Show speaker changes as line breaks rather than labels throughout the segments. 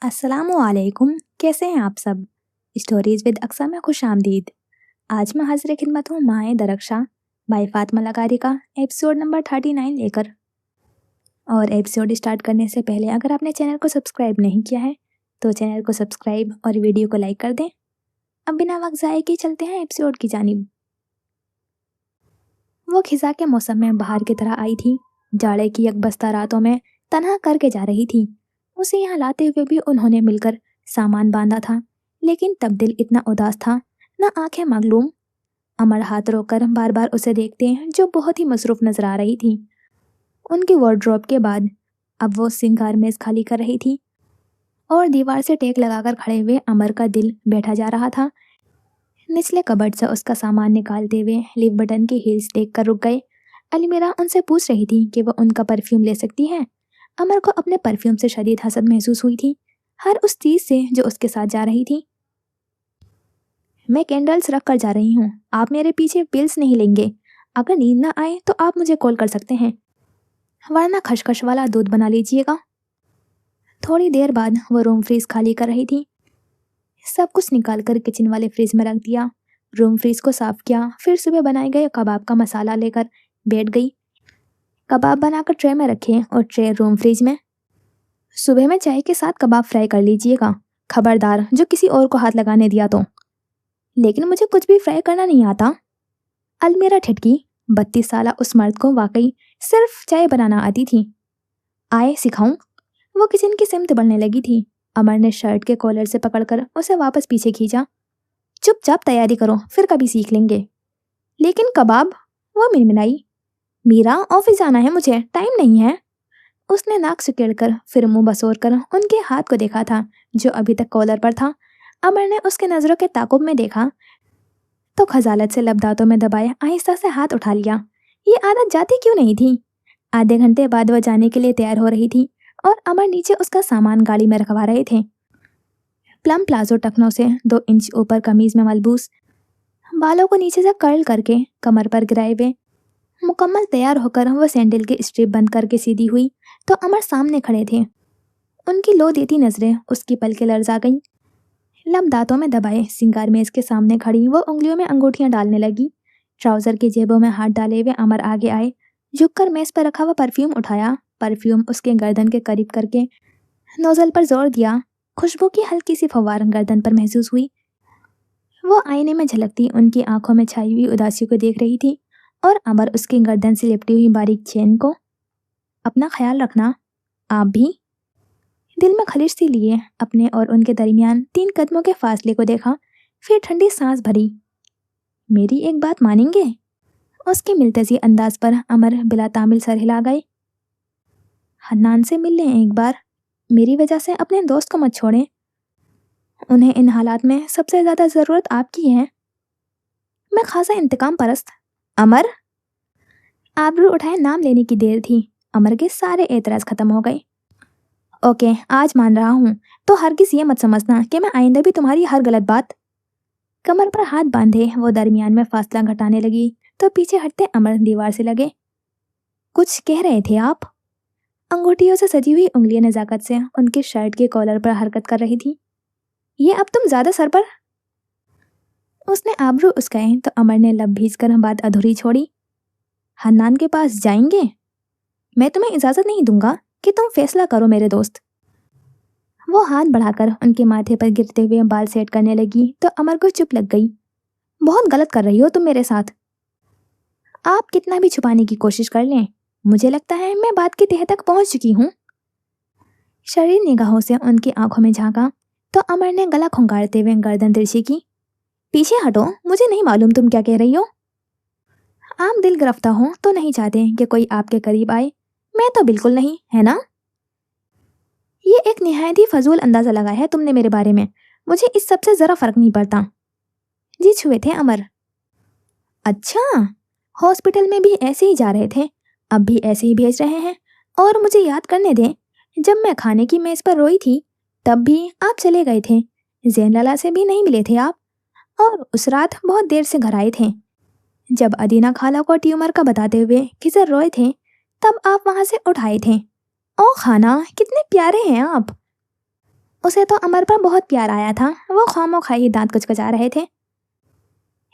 अस्सलामुअलैकुम। कैसे हैं आप सब? स्टोरीज विद अक्सा में खुश आमदीद। आज मैं हाजिर खिदमत हूँ माए दरख्शा बाई फातिमा लगारी का एपिसोड नंबर 39 लेकर। और एपिसोड स्टार्ट करने से पहले अगर आपने चैनल को सब्सक्राइब नहीं किया है तो चैनल को सब्सक्राइब और वीडियो को लाइक कर दें। अब बिना वक्त ज़ाये के चलते हैं एपिसोड की जानिब। वो खिजा के मौसम में बाहर की तरह आई थी, जाड़े की यकबस्ता रातों में तन्हा करके जा रही थी। उसे यहाँ लाते हुए भी उन्होंने मिलकर सामान बांधा था, लेकिन तब दिल इतना उदास था, न आंखें मालूम। अमर हाथ रोककर बार बार उसे देखते, जो बहुत ही मसरूफ नजर आ रही थी। उनकी वार्डरोब के बाद अब वो सिंगार मेज खाली कर रही थी और दीवार से टेक लगाकर खड़े हुए अमर का दिल बैठा जा रहा था। निचले कबर्ड से उसका सामान निकालते हुए लिव बटन की हील्स देखकर रुक गए। अलमीरा उनसे पूछ रही थी कि वो उनका परफ्यूम ले सकती है। अमर को अपने परफ्यूम से शदीद हसद महसूस हुई थी, हर उस चीज से जो उसके साथ जा रही थी। मैं कैंडल्स रख कर जा रही हूँ, आप मेरे पीछे पिल्स नहीं लेंगे। अगर नींद ना आए तो आप मुझे कॉल कर सकते हैं, वरना खशखश वाला दूध बना लीजिएगा। थोड़ी देर बाद वो रूम फ्रीज खाली कर रही थी। सब कुछ निकालकर किचन वाले फ्रिज में रख दिया, रूम फ्रीज को साफ किया, फिर सुबह बनाए गए कबाब का मसाला लेकर बैठ गई। कबाब बनाकर ट्रे में रखे और ट्रे रूम फ्रिज में। सुबह में चाय के साथ कबाब फ्राई कर लीजिएगा, खबरदार जो किसी और को हाथ लगाने दिया तो। लेकिन मुझे कुछ भी फ्राई करना नहीं आता। अलमीरा ठिठकी, 32 साला उस मर्द को वाकई सिर्फ चाय बनाना आती थी। आए सिखाऊं। वो किचन की सिमत बढ़ने लगी थी। अमर ने शर्ट के कॉलर से पकड़कर उसे वापस पीछे खींचा। चुपचाप तैयारी करो, फिर कभी सीख लेंगे। लेकिन कबाब, वो मिनमिनाई। मीरा, ऑफिस जाना है मुझे, टाइम नहीं है। उसने नाक सुकेड़कर फिर मुंह बसोर कर उनके हाथ को देखा था, जो अभी तक कॉलर पर था। अमर ने उसके नजरों के ताकुब में देखा तो खजालत से लब दांतों में दबाए आहिस्ता से हाथ उठा लिया। ये आदत जाती क्यों नहीं थी? आधे घंटे बाद वह जाने के लिए तैयार हो रही थी और अमर नीचे उसका सामान गाड़ी में रखवा रहे थे। प्लम प्लाजो टखनों से 2 इंच ऊपर कमीज में मलबूस, बालों को नीचे से कर्ल करके कमर पर गिराए हुए, मुकम्मल तैयार होकर वह सैंडल की स्ट्रिप बंद करके सीधी हुई तो अमर सामने खड़े थे। उनकी लो देती नजरें उसकी पलकें लर्जा गईं। लब दांतों में दबाए सिंगार मेज के सामने खड़ी वो उंगलियों में अंगूठियां डालने लगी। ट्राउजर की जेबों में हाथ डाले हुए अमर आगे आए, झुककर मेज पर रखा हुआ परफ्यूम उठाया। परफ्यूम उसके गर्दन के करीब करके नोजल पर जोर दिया। खुशबू की हल्की सी फव्वार गर्दन पर महसूस हुई। वो आईने में झलकती उनकी आंखों में छाई हुई उदासी को देख रही थी और अमर उसकी गर्दन से लिपटी हुई बारीक चेन को। अपना ख्याल रखना, आप भी। दिल में खलिश सी लिए अपने और उनके दरमियान 3 कदमों के फासले को देखा, फिर ठंडी सांस भरी। मेरी एक बात मानेंगे? उसके मिलतजी अंदाज पर अमर बिला तामिल सर हिला गए। हन्नान से मिल लें एक बार, मेरी वजह से अपने दोस्त को मत छोड़ें। उन्हें इन हालात में सबसे ज्यादा जरूरत आपकी है। मैं खासा इंतकाम परस्त। अमर, आबरू उठाए नाम लेने की देर थी। अमर के सारे एतराज खत्म हो गए। ओके, आज मान रहा हूँ, तो हरगिज ये मत समझना कि मैं आइंदा भी तुम्हारी हर गलत बात। कमर पर हाथ बांधे वो दरमियान में फासला घटाने लगी तो पीछे हटते अमर दीवार से लगे। कुछ कह रहे थे आप? अंगूठियों से सजी हुई उंगलियां नजाकत से उनके शर्ट के कॉलर पर हरकत कर रही थी। ये अब तुम ज्यादा सर पर। उसने आबरू उसकाए तो अमर ने लब भीज कर बात अधूरी छोड़ी। हन्नान के पास जाएंगे? मैं तुम्हें इजाजत नहीं दूंगा कि तुम फैसला करो मेरे दोस्त। वो हाथ बढ़ाकर उनके माथे पर गिरते हुए बाल सेट करने लगी तो अमर को चुप लग गई। बहुत गलत कर रही हो तुम मेरे साथ। आप कितना भी छुपाने की कोशिश कर लें, मुझे लगता है मैं बात की तह तक पहुंच चुकी हूँ। शरीर निगाहों से उनकी आंखों में झांका तो अमर ने गला खुंगारते हुए गर्दन तिरछी की। पीछे हटो, मुझे नहीं मालूम तुम क्या कह रही हो। आप दिल गिरफ्ता हो तो नहीं चाहते कि कोई आपके करीब आए? मैं तो बिल्कुल नहीं, है ना? ये एक निहायत ही फजूल अंदाजा लगा है तुमने मेरे बारे में। मुझे इस सब से जरा फर्क नहीं पड़ता। जी छुए थे अमर। अच्छा, हॉस्पिटल में भी ऐसे ही जा रहे थे, अब भी ऐसे ही भेज रहे हैं। और मुझे याद करने दें, जब मैं खाने की मेज पर रोई थी तब भी आप चले गए थे। जैन लाला से भी नहीं मिले थे आप, और उस रात बहुत देर से घर आए थे। जब अदीना खाला को ट्यूमर का बताते हुए खिजर रोए थे तब आप वहां से उठाए थे। ओ खाना, कितने प्यारे हैं आप। उसे तो अमर पर बहुत प्यार आया था, वो खामोखाई दांत कुचकुचा रहे थे।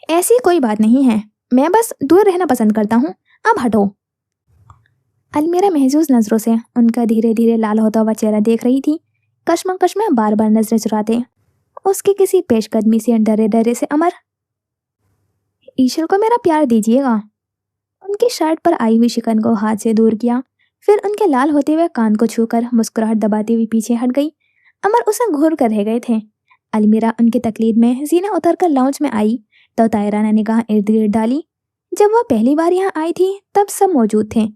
ऐसी कोई बात नहीं है, मैं बस दूर रहना पसंद करता हूँ, अब हटो। अलमीरा महजूज नजरों से उनका धीरे धीरे लाल होता हुआ चेहरा देख रही थी। कश्मकश में बार बार नजरें चुराते उसकी किसी पेशकदमी से डरे डरे से अमर, ईश्वर को मेरा प्यार दीजिएगा। उनकी शर्ट पर आई हुई शिकन को हाथ से दूर किया, फिर उनके लाल होते हुए कान को छूकर मुस्कुराहट दबाती हुई पीछे हट गई। अमर उसे घूर कर रह गए थे। अलमीरा उनकी तकलीद में जीना उतर कर लाउंज में आई तो तायरा ने निगाह इर्द गिर्द डाली। जब वह पहली बार यहाँ आई थी तब सब मौजूद थे,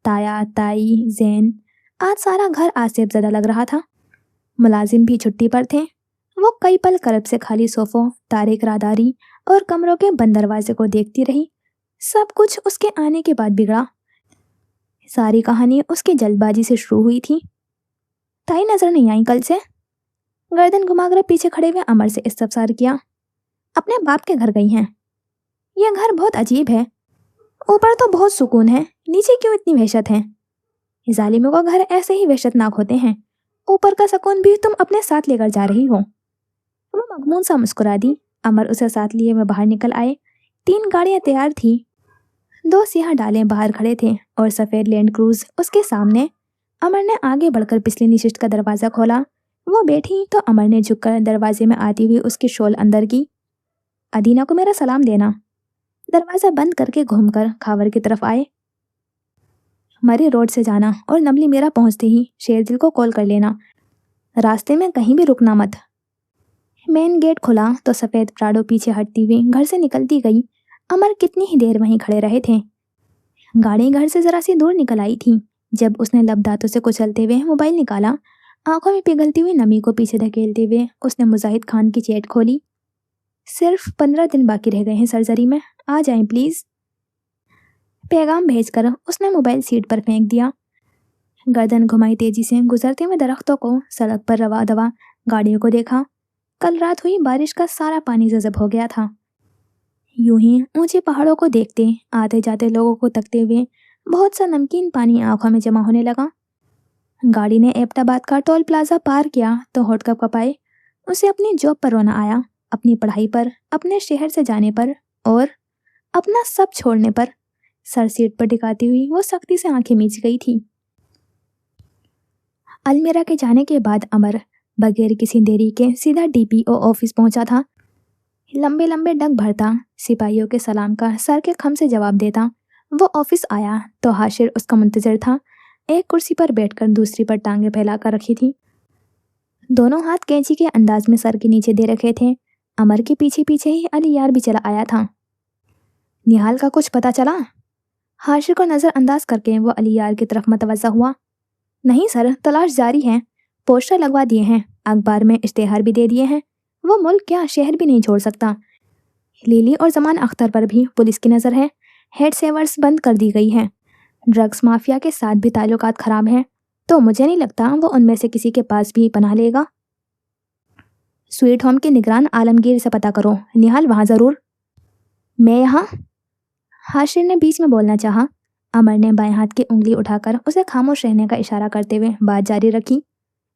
ताया, ताई, जैन। आज सारा घर आसेब ज़दा लग रहा था। मुलाजिम भी छुट्टी पर थे। वो कई पल करब से खाली सोफों, तारिक रादारी और कमरों के बंद दरवाजे को देखती रही। सब कुछ उसके आने के बाद बिगड़ा। सारी कहानी उसकी जल्दबाजी से शुरू हुई थी। ताई नजर नहीं आई कल से? गर्दन घुमाकर पीछे खड़े हुए अमर से इस्तफसार किया। अपने बाप के घर गई हैं। यह घर बहुत अजीब है, ऊपर तो बहुत सुकून है, नीचे क्यों इतनी वहशत है? जालिमों का घर ऐसे ही वहशतनाक होते हैं, ऊपर का सुकून भी तुम अपने साथ लेकर जा रही हो। वो मगमून सा मुस्कुरा दी। अमर उसे साथ लिए वह बाहर निकल आए। 3 गाड़ियां तैयार थी। 2 सियाह डाले बाहर खड़े थे और सफ़ेद लैंड क्रूज उसके सामने। अमर ने आगे बढ़कर पिछली निशिस्त का दरवाज़ा खोला। वो बैठी तो अमर ने झुककर दरवाजे में आती हुई उसकी शॉल अंदर की। अदीना को मेरा सलाम देना। दरवाज़ा बंद करके घूमकर खावर की तरफ आए। मरी रोड से जाना और नमली मेरा पहुंचते ही शेरदिल को कॉल कर लेना। रास्ते में कहीं भी रुकना मत। मेन गेट खुला तो सफ़ेद प्राडो पीछे हटती हुई घर से निकलती गई। अमर कितनी ही देर वहीं खड़े रहे थे। गाड़ी घर से ज़रा सी दूर निकल आई थी जब उसने लब दांतों से कुचलते हुए मोबाइल निकाला। आंखों में पिघलती हुई नमी को पीछे धकेलते हुए उसने मुजाहिद खान की चैट खोली। सिर्फ 15 दिन बाकी रह गए हैं सर्जरी में, आ जाएं प्लीज़। पैगाम भेजकर उसने मोबाइल सीट पर फेंक दिया। गर्दन घुमाई तेजी से गुजरते हुए दरख्तों को, सड़क पर रवा दवा गाड़ियों को देखा। कल रात हुई बारिश का सारा पानी जज़ब हो गया था। यूं ही ऊंचे पहाड़ों को देखते, आते जाते लोगों को तकते हुए बहुत सा नमकीन पानी आंखों में जमा होने लगा। गाड़ी ने एबटाबाद का टोल प्लाजा पार किया तो होठ कपाए। उसे अपनी जॉब पर रोना आया, अपनी पढ़ाई पर, अपने शहर से जाने पर और अपना सब छोड़ने पर। सर सीट पर टिकाती हुई वो सख्ती से आंखें मीच गई थी। अलमीरा के जाने के बाद अमर बगैर किसी देरी के सीधा डीपीओ ऑफिस पहुंचा था। लंबे लंबे डग भरता, सिपाहियों के सलाम का सर के खम से जवाब देता। वो ऑफिस आया तो हाशिर उसका मुंतजर था। एक कुर्सी पर बैठकर दूसरी पर टांगे फैलाकर रखी थी। दोनों हाथ कैंची के अंदाज में सर के नीचे दे रखे थे। अमर के पीछे पीछे ही अली यार भी चला आया था। निहाल का कुछ पता चला? हाशिर को नज़रअंदाज करके वो अली यार की तरफ मतवज्जा हुआ। नहीं सर, तलाश जारी है, पोस्टर लगवा दिए हैं, अखबार में इश्तेहार भी दे दिए हैं। वो मुल्क क्या शहर भी नहीं छोड़ सकता। लीली और जमान अख्तर पर भी पुलिस की नज़र है। हेड सेवर्स बंद कर दी गई है। ड्रग्स माफिया के साथ भी ताल्लुकात ख़राब हैं, तो मुझे नहीं लगता वो उनमें से किसी के पास भी पनाह लेगा। स्वीट होम के निगरान आलमगीर से पता करो, निहाल वहाँ ज़रूर। मैं यहाँ? हाशिर ने बीच में बोलना चाहा। अमर ने बाएं हाथ की उंगली उठाकर उसे खामोश रहने का इशारा करते हुए बात जारी रखी।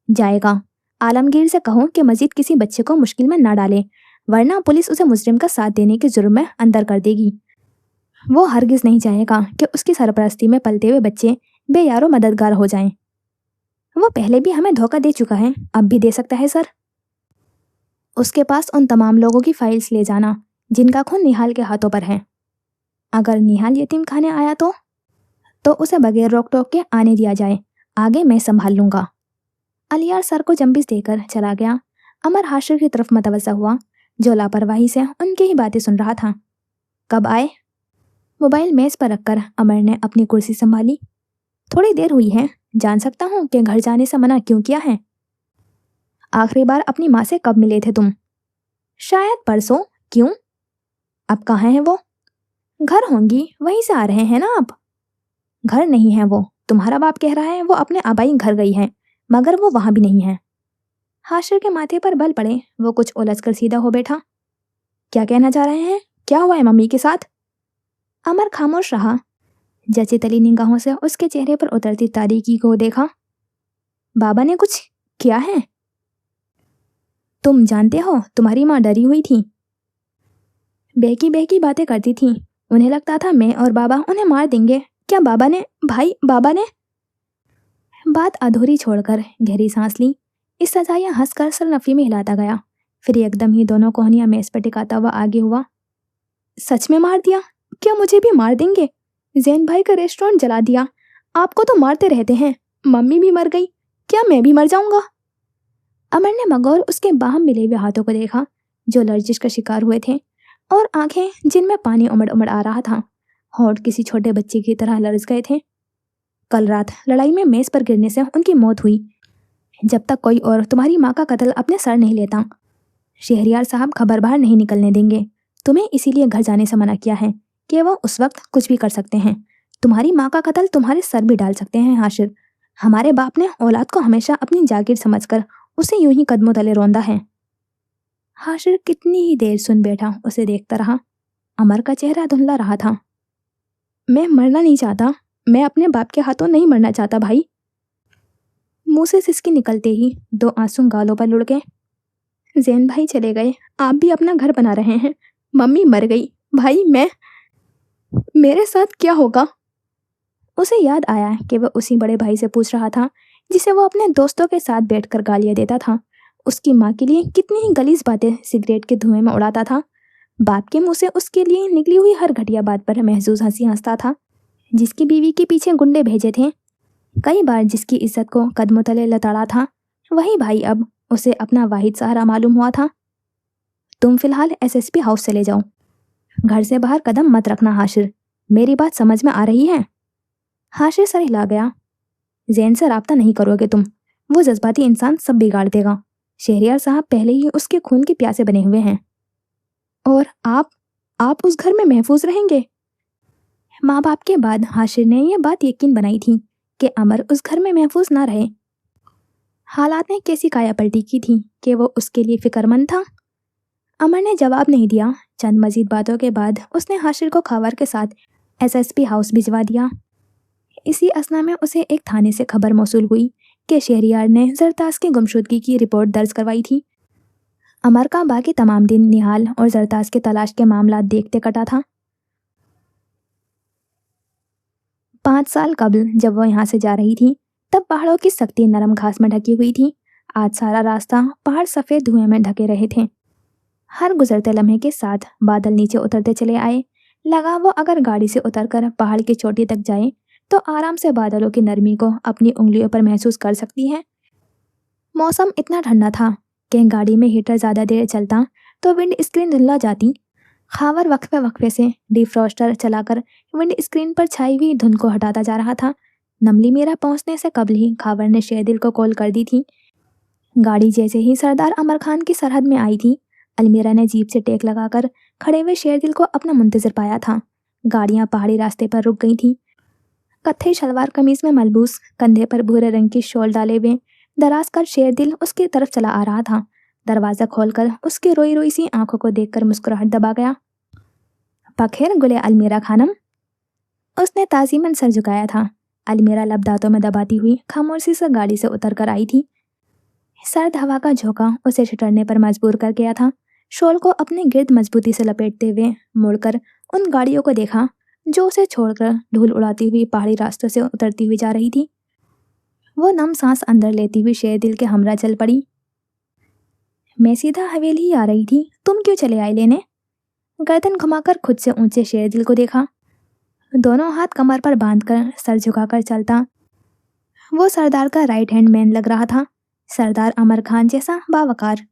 जाएगा। आलमगीर से कहो कि मजीद किसी बच्चे को मुश्किल में ना डाले, वरना पुलिस उसे मुजरिम का साथ देने के जुर्म में अंदर कर देगी। वो हरगिज नहीं चाहेगा कि उसकी सरपरस्ती में पलते हुए बच्चे बेयारो मददगार हो जाएं। वो पहले भी हमें धोखा दे चुका है, अब भी दे सकता है सर। उसके पास उन तमाम लोगों की फाइल्स ले जाना जिनका खून निहाल के हाथों पर है। अगर निहाल यतीम खाने आया तो उसे बगैर रोक टोक के आने दिया जाए, आगे मैं संभाल लूंगा। अलियार सर को जंबिस देकर चला गया। अमर हाशिर की तरफ मतवज्जा हुआ, जो लापरवाही से उनकी ही बातें सुन रहा था। कब आए? मोबाइल मेज पर रखकर अमर ने अपनी कुर्सी संभाली। थोड़ी देर हुई है, जान सकता हूँ कि घर जाने से मना क्यों किया है? आखिरी बार अपनी माँ से कब मिले थे तुम? शायद परसों। क्यों? अब कहाँ हैं वो? घर होंगी, वहीं से आ रहे हैं ना आप? घर नहीं है वो, तुम्हारा बाप कह रहा है वो अपने आबाई घर गई है, मगर वो वहां भी नहीं है। हाशिर के माथे पर बल पड़े, वो कुछ उलझकर सीधा हो बैठा। क्या कहना चाह रहे हैं? क्या हुआ है मम्मी के साथ? अमर खामोश रहा। जची तली निगाहों से उसके चेहरे पर उतरती तारीकी को देखा। बाबा ने कुछ किया है? तुम जानते हो तुम्हारी माँ डरी हुई थी, बहकी बहकी बातें करती थी। उन्हें लगता था मैं और बाबा उन्हें मार देंगे। क्या बाबा ने, भाई बाबा ने? बात अधूरी छोड़कर गहरी सांस ली। इस सजाया हंसकर सर नफी में हिलाता गया। फिर एकदम ही दोनों कोहनियां मेज पर टिकाता हुआ आगे हुआ। सच में मार दिया? क्या मुझे भी मार देंगे? जैन भाई का रेस्टोरेंट जला दिया। आपको तो मारते रहते हैं। मम्मी भी मर गई, क्या मैं भी मर जाऊंगा? अमर ने मगौर उसके बाहम मिले हुए हाथों को देखा जो लर्जिश का शिकार हुए थे, और आंखें जिनमें पानी उमड़ उमड़ आ रहा था। होंठ किसी छोटे बच्चे की तरह लरस गए थे। कल रात लड़ाई में मेज पर गिरने से उनकी मौत हुई। जब तक कोई और तुम्हारी माँ का कत्ल अपने सर नहीं लेता, शहरियार साहब खबर बाहर नहीं निकलने देंगे। तुम्हें इसीलिए घर जाने से मना किया है कि वो उस वक्त कुछ भी कर सकते हैं। तुम्हारी माँ का कत्ल तुम्हारे सर भी डाल सकते हैं हाशिर। हमारे बाप ने औलाद को हमेशा अपनी जागीर समझकर उसे यूं ही कदमों तले रौंदा है। हाशिर कितनी ही देर सुन बैठा उसे देखता रहा। अमर का चेहरा धुंधला रहा था। मैं मरना नहीं चाहता, मैं अपने बाप के हाथों नहीं मरना चाहता भाई। मुंह से सिसकी निकलते ही दो आंसू गालों पर लुढ़ गए। जैन भाई चले गए, आप भी अपना घर बना रहे हैं। मम्मी मर गई, भाई मेरे साथ क्या होगा? उसे याद आया कि वह उसी बड़े भाई से पूछ रहा था जिसे वो अपने दोस्तों के साथ बैठकर गालियां देता था। उसकी माँ के लिए कितनी ही गलीज बातें सिगरेट के धुएं में उड़ाता था। बाप के मुंह से उसके लिए निकली हुई हर घटिया बात पर महजूज हंसी हंसता था। जिसकी बीवी के पीछे गुंडे भेजे थे, कई बार जिसकी इज्जत को कदमों तले लताड़ा था, वही भाई अब उसे अपना वाहिद सहारा मालूम हुआ था। तुम फिलहाल एसएसपी हाउस चले जाओ, घर से बाहर कदम मत रखना हाशिर। मेरी बात समझ में आ रही है? हाशिर सर हिला गया। जैन से राब्ता नहीं करोगे तुम, वो जज्बाती इंसान सब बिगाड़ देगा। शहरियार साहब पहले ही उसके खून के प्यासे बने हुए हैं। और आप उस घर में महफूज रहेंगे? माँ बाप के बाद हाशिर ने यह बात यकीन बनाई थी कि अमर उस घर में महफूज ना रहे। हालात ने कैसी काया पलटी की थी कि वो उसके लिए फिक्रमंद था। अमर ने जवाब नहीं दिया। चंद मजीद बातों के बाद उसने हाशिर को खबर के साथ एसएसपी हाउस भिजवा दिया। इसी असना में उसे एक थाने से खबर मौसूल हुई कि शहरियार ने जरताज की गुमशुदगी की रिपोर्ट दर्ज करवाई थी। अमर का बाकी तमाम दिन निहाल और जरताज के तलाश के मामला देखते कटा था। 5 साल कबल जब वो यहाँ से जा रही थी, तब पहाड़ों की सख्ती नरम घास में ढकी हुई थी। आज सारा रास्ता पहाड़ सफ़ेद धुएं में ढके रहे थे। हर गुजरते लम्हे के साथ बादल नीचे उतरते चले आए। लगा वो अगर गाड़ी से उतरकर पहाड़ की चोटी तक जाए तो आराम से बादलों की नरमी को अपनी उंगलियों पर महसूस कर सकती है। मौसम इतना ठंडा था कि गाड़ी में हीटर ज़्यादा देर चलता तो विंड स्क्रीन धुंधला जाती। खावर वक्फे वक्फे से डिफ्रॉस्टर चलाकर विंड स्क्रीन पर छाई हुई धुंध को हटाता जा रहा था। नमली मेरा पहुंचने से कबल ही खावर ने शेरदिल को कॉल कर दी थी। गाड़ी जैसे ही सरदार अमर खान की सरहद में आई थी, अलमीरा ने जीप से टेक लगाकर खड़े हुए शेरदिल को अपना मुंतजर पाया था। गाड़ियां पहाड़ी रास्ते पर रुक गई थीं। कत्थई शलवार कमीज में मलबूस, कंधे पर भूरे रंग की शॉल डाले हुए दराज कर शेरदिल उसकी तरफ चला आ रहा था। दरवाज़ा खोलकर उसकी रोई रोई सी आंखों को देखकर मुस्कुराहट दबा गया। पखेर गुले अलमीरा खानम, उसने ताज़ीमन सर झुकाया था। अलमीरा लब दांतों में दबाती हुई खामोशी से गाड़ी से उतर कर आई थी। सर्द हवा का झोंका उसे छिटरने पर मजबूर कर गया था। शॉल को अपने गिर्द मजबूती से लपेटते हुए मुड़कर उन गाड़ियों को देखा जो उसे छोड़कर धूल उड़ाती हुई पहाड़ी रास्तों से उतरती हुई जा रही थी। वो नम सांस अंदर लेती हुई शेरदिल के हमरा चल पड़ी। मैं सीधा हवेली ही आ रही थी, तुम क्यों चले आए लेने? गर्दन घुमाकर खुद से ऊंचे शेरदिल को देखा। दोनों हाथ कमर पर बांधकर सर झुकाकर चलता वो सरदार का राइट हैंड मैन लग रहा था, सरदार अमर खान जैसा बावकार।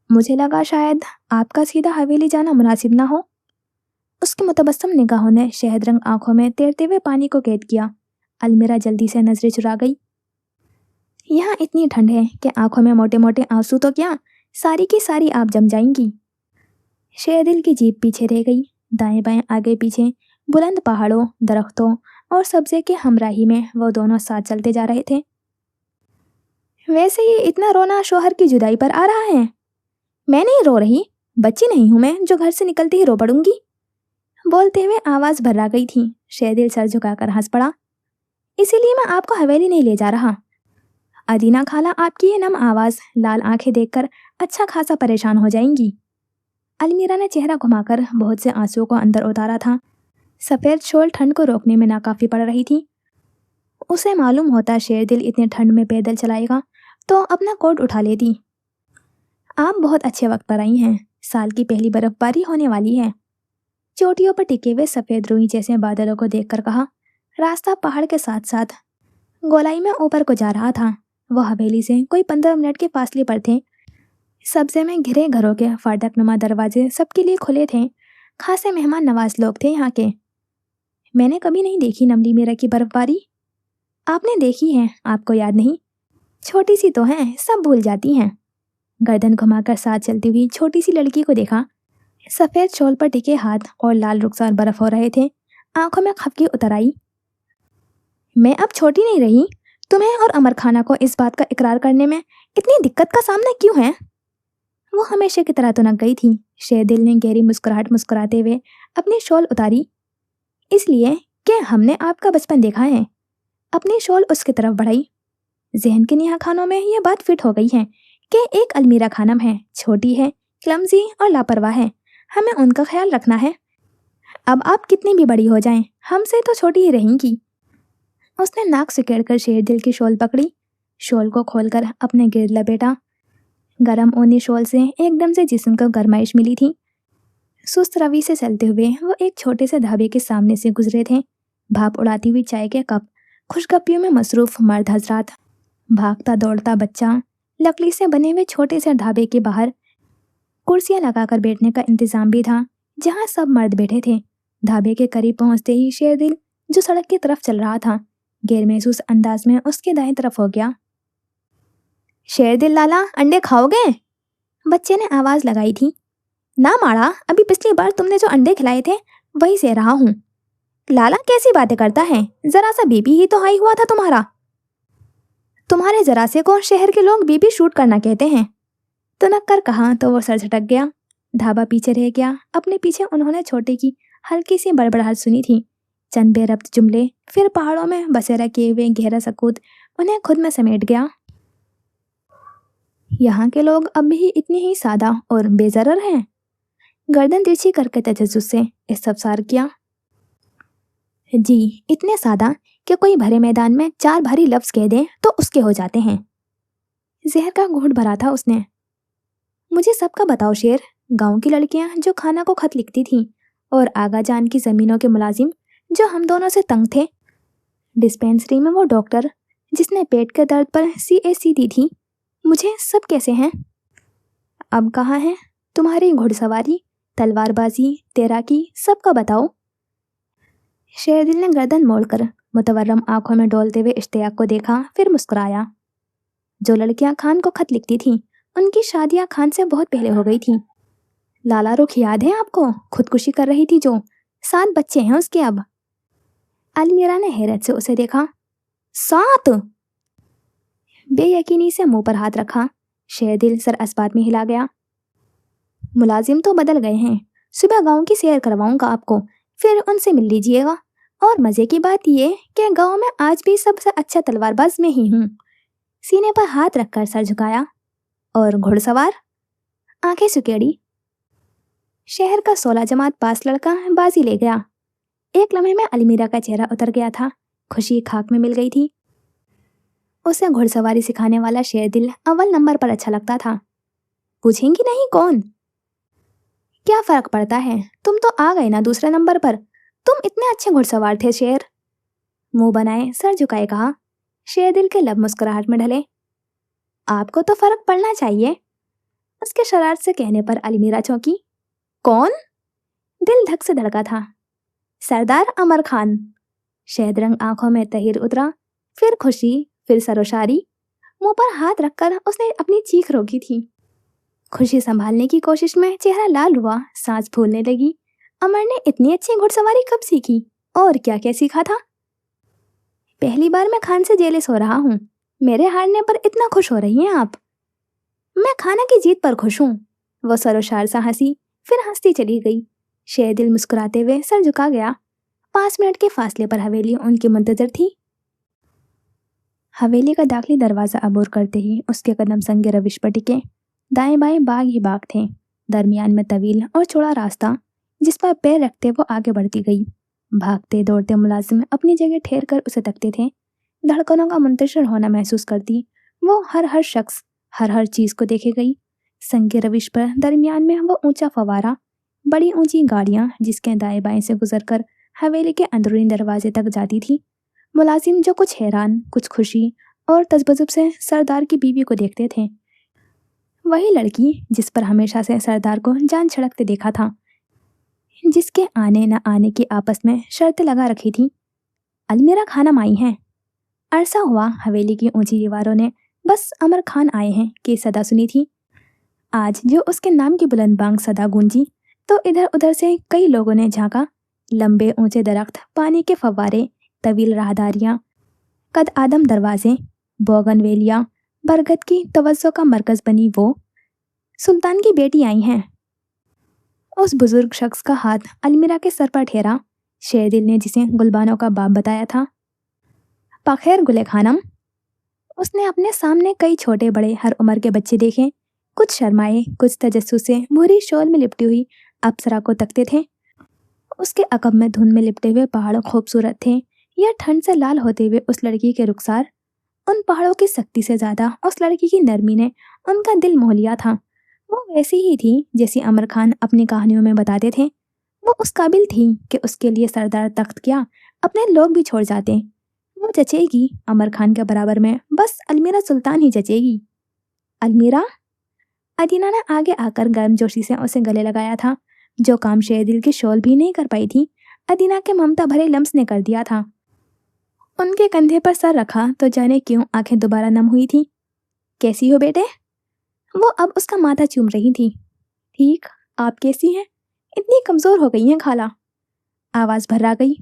मुझे लगा शायद आपका सीधा हवेली जाना मुनासिब ना हो। उसकी मुतबस्सम निगाहों ने शहद रंग आंखों में तैरते हुए पानी को कैद किया। अलमीरा जल्दी से नजरें चुरा गई। यहाँ इतनी ठंड है कि आंखों में मोटे मोटे आंसू तो क्या, सारी की सारी आप जम जाएंगी। शेरदिल की जीप पीछे रह गई। दाएं बाएं आगे पीछे बुलंद पहाड़ों, दरख्तों और सब्जे के हमराही में वो दोनों साथ चलते जा रहे थे। वैसे ये इतना रोना शोहर की जुदाई पर आ रहा है? मैं नहीं रो रही, बच्ची नहीं हूं मैं जो घर से निकलते ही रो पड़ूंगी। बोलते हुए आवाज भर्रा गई थी। शेरदिल सर झुकाकर हंस पड़ा। इसीलिए मैं आपको हवेली नहीं ले जा रहा। अदीना खाला आपकी ये नम आवाज़, लाल आंखें देखकर अच्छा खासा परेशान हो जाएंगी। अलमीरा ने चेहरा घुमाकर बहुत से आंसुओं को अंदर उतारा था। सफ़ेद शॉल ठंड को रोकने में नाकाफ़ी पड़ रही थी। उसे मालूम होता शेरदिल इतने ठंड में पैदल चलाएगा तो अपना कोट उठा लेती। आप बहुत अच्छे वक्त पर आई हैं, साल की पहली बर्फबारी होने वाली है। चोटियों पर टिके हुए सफ़ेद रुई जैसे बादलों को देखकर कहा। रास्ता पहाड़ के साथ साथ गोलाई में ऊपर को जा रहा था। वह हवेली से कोई 15 मिनट के फासले पर थे। सब्जे में घिरे घरों के फाटक नुमा दरवाजे सबके लिए खुले थे। खासे मेहमान नवाज लोग थे यहाँ के। मैंने कभी नहीं देखी नमली मेरा की बर्फबारी। आपने देखी है, आपको याद नहीं? छोटी सी तो है, सब भूल जाती हैं। गर्दन घुमाकर साथ चलती हुई छोटी सी लड़की को देखा। सफ़ेद शॉल पर टिके हाथ और लाल रुखसार बर्फ हो रहे थे। आंखों में खपकी उतर आई। मैं अब छोटी नहीं रही। तुम्हें और अमर खाना को इस बात का इकरार करने में इतनी दिक्कत का सामना क्यों है? वो हमेशा की तरह तो न गई थी। शेरदिल ने गहरी मुस्कुराहट मुस्कुराते हुए अपनी शॉल उतारी। इसलिए कि हमने आपका बचपन देखा है। अपनी शॉल उसकी तरफ बढ़ाई। जहन के नेहा खानों में यह बात फिट हो गई है कि एक अलमीरा खानम है, छोटी है, क्लमजी और लापरवाह है। हमें उनका ख्याल रखना है। अब आप कितनी भी बड़ी हो जाएं, हमसे तो छोटी ही रहेंगी। उसने नाक सिकेड़कर शेरदिल की शॉल पकड़ी। शॉल को खोलकर अपने गिर्द लपेटा। गरम ऊनी शॉल से एकदम से जिस्म को गरमाइश मिली थी। सुस्त रवि से चलते हुए वो एक छोटे से ढाबे के सामने से गुजरे थे। भाप उड़ाती हुई चाय के कप, खुशगपियों में मसरूफ मर्द हजरात, भागता दौड़ता बच्चा। लकड़ी से बने हुए छोटे से ढाबे के बाहर कुर्सियां लगाकर बैठने का इंतजाम भी था, जहां सब मर्द बैठे थे। ढाबे के करीब पहुंचते ही शेरदिल, जो सड़क की तरफ चल रहा था, गैर महसूस अंदाज में उसके दाएं तरफ हो गया। शेरदिल लाला, अंडे खाओगे? बच्चे ने आवाज लगाई थी। ना माड़ा, अभी पिछली बार तुमने जो अंडे खिलाए थे वही से रहा हूँ। लाला कैसी बातें करता है, जरा सा बीबी ही तो हाई हुआ था तुम्हारा। तुम्हारे जरा से को शहर के लोग बीबी शूट करना कहते हैं। तुनक कर कहा तो वो सर झटक गया। ढाबा पीछे रह गया। अपने पीछे उन्होंने छोटे की हल्की सी बड़बड़ाहट सुनी थी। चंद बेरब्त जुमले, फिर पहाड़ों में बसेरा किए हुए गहरा सकूत उन्हें खुद में समेट गया। यहाँ के लोग अब भी इतने ही सादा और बेजरर हैं। गर्दन तिरछी करके तजस्सुस से इस्तफसार किया। जी, इतने सादा कि कोई भरे मैदान में 4 भारी लफ्ज कह दे तो उसके हो जाते हैं। जहर का घूंट भरा था उसने। मुझे सबका बताओ शेर, गांव की लड़कियां जो खाना को खत लिखती थीं और आगा जान की जमीनों के मुलाजिम जो हम दोनों से तंग थे, डिस्पेंसरी में वो डॉक्टर जिसने पेट के दर्द पर CAC दी थी, मुझे सब कैसे हैं? अब कहाँ है तुम्हारी घुड़सवारी, तलवारबाजी, तैराकी, सबका बताओ। शेरदिल ने गर्दन मोड़कर मुतवर्रम आंखों में डोलते हुए इश्तियाक को देखा, फिर मुस्कुराया। जो लड़कियां खान को खत लिखती थीं, उनकी शादियां खान से बहुत पहले हो गई थीं। लाला रुख याद है आपको? खुदकुशी कर रही थी जो, 7 बच्चे हैं उसके अब। अलमीरा ने हैरत से उसे देखा। 7? बेयकीनी से मुंह पर हाथ रखा। शेरदिल सर अस्बात में हिला गया। मुलाजिम तो बदल गए हैं। सुबह गांव की सैर करवाऊंगा आपको, फिर उनसे मिल लीजिएगा। और मजे की बात यह कि गांव में आज भी सबसे अच्छा तलवारबाज में ही हूँ। सीने पर हाथ रखकर सर झुकाया। और घुड़सवार? आंखें सुकेड़ी। शहर का 16 जमात पास लड़का बाजी ले गया। एक लम्हे में अलमीरा का चेहरा उतर गया था। खुशी खाक में मिल गई थी। उसे घुड़सवारी सिखाने वाला शेरदिल अव्वल नंबर पर अच्छा लगता था। पूछेंगी नहीं कौन? क्या फर्क पड़ता है, तुम तो आ गए ना दूसरे नंबर पर। तुम इतने अच्छे घुड़सवार थे शेर। मुंह बनाए सर झुकाए कहा। शेरदिल के लब मुस्कुराहट में ढले। आपको तो फर्क पड़ना चाहिए। उसके शरारत से कहने पर अलमीरा चौंकी। कौन? दिल धक से धड़का था। सरदार अमर खान। शहदरंग आंखों में तहिर उतरा, फिर खुशी, फिर सरोशारी। मुंह पर हाथ रखकर उसने अपनी चीख रोकी थी। खुशी संभालने की कोशिश में चेहरा लाल हुआ, सांस फूलने लगी। अमर ने इतनी अच्छी घुड़सवारी कब सीखी और क्या क्या सीखा था? पहली बार मैं खान से जेलस हो रहा हूँ। मेरे हारने पर इतना खुश हो रही हैं आप? मैं खाना की जीत पर खुश हूँ। वो सरोशार सा हंसी, फिर हंसती चली गई। शेरदिल मुस्कुराते हुए सर झुका गया। 5 मिनट के फासले पर हवेली उनकी मुंतजर थी। हवेली का दाखिली दरवाज़ा अबूर करते ही उसके कदम संगे रविश पर टिके। दाएं बाएं बाग ही बाग थे, दरमियान में तवील और चौड़ा रास्ता जिस पर पैर रखते वो आगे बढ़ती गई। भागते दौड़ते मुलाजिम अपनी जगह ठहर कर उसे तकते थे। धड़कनों का मुंतशिर होना महसूस करती वो हर हर शख्स, हर हर चीज़ को देखे गई। संगे रविश पर दरमियान में वो ऊंचा फवारा, बड़ी ऊंची गाड़ियां जिसके दाएं बाएं से गुजरकर हवेली के अंदरूनी दरवाजे तक जाती थी। मुलाजिम जो कुछ हैरान, कुछ खुशी और तजबजुब से सरदार की बीवी को देखते थे। वही लड़की जिस पर हमेशा से सरदार को जान छिड़कते देखा था, जिसके आने न आने की आपस में शर्तें लगा रखी थी। अलमीरा खानम आई हैं। अरसा हुआ हवेली की ऊंची दीवारों ने बस अमर खान आए हैं कि सदा सुनी थी। आज जो उसके नाम की बुलंद बांग सदा गूंजी तो इधर उधर से कई लोगों ने झांका। लंबे ऊंचे दरख्त, पानी के फव्वारे, तवील राहदारियां, कद आदम दरवाजे, बोगनवेलिया, बरगद की तवज्जो का मरकज बनी वो सुल्तान की बेटी आई हैं। उस बुजुर्ग शख्स का हाथ अलमीरा के सर पर ठहरा। शेरदिल ने जिसे गुलबानों का बाप बताया था। पाखैर गुले खानम। उसने अपने सामने कई छोटे बड़े हर उम्र के बच्चे देखे। कुछ शर्माए, कुछ तजस्सुस से भूरी शॉल में लिपटी हुई अप्सरा को तकते थे। उसके अकब में धुंध में लिपटे हुए पहाड़ खूबसूरत थे या ठंड से लाल होते हुए उस लड़की के रुखसार। उन पहाड़ों की सख्ती से ज्यादा उस लड़की की नरमी ने उनका दिल मोह लिया था। वो वैसी ही थी जैसी अमर खान अपनी कहानियों में बताते थे। वो उस काबिल थी कि उसके लिए सरदार तख्त क्या, अपने लोग भी छोड़ जाते। वो जचेगी अमर खान के बराबर में, बस अलमीरा सुल्तान ही जचेगी। अलमीरा। अदीना ने आगे आकर गर्मजोशी से उसे गले लगाया था। जो काम शेरदिल की शॉल भी नहीं कर पाई थी, अदीना के ममता भरे लम्स ने कर दिया था। उनके कंधे पर सर रखा तो जाने क्यों आंखें दोबारा नम हुई थी। कैसी हो बेटे? वो अब उसका माथा चूम रही थी। ठीक, आप कैसी हैं? इतनी कमजोर हो गई हैं खाला। आवाज भर्रा गई।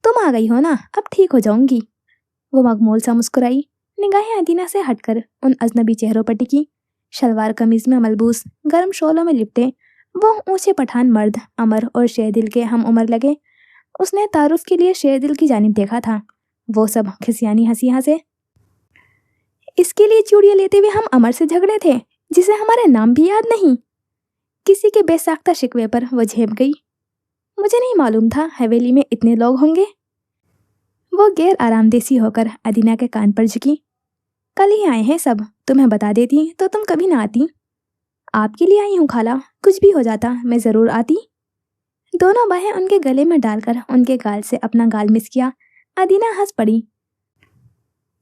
तुम आ गई हो ना, अब ठीक हो जाऊंगी। वो मखमूल सा मुस्कुराई। निगाहें अदीना से हटकर उन अजनबी चेहरों पर टिकी। शलवार कमीज में मलबूस, गर्म शॉलों में लिपटे वो ऊंचे पठान मर्द अमर और शेरदिल के हम उम्र लगे। उसने तारुफ के लिए शेरदिल की जानिब देखा था। वो सब खिसियानी हंसी हंसे। इसके लिए चूड़ियां लेते हुए हम अमर से झगड़े थे, जिसे हमारे नाम भी याद नहीं। किसी के बेसाख्ता शिकवे पर वो झेप गई। मुझे नहीं मालूम था हवेली में इतने लोग होंगे। वो गैर आरामदेसी होकर अदीना के कान पर झुकी। कल ही आए हैं सब, तुम्हें बता देती तो तुम कभी ना आती। आपके लिए आई हूँ खाला, कुछ भी हो जाता मैं जरूर आती। दोनों बाहें उनके गले में डालकर उनके गाल से अपना गाल मिस किया। अदीना हंस पड़ी।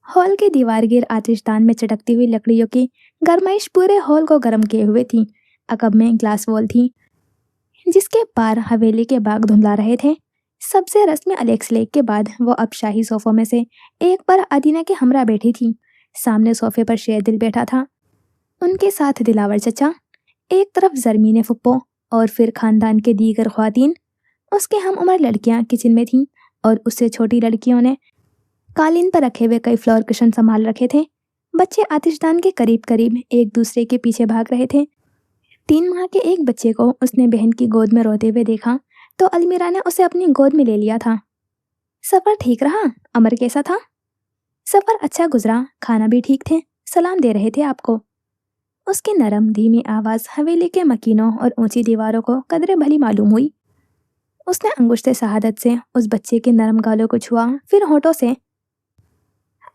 हॉल के दीवारगिर आतिशदान में चटकती हुई लकड़ियों की गरमाइश पूरे हॉल को गर्म किए हुए थी। अकब में ग्लास वॉल थी जिसके पार हवेली के बाग धुंधला रहे थे। सबसे रस्मी अलेक्स लेक के बाद वो अब शाही सोफों में से एक पर अदीना के हमरा बैठी थी। सामने सोफे पर शेरदिल बैठा था, उनके साथ दिलावर चचा, एक तरफ जरमीन फुप्पो और फिर खानदान के दीगर ख्वातीन। उसके हम उम्र लड़कियां किचन में थीं और उससे छोटी लड़कियों ने कालीन पर रखे हुए कई फ्लोर कुशन संभाल रखे थे। बच्चे आतिशदान के करीब करीब एक दूसरे के पीछे भाग रहे थे। 3 माह के एक बच्चे को उसने बहन की गोद में रोते हुए देखा तो अलमीरा ने उसे अपनी गोद में ले लिया था। सफ़र ठीक रहा? अमर कैसा था? सफ़र अच्छा गुजरा, खाना भी ठीक थे, सलाम दे रहे थे आपको। उसकी नरम धीमी आवाज़ हवेली के मकीनों और ऊंची दीवारों को कदरे भली मालूम हुई। उसने अंगुश्ते शहादत से उस बच्चे के नरम गालों को छुआ, फिर होठों से।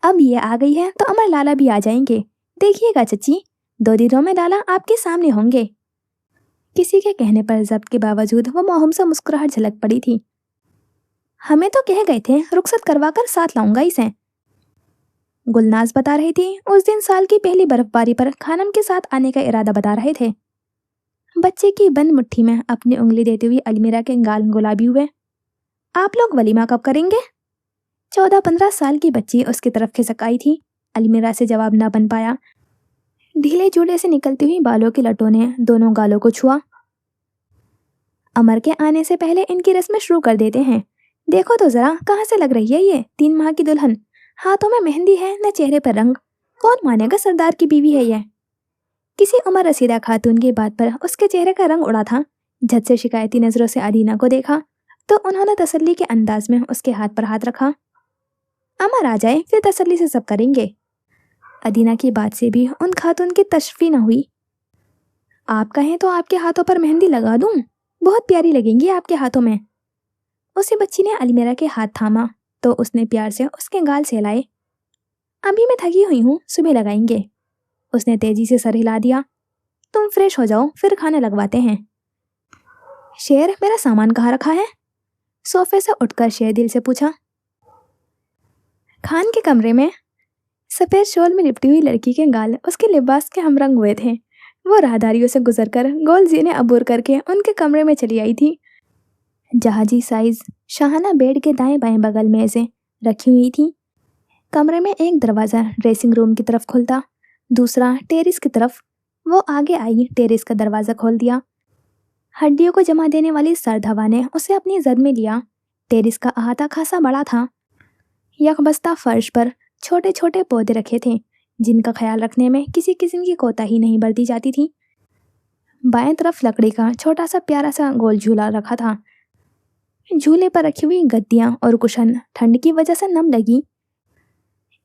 अब ये आ गई है तो अमर लाला भी आ जाएंगे, देखिएगा चची, 2 दिनों में लाला आपके सामने होंगे। किसी के कहने पर जब्त के बावजूद वो मोहम से मुस्कुराहट झलक पड़ी थी। हमें तो कह गए थे रुखसत करवा कर साथ लाऊंगा इसे। गुलनाज बता रही थी उस दिन साल की पहली बर्फबारी पर खानम के साथ आने का इरादा बता रहे थे। बच्चे की बंद मुट्ठी में अपनी उंगली देती हुई अलमीरा के गाल गुलाबी हुए। आप लोग वलीमा कब करेंगे? 14-15 साल की बच्ची उसकी तरफ खिसक आई थी। अलमीरा से जवाब ना बन पाया। ढीले जूड़े से निकलती हुई बालों की लटों ने दोनों गालों को छुआ। अमर के आने से पहले इनकी रस्में शुरू कर देते हैं। देखो तो जरा कहाँ से लग रही है ये 3 माह की दुल्हन। हाथों में मेहंदी है न चेहरे पर रंग। कौन मानेगा सरदार की बीवी है ये। किसी उमर रसीदा खातून की बात पर उसके चेहरे का रंग उड़ा था। झट से शिकायती नजरों से अदीना को देखा तो उन्होंने तसल्ली के अंदाज में उसके हाथ पर हाथ रखा। अमर आ जाए फिर तसल्ली से सब करेंगे। अदीना की बात से भी उन खातून की तशफी न हुई। आप कहें तो आपके हाथों पर मेहंदी लगा दूं, बहुत प्यारी लगेंगी आपके हाथों में। उसी बच्ची ने अलमीरा के हाथ थामा तो उसने प्यार से उसके गाल सहलाए। अभी मैं थकी हुई हूँ, सुबह लगाएंगे। उसने तेजी से सर हिला दिया। तुम फ्रेश हो जाओ फिर खाना लगवाते हैं। शेर, मेरा सामान कहाँ रखा है? सोफे से उठकर शेर दिल से पूछा। खान के कमरे में। सफेद शॉल में लिपटी हुई लड़की के गाल उसके लिबास के हमरंग हुए थे। वो राहदारियों से गुजरकर गोल जीने अबूर करके उनके कमरे में चली आई थी। जहाजी साइज शाहाना बेड के दाएं बाएं बगल मेजें रखी हुई थी। कमरे में एक दरवाज़ा ड्रेसिंग रूम की तरफ खुलता, दूसरा टेरिस की तरफ। वो आगे आई, टेरिस का दरवाज़ा खोल दिया। हड्डियों को जमा देने वाली सर्द हवा ने उसे अपनी जद में लिया। टेरिस का अहाता खासा बड़ा था। यकबस्ता फर्श पर छोटे छोटे पौधे रखे थे जिनका ख्याल रखने में किसी किस्म की कोताही नहीं बरती जाती थी। बाएं तरफ लकड़ी का छोटा सा प्यारा सा गोल झूला रखा था। झूले पर रखी हुई गद्दियां और कुशन ठंड की वजह से नम लगी।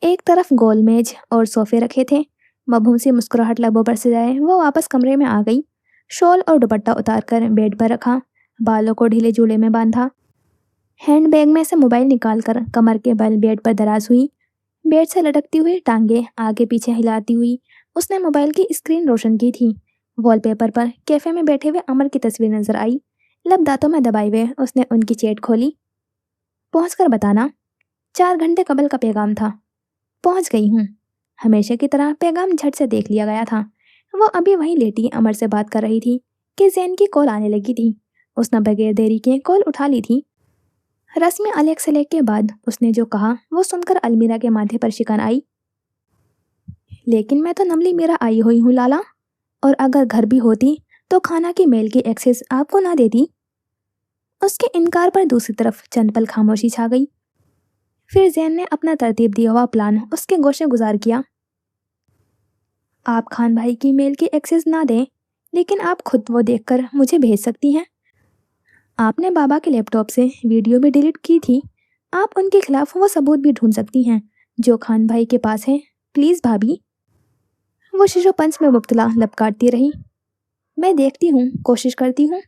एक तरफ गोल मेज और सोफे रखे थे। मबहूम सी मुस्कुराहट लबों पर सजाए वो वापस कमरे में आ गई। शॉल और दुपट्टा उतारकर बेड पर रखा, बालों को ढीले झूले में बांधा। हैंड बैग में से मोबाइल निकालकर कमर के बल बेड पर दराज हुई। बेड से लटकती हुई टांगे आगे पीछे हिलाती हुई उसने मोबाइल की स्क्रीन रोशन की थी। वॉलपेपर पर कैफे में बैठे हुए अमर की तस्वीर नजर आई। लब दांतों में दबाए हुए उसने उनकी चैट खोली। पहुंचकर बताना, 4 घंटे कबल का पैगाम था। पहुंच गई हूँ। हमेशा की तरह पैगाम झट से देख लिया गया था। वो अभी वहीं लेटी अमर से बात कर रही थी कि जैन की कॉल आने लगी थी। उसने बगैर देरी के कॉल उठा ली थी। रस्मी अलग सलेक के बाद उसने जो कहा वो सुनकर अलमीरा के माथे पर शिकन आई। लेकिन मैं तो नमली मेरा आई हुई हूँ लाला, और अगर घर भी होती तो खाना की मेल की एक्सेस आपको ना देती। उसके इनकार पर दूसरी तरफ चंद पल खामोशी छा गई। फिर जैन ने अपना तरतीब दिया हुआ प्लान उसके गोशे गुजार किया। आप खान भाई की मेल की एक्सेस ना दें, लेकिन आप खुद वो देखकर मुझे भेज सकती हैं। आपने बाबा के लैपटॉप से वीडियो भी डिलीट की थी। आप उनके खिलाफ वो सबूत भी ढूंढ सकती हैं जो खान भाई के पास है। प्लीज़ भाभी। वो शिशोपंच में मुब्तला लब काटती रही। मैं देखती हूँ, कोशिश करती हूँ।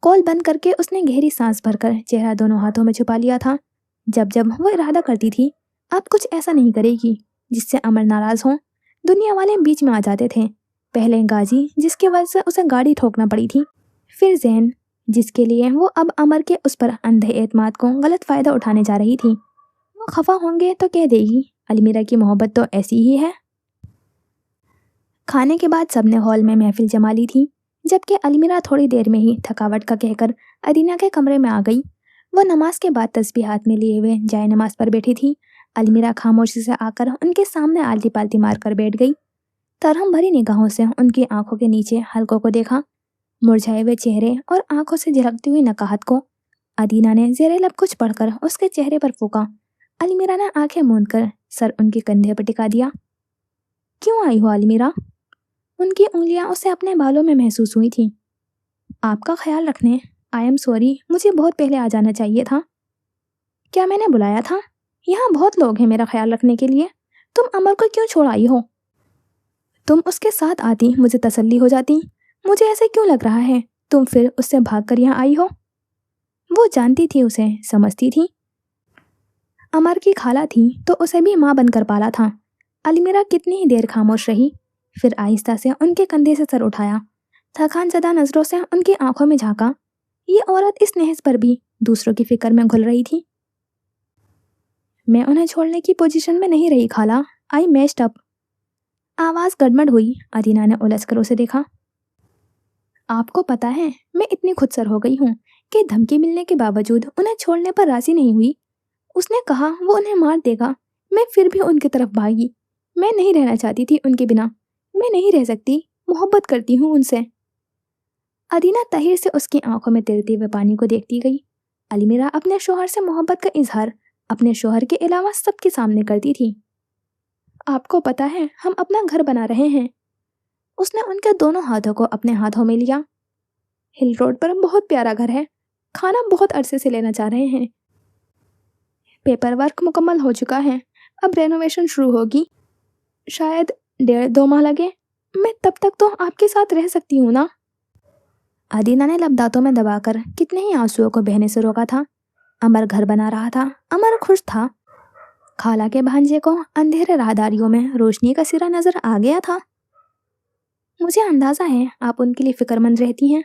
कॉल बंद करके उसने गहरी सांस भरकर चेहरा दोनों हाथों में छुपा लिया था। जब जब वो इरादा करती थी अब कुछ ऐसा नहीं करेगी जिससे अमर नाराज हो। दुनिया वाले बीच में आ जाते थे। पहले गाजी जिसकी वजह से उसे गाड़ी ठोकना पड़ी थी, फिर जैन जिसके लिए वो अब अमर के उस पर अंधे एतमाद को गलत फ़ायदा उठाने जा रही थी। वो खफा होंगे तो कह देगी अलमीरा की मोहब्बत तो ऐसी ही है। खाने के बाद सबने हॉल में महफिल जमा ली थी, जबकि अलमीरा थोड़ी देर में ही थकावट का कहकर अदीना के कमरे में आ गई। वो नमाज के बाद तस्बीह हाथ में लिए हुए जाए नमाज पर बैठी थी। अलमीरा खामोशी से आकर उनके सामने आलती पालती मारकर बैठ गई। तरहम भरी निगाहों से उनकी आंखों के नीचे हलकों को देखा, मुरझाए हुए चेहरे और आंखों से झलकती हुई नकाहत को। अदीना ने ज़ेरे लब कुछ पढ़कर उसके चेहरे पर फूका। अलमीरा ने आंखें मूंदकर सर उनके कंधे पर टिका दिया। क्यों आई हो अलमीरा? उनकी उंगलियां उसे अपने बालों में महसूस हुई थीं। आपका ख्याल रखने। आई एम सॉरी, मुझे बहुत पहले आ जाना चाहिए था। क्या मैंने बुलाया था? यहाँ बहुत लोग हैं मेरा ख्याल रखने के लिए। तुम अमर को क्यों छोड़ आई हो? तुम उसके साथ आती मुझे तसल्ली हो जाती। मुझे ऐसे क्यों लग रहा है तुम फिर उससे भाग कर यहाँ आई हो? वो जानती थी, उसे समझती थी। अमर की खाला थी तो उसे भी माँ बनकर पाला था। अलमीरा कितनी ही देर खामोश रही, फिर आहिस्ता से उनके कंधे से सर उठाया। थकान ज़दा नज़रों से उनकी आंखों में झांका। ये औरत इस नहज पर भी दूसरों की फिक्र में घुल रही थी। मैं उन्हें छोड़ने की पोजीशन में नहीं रही खाला। आई मेस्ड अप। आवाज़ गड़बड़ हुई। अदीना ने उलझकर उसे देखा। आपको पता है मैं इतनी खुदसर हो गई हूँ कि धमकी मिलने के बावजूद उन्हें छोड़ने पर राजी नहीं हुई। उसने कहा वो उन्हें मार देगा, मैं फिर भी उनकी तरफ भागी। मैं नहीं रहना चाहती थी उनके बिना। मैं नहीं रह सकती, मोहब्बत करती हूँ उनसे। अदीना तहिर से उसकी आंखों में तैरते हुए पानी को देखती गई। अलमीरा अपने शोहर से मोहब्बत का इजहार अपने शोहर के अलावा सबके सामने करती थी। आपको पता है हम अपना घर बना रहे हैं। उसने उनके दोनों हाथों को अपने हाथों में लिया। हिल रोड पर बहुत प्यारा घर है। खाना बहुत अरसे से लेना चाह रहे हैं। पेपर वर्क मुकम्मल हो चुका है, अब रेनोवेशन शुरू होगी। शायद 1.5-2 माह लगे। मैं तब तक तो आपके साथ रह सकती हूँ ना? अदीना ने लब दांतों में दबाकर कितने ही आंसुओं को बहने से रोका था। अमर घर बना रहा था, अमर खुश था। खाला के भांजे को अंधेरे राहदारियों में रोशनी का सिरा नजर आ गया था। मुझे अंदाजा है आप उनके लिए फिक्रमंद रहती हैं,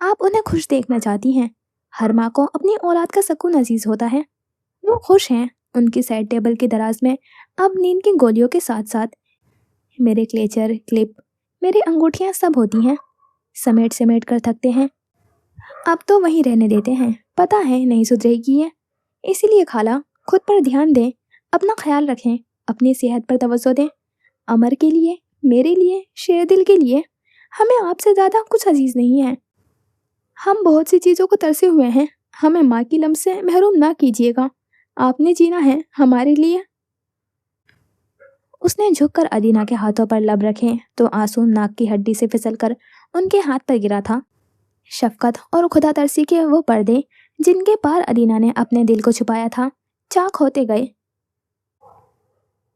आप उन्हें खुश देखना चाहती हैं। हर माँ को अपनी औलाद का सुकून अजीज होता है। वो खुश हैं। उनकी साइड टेबल के दराज में अब नींद की गोलियों के साथ साथ मेरे क्लेचर, क्लिप, मेरी अंगूठियां सब होती हैं। समेट समेट कर थकते हैं। अब तो वहीं रहने देते हैं, पता है नहीं सुधरेगी ये। इसीलिए खाला, खुद पर ध्यान दें, अपना ख्याल रखें, अपनी सेहत पर तवज्जो दें। अमर के लिए, मेरे लिए, शेरदिल के लिए हमें आपसे ज़्यादा कुछ अजीज नहीं है। हम बहुत सी चीज़ों को तरसे हुए हैं, हमें माँ की लम्स से महरूम ना कीजिएगा। आपने जीना है हमारे लिए। उसने झुककर अदीना के हाथों पर लब रखे तो आंसू नाक की हड्डी से फिसलकर उनके हाथ पर गिरा था। शफकत और खुदा तरसी के वो पर्दे जिनके पार अदीना ने अपने दिल को छुपाया था, चाक होते गए।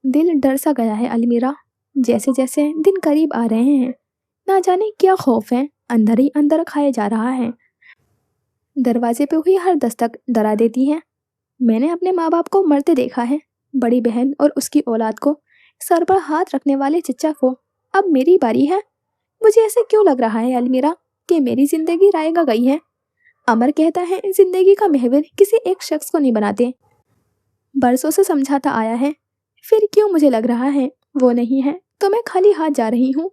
दिल डर सा गया है अलमीरा। जैसे जैसे दिन करीब आ रहे हैं, ना जाने क्या खौफ है अंदर ही अंदर खाए जा रहा है। दरवाजे पे हुई हर दस्तक डरा देती है। मैंने अपने माँ बाप को मरते देखा है, बड़ी बहन और उसकी औलाद को, सर पर हाथ रखने वाले चचा को। अब मेरी बारी है। मुझे ऐसे क्यों लग रहा है अलमीरा कि मेरी जिंदगी रायगा गई है। अमर कहता है जिंदगी का महवर किसी एक शख्स को नहीं बनाते। बरसों से समझाता आया है, फिर क्यों मुझे लग रहा है वो नहीं है तो मैं खाली हाथ जा रही हूँ।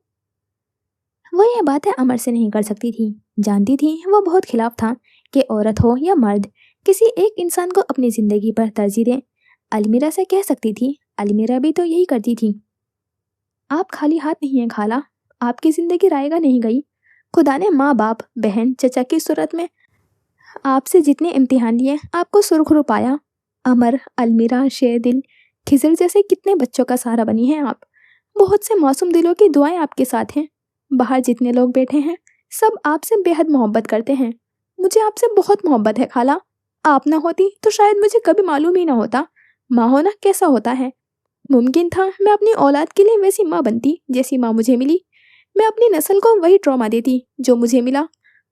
वो ये बातें अमर से नहीं कर सकती थी। जानती थी वो बहुत खिलाफ था कि औरत हो या मर्द किसी एक इंसान को अपनी जिंदगी पर तरजीह दे। अलमीरा से कह सकती थी, अलमीरा भी तो यही करती थी। आप खाली हाथ नहीं हैं खाला, आपकी जिंदगी रायगा नहीं गई। खुदा ने माँ बाप, बहन, चचा की सूरत में आपसे जितने इम्तिहान लिए आपको सुरखरू पाया। अमर, अलमीरा, शेरदिल, खिजर जैसे कितने बच्चों का सहारा बनी हैं आप। बहुत से मासूम दिलों की दुआएं आपके साथ हैं। बाहर जितने लोग बैठे हैं सब आपसे बेहद मोहब्बत करते हैं। मुझे आपसे बहुत मोहब्बत है खाला। आप ना होती तो शायद मुझे कभी मालूम ही ना होता माँ होना कैसा होता है। मुमकिन था मैं अपनी औलाद के लिए वैसी माँ बनती जैसी माँ मुझे मिली। मैं अपनी नस्ल को वही ट्रॉमा देती जो मुझे मिला।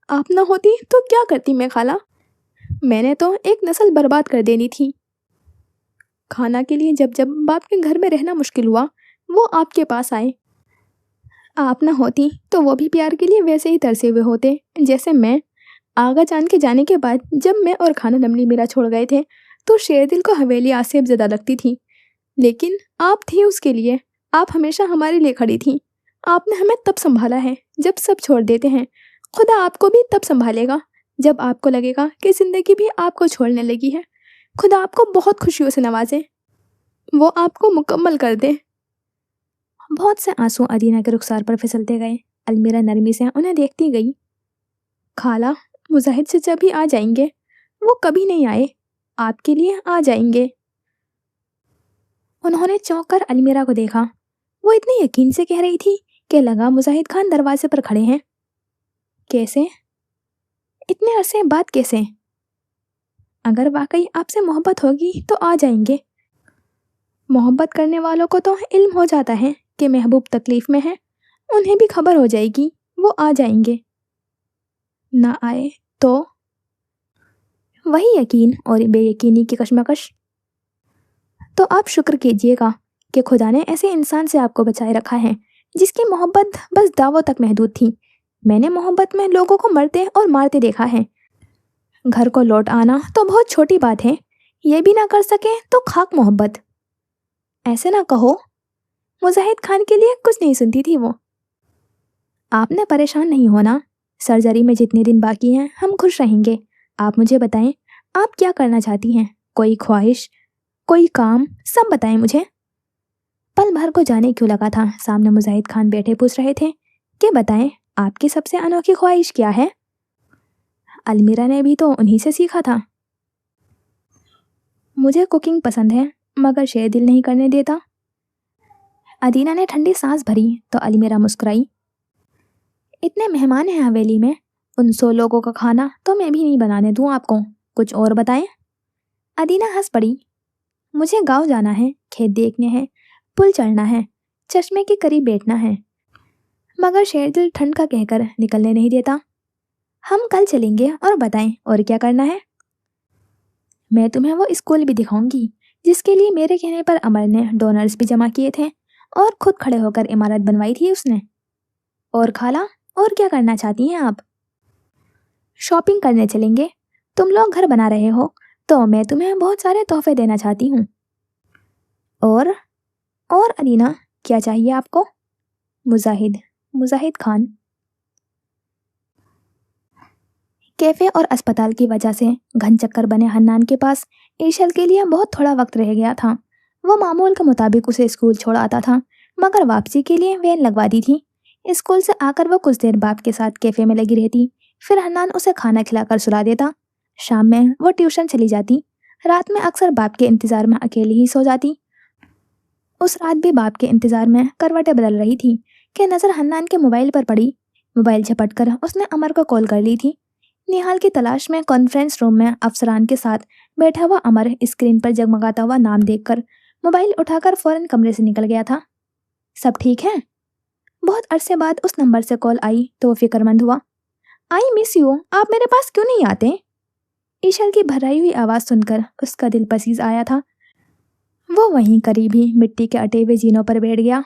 आप ना होती तो क्या करती मैं खाला। मैंने तो एक नस्ल बर्बाद कर देनी थी। खाना के लिए जब जब बाप के घर में रहना मुश्किल हुआ वो आपके पास आए। आप ना होती तो वो भी प्यार के लिए वैसे ही तरसे हुए होते जैसे मैं। आगा जान के जाने के बाद जब मैं और खाना नमली मेरा छोड़ गए थे तो शेरदिल को हवेली आसेब ज़्यादा लगती थी, लेकिन आप थी उसके लिए। आप हमेशा हमारे लिए खड़ी थी। आपने हमें तब संभाला है जब सब छोड़ देते हैं। खुदा आपको भी तब संभालेगा जब आपको लगेगा कि ज़िंदगी भी आपको छोड़ने लगी है। खुदा आपको बहुत खुशियों से नवाजे, वो आपको मुकम्मल कर दे। बहुत से आंसू अदीना के रुखसार पर फिसलते गए। अलमीरा नरमी से उन्हें देखती गई। खाला, मुजाहिद चचा भी आ जाएंगे। वो कभी नहीं आए, आपके लिए आ जाएंगे। उन्होंने चौंक कर अलमीरा को देखा। वो इतने यकीन से कह रही थी कि लगा मुजाहिद खान दरवाजे पर खड़े हैं। कैसे? इतने अरसे बाद कैसे? अगर वाकई आपसे मोहब्बत होगी तो आ जाएंगे। मोहब्बत करने वालों को तो इल्म हो जाता है कि महबूब तकलीफ में है, उन्हें भी खबर हो जाएगी, वो आ जाएंगे। ना आए तो? वही यकीन और बेयकीनी की कशमकश। तो आप शुक्र कीजिएगा कि खुदा ने ऐसे इंसान से आपको बचाए रखा है जिसकी मोहब्बत बस दावों तक महदूद थी। मैंने मोहब्बत में लोगों को मरते और मारते देखा है। घर को लौट आना तो बहुत छोटी बात है, ये भी ना कर सके तो खाक मोहब्बत। ऐसे ना कहो। मुजाहिद खान के लिए कुछ नहीं सुनती थी वो। आपने परेशान नहीं होना। सर्जरी में जितने दिन बाकी हैं हम खुश रहेंगे। आप मुझे बताएं, आप क्या करना चाहती हैं? कोई ख्वाहिश, कोई काम, सब बताएं मुझे। पल भर को जाने क्यों लगा था सामने मुजाहिद खान बैठे पूछ रहे थे कि बताएं आपकी सबसे अनोखी ख्वाहिश क्या है। अलमीरा ने भी तो उन्हीं से सीखा था। मुझे कुकिंग पसंद है मगर शेरदिल नहीं करने देता। अदीना ने ठंडी सांस भरी तो अलमीरा मुस्कुराई। इतने मेहमान हैं हवेली में, उन 100 लोगों का खाना तो मैं भी नहीं बनाने दूं आपको। कुछ और बताएं। अदीना हंस पड़ी। मुझे गांव जाना है, खेत देखने हैं, पुल चढ़ना है, चश्मे के करीब बैठना है। मगर शेरदिल ठंड का कहकर निकलने नहीं देता। हम कल चलेंगे और बताएं और क्या करना है। मैं तुम्हें वो स्कूल भी दिखाऊंगी जिसके लिए मेरे कहने पर अमर ने डोनर्स भी जमा किए थे और खुद खड़े होकर इमारत बनवाई थी उसने। और खाला, और क्या करना चाहती हैं आप? शॉपिंग करने चलेंगे। तुम लोग घर बना रहे हो तो मैं तुम्हें बहुत सारे तोहफे देना चाहती हूँ। और अलीना, क्या चाहिए आपको? मुजाहिद मुजाहिद खान। कैफे और अस्पताल की वजह से घन चक्कर बने हन्नान के पास ईशल के लिए बहुत थोड़ा वक्त रह गया था। वो मामूल के मुताबिक उसे स्कूल छोड़ आता था, मगर वापसी के लिए वैन लगवा दी थी। स्कूल से आकर वो कुछ देर बाप के साथ कैफे में लगी रहती, फिर हन्नान उसे खाना खिलाकर सुला देता। शाम में वो ट्यूशन चली जाती। रात में अक्सर बाप के इंतजार में अकेली ही सो जाती। उस रात भी बाप के इंतजार में करवटें बदल रही थी कि नज़र हन्नान के मोबाइल पर पड़ी। मोबाइल झपट कर उसने अमर को कॉल कर ली थी। निहाल की तलाश में कॉन्फ्रेंस रूम में अफसरान के साथ बैठा हुआ अमर स्क्रीन पर जगमगाता हुआ नाम देखकर मोबाइल उठाकर फौरन कमरे से निकल गया था। सब ठीक है? बहुत अरसे बाद उस नंबर से कॉल आई तो वो फिक्रमंद हुआ। आई मिस यू, आप मेरे पास क्यों नहीं आते? ईशल की भराई हुई आवाज़ सुनकर उसका दिल पसीज आया था। वो वहीं करीब ही मिट्टी के अटे हुए जीनों पर बैठ गया।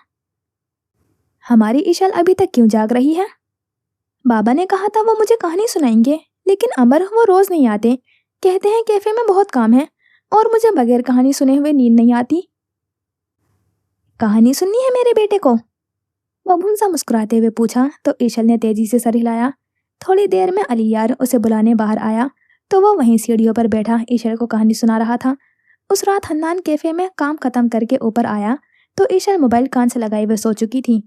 हमारी ईशल अभी तक क्यों जाग रही है? बाबा ने कहा था वो मुझे कहानी सुनाएंगे, लेकिन अमर वो रोज नहीं आते। कहते हैं कैफे में बहुत काम है और मुझे बगैर कहानी सुने हुए नींद नहीं आती। कहानी सुननी है मेरे बेटे को? बबून सा मुस्कुराते हुए पूछा तो ईशल ने तेजी से सर हिलाया। थोड़ी देर में अली यार उसे बुलाने बाहर आया तो वो वहीं सीढ़ियों पर बैठा ईशल को कहानी सुना रहा था। उस रात हन्नान कैफे में काम खत्म करके ऊपर आया तो ईशल मोबाइल कान से लगाए हुए सो चुकी थी।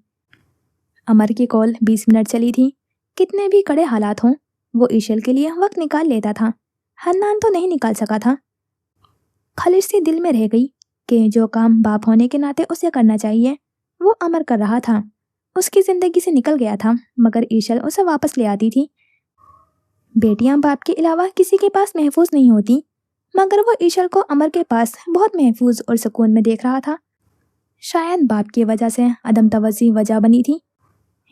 अमर की कॉल 20 मिनट चली थी। कितने भी कड़े हालात हों, वो ईशल के लिए वक्त निकाल लेता था। हन्नान तो नहीं निकाल सका था। खलिश सी दिल में रह गई कि जो काम बाप होने के नाते उसे करना चाहिए वो अमर कर रहा था। उसकी जिंदगी से निकल गया था, मगर ईशल उसे वापस ले आती थी। बेटियां बाप के अलावा किसी के पास महफूज नहीं होती, मगर वो ईशल को अमर के पास बहुत महफूज और सुकून में देख रहा था। शायद बाप की वजह से अदम तवज्जी वजह बनी थी,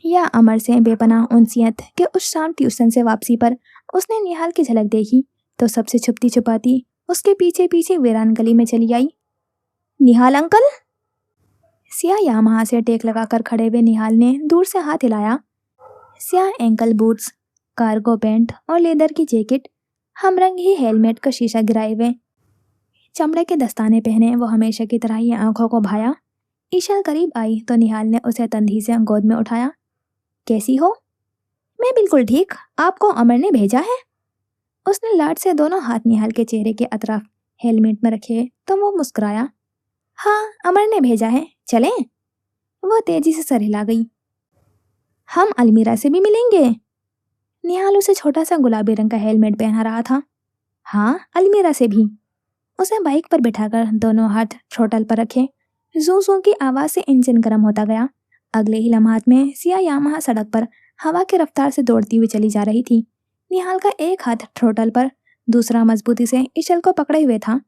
या अमर से बेपनाह उनसियत के उस शाम ट्यूशन से वापसी पर उसने निहाल की झलक देखी तो सबसे छुपती छुपाती उसके पीछे पीछे वीरान गली में चली आई। निहाल अंकल! सिया यामाहा से टेक लगाकर खड़े हुए निहाल ने दूर से हाथ हिलाया। स्याह एंकल बूट्स, कार्गो पैंट और लेदर की जैकेट, हमरंग ही हेलमेट का शीशा गिराए हुए, चमड़े के दस्ताने पहने वो हमेशा की तरह ही आंखों को भाया। ईशा करीब आई तो निहाल ने उसे तंधी से गोद में उठाया। कैसी हो? मैं बिल्कुल ठीक, आपको अमर ने भेजा है। उसने लाड से दोनों हाथ निहाल के चेहरे के अतराफ हेलमेट में रखे तो वो मुस्कुराया। हाँ, अमर ने भेजा है, चलें? वो तेजी से सर हिला गई। हम अलमीरा से भी मिलेंगे? निहाल उसे छोटा सा गुलाबी रंग का हेलमेट पहना रहा था। हाँ, अलमीरा से भी। उसे बाइक पर बिठाकर दोनों हाथ थ्रोटल पर रखे। जू जू की आवाज से इंजन गर्म होता गया। अगले ही लम्हात में सिया यामाहा सड़क पर हवा की रफ्तार से दौड़ती हुई चली जा रही थी। निहाल का एक हाथ थ्रोटल पर, दूसरा मजबूती से ईशल को पकड़े हुए था।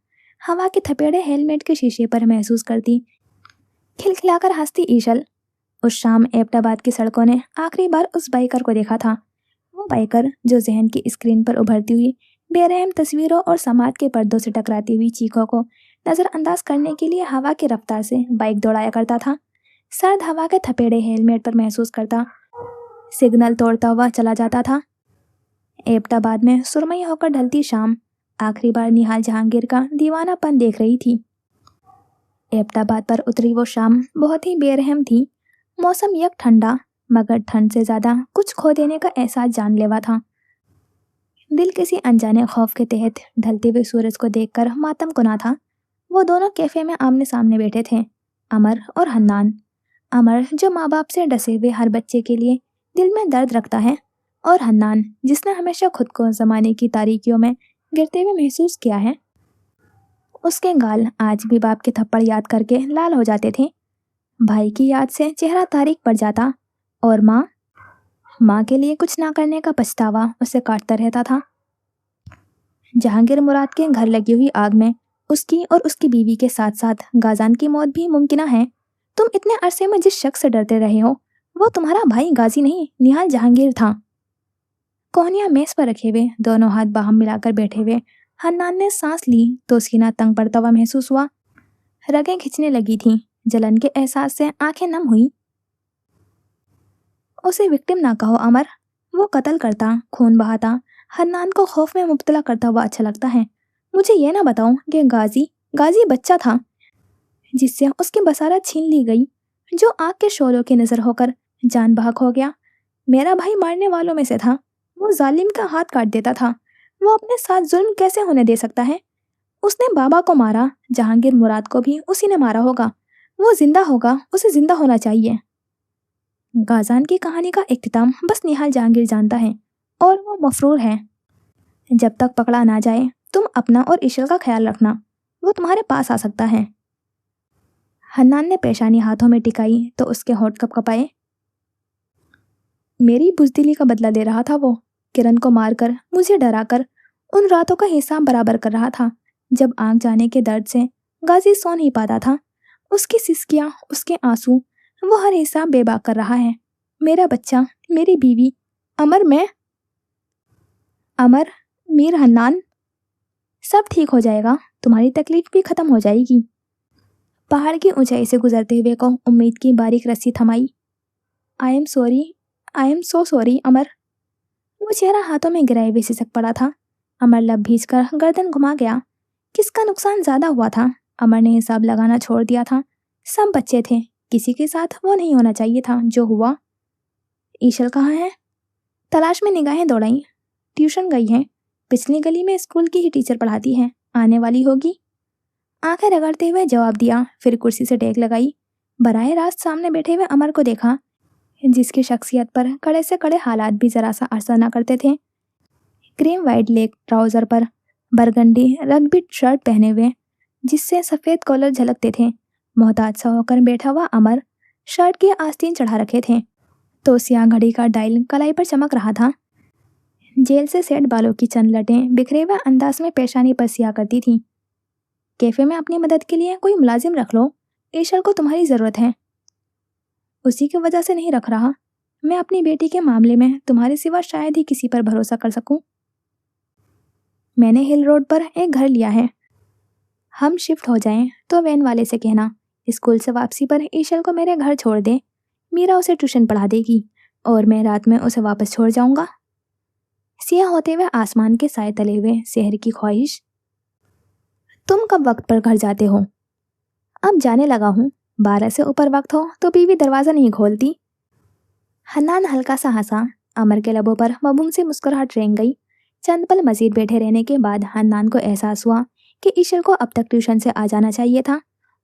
हवा के थपेड़े हेलमेट के शीशे पर महसूस करती। खिलखिलाकर हंसती ईशल। उस शाम एबटाबाद की सड़कों ने आखिरी बार उस बाइकर को देखा था। वो बाइकर जो जहन की स्क्रीन पर उभरती हुई बेरहम तस्वीरों और समाज के पर्दों से टकराती हुई चीखों को नज़रअंदाज करने के लिए हवा की रफ्तार से बाइक दौड़ाया करता था। सर्द हवा के थपेड़े हेलमेट पर महसूस करता, सिग्नल तोड़ता हुआ चला जाता था। एबटाबाद में सुरमई होकर ढलती शाम आखिरी बार निहाल जहांगीर का दीवानापन देख रही थी। एबटाबाद पर उतरी वो शाम बहुत ही बेरहम थी। मौसम यक ठंडा, मगर ठंड से ज़्यादा कुछ खो देने का एहसास जानलेवा था। दिल किसी अनजाने खौफ के तहत ढलते हुए सूरज को देखकर मातम कुना था। वो दोनों कैफे में आमने सामने बैठे थे, अमर और हन्नान। अमर जो माँ बाप से डसे हुए हर बच्चे के लिए दिल में दर्द रखता है, और हन्नान जिसने हमेशा खुद को ज़माने की तारीकियों में गिरते हुए महसूस किया है। उसके गाल आज भी बाप के थप्पड़ याद करके लाल हो जाते थे। भाई की याद से चेहरा तारीक पड़ जाता, और माँ के लिए कुछ ना करने का पछतावा उसे काटता रहता था। जहांगीर मुराद के घर लगी हुई आग में اس کی اور اس کی بیوی کے ساتھ ساتھ غازان کی موت بھی ممکنہ ہے۔ تم اتنے عرصے میں جس شخص سے ڈرتے رہے ہو وہ تمہارا بھائی غازی نہیں، نہال جہانگیر تھا۔ کوہنیاں میز پر رکھے ہوئے دونوں ہاتھ باہم ملا کر بیٹھے ہوئے حنان نے سانس لی تو سینہ تنگ پڑتا ہوا محسوس ہوا، رگیں کھچنے لگی تھیں، جلن کے احساس سے آنکھیں نم ہوئی۔ اسے وکٹم نہ کہو امر، وہ قتل کرتا، خون بہاتا، حنان کو خوف میں مبتلا کرتا ہوا اچھا لگتا ہے۔ مجھے یہ نہ بتاؤ کہ غازی بچہ تھا جس سے اس کی بصارت چھین لی گئی، جو آگ کے شعلوں کی نظر ہو کر جان بحق ہو گیا۔ میرا بھائی مارنے والوں میں سے تھا، وہ ظالم کا ہاتھ کاٹ دیتا تھا، وہ اپنے ساتھ ظلم کیسے ہونے دے سکتا ہے؟ اس نے بابا کو مارا، جہانگیر مراد کو بھی اسی نے مارا ہوگا، وہ زندہ ہوگا، اسے زندہ ہونا چاہیے۔ غازان کی کہانی کا اختتام بس نہال جہانگیر جانتا ہے اور وہ مفرور ہے۔ جب تک پکڑا نہ جائے تم اپنا اور ایشل کا خیال رکھنا، وہ تمہارے پاس آ سکتا ہے۔ حنان نے پیشانی ہاتھوں میں ٹکائی تو اس کے ہونٹ کپ کپائے۔ میری بزدلی کا بدلہ لے رہا تھا وہ، کرن کو مار کر، مجھے ڈرا کر، ان راتوں کا حساب برابر کر رہا تھا جب آنکھ جانے کے درد سے غازی سو نہیں پاتا تھا۔ اس کی سسکیاں، اس کے آنسو، وہ ہر حساب بے باک کر رہا ہے۔ میرا بچہ، میری بیوی، امر، میر حنان، سب ٹھیک ہو جائے گا، تمہاری تکلیف بھی ختم ہو جائے گی۔ پہاڑ کی اونچائی سے گزرتے ہوئے کو امید کی باریک رسی تھمائی۔ آئی ایم سو سوری امر۔ وہ چہرہ ہاتھوں میں گرائے ہوئے سسک پڑا تھا۔ امر لب بھیج کر گردن گھما گیا۔ کس کا نقصان زیادہ ہوا تھا؟ امر نے حساب لگانا چھوڑ دیا تھا۔ سب بچے تھے، کسی کے ساتھ وہ نہیں ہونا چاہیے تھا جو ہوا۔ ایشل کہاں ہے؟ تلاش میں نگاہیں دوڑائیں۔ ٹیوشن گئی ہے، پچھلی گلی میں اسکول کی ہی ٹیچر پڑھاتی ہے، آنے والی ہوگی۔ آنکھیں رگڑتے ہوئے جواب دیا، پھر کرسی سے ٹیک لگائی۔ براہ راست سامنے بیٹھے ہوئے امر کو دیکھا، جس کی شخصیت پر کڑے سے کڑے حالات بھی ذرا سا اثر نہ کرتے تھے۔ کریم وائٹ لیگ ٹراؤزر پر برگنڈی رگبی شرٹ پہنے ہوئے جس سے سفید کالر جھلکتے تھے، محتاط سا ہو کر بیٹھا ہوا امر شرٹ کی آستین چڑھا رکھے تھے تو سیاہ گھڑی کا ڈائل کلائی پر چمک رہا تھا۔ جیل سے سیٹ بالوں کی چند لٹیں بکھرے ہوئے انداز میں پیشانی پر سیا کرتی تھیں۔ کیفے میں اپنی مدد کے لیے کوئی ملازم رکھ لو، ایشل کو تمہاری ضرورت ہے۔ اسی کی وجہ سے نہیں رکھ رہا، میں اپنی بیٹی کے معاملے میں تمہارے سوا شاید ہی کسی پر بھروسہ کر سکوں۔ میں نے ہل روڈ پر ایک گھر لیا ہے، ہم شفٹ ہو جائیں تو وین والے سے کہنا اسکول سے واپسی پر ایشل کو میرے گھر چھوڑ دے، میرا اسے ٹیوشن پڑھا دے گی اور میں رات میں اسے واپس چھوڑ جاؤں گا۔ سیاہ ہوتے ہوئے آسمان کے سائے تلے ہوئے سحر کی خواہش۔ تم کب وقت پر گھر جاتے ہو؟ اب جانے لگا ہوں، 12 سے اوپر وقت ہو تو بیوی دروازہ نہیں کھولتی۔ حنان ہلکا سا ہنسا، امر کے لبوں پر مبہم سی مسکراہٹ رینگ گئی۔ چند پل مزید بیٹھے رہنے کے بعد حنان کو احساس ہوا کہ ایشل کو اب تک ٹیوشن سے آ جانا چاہیے تھا۔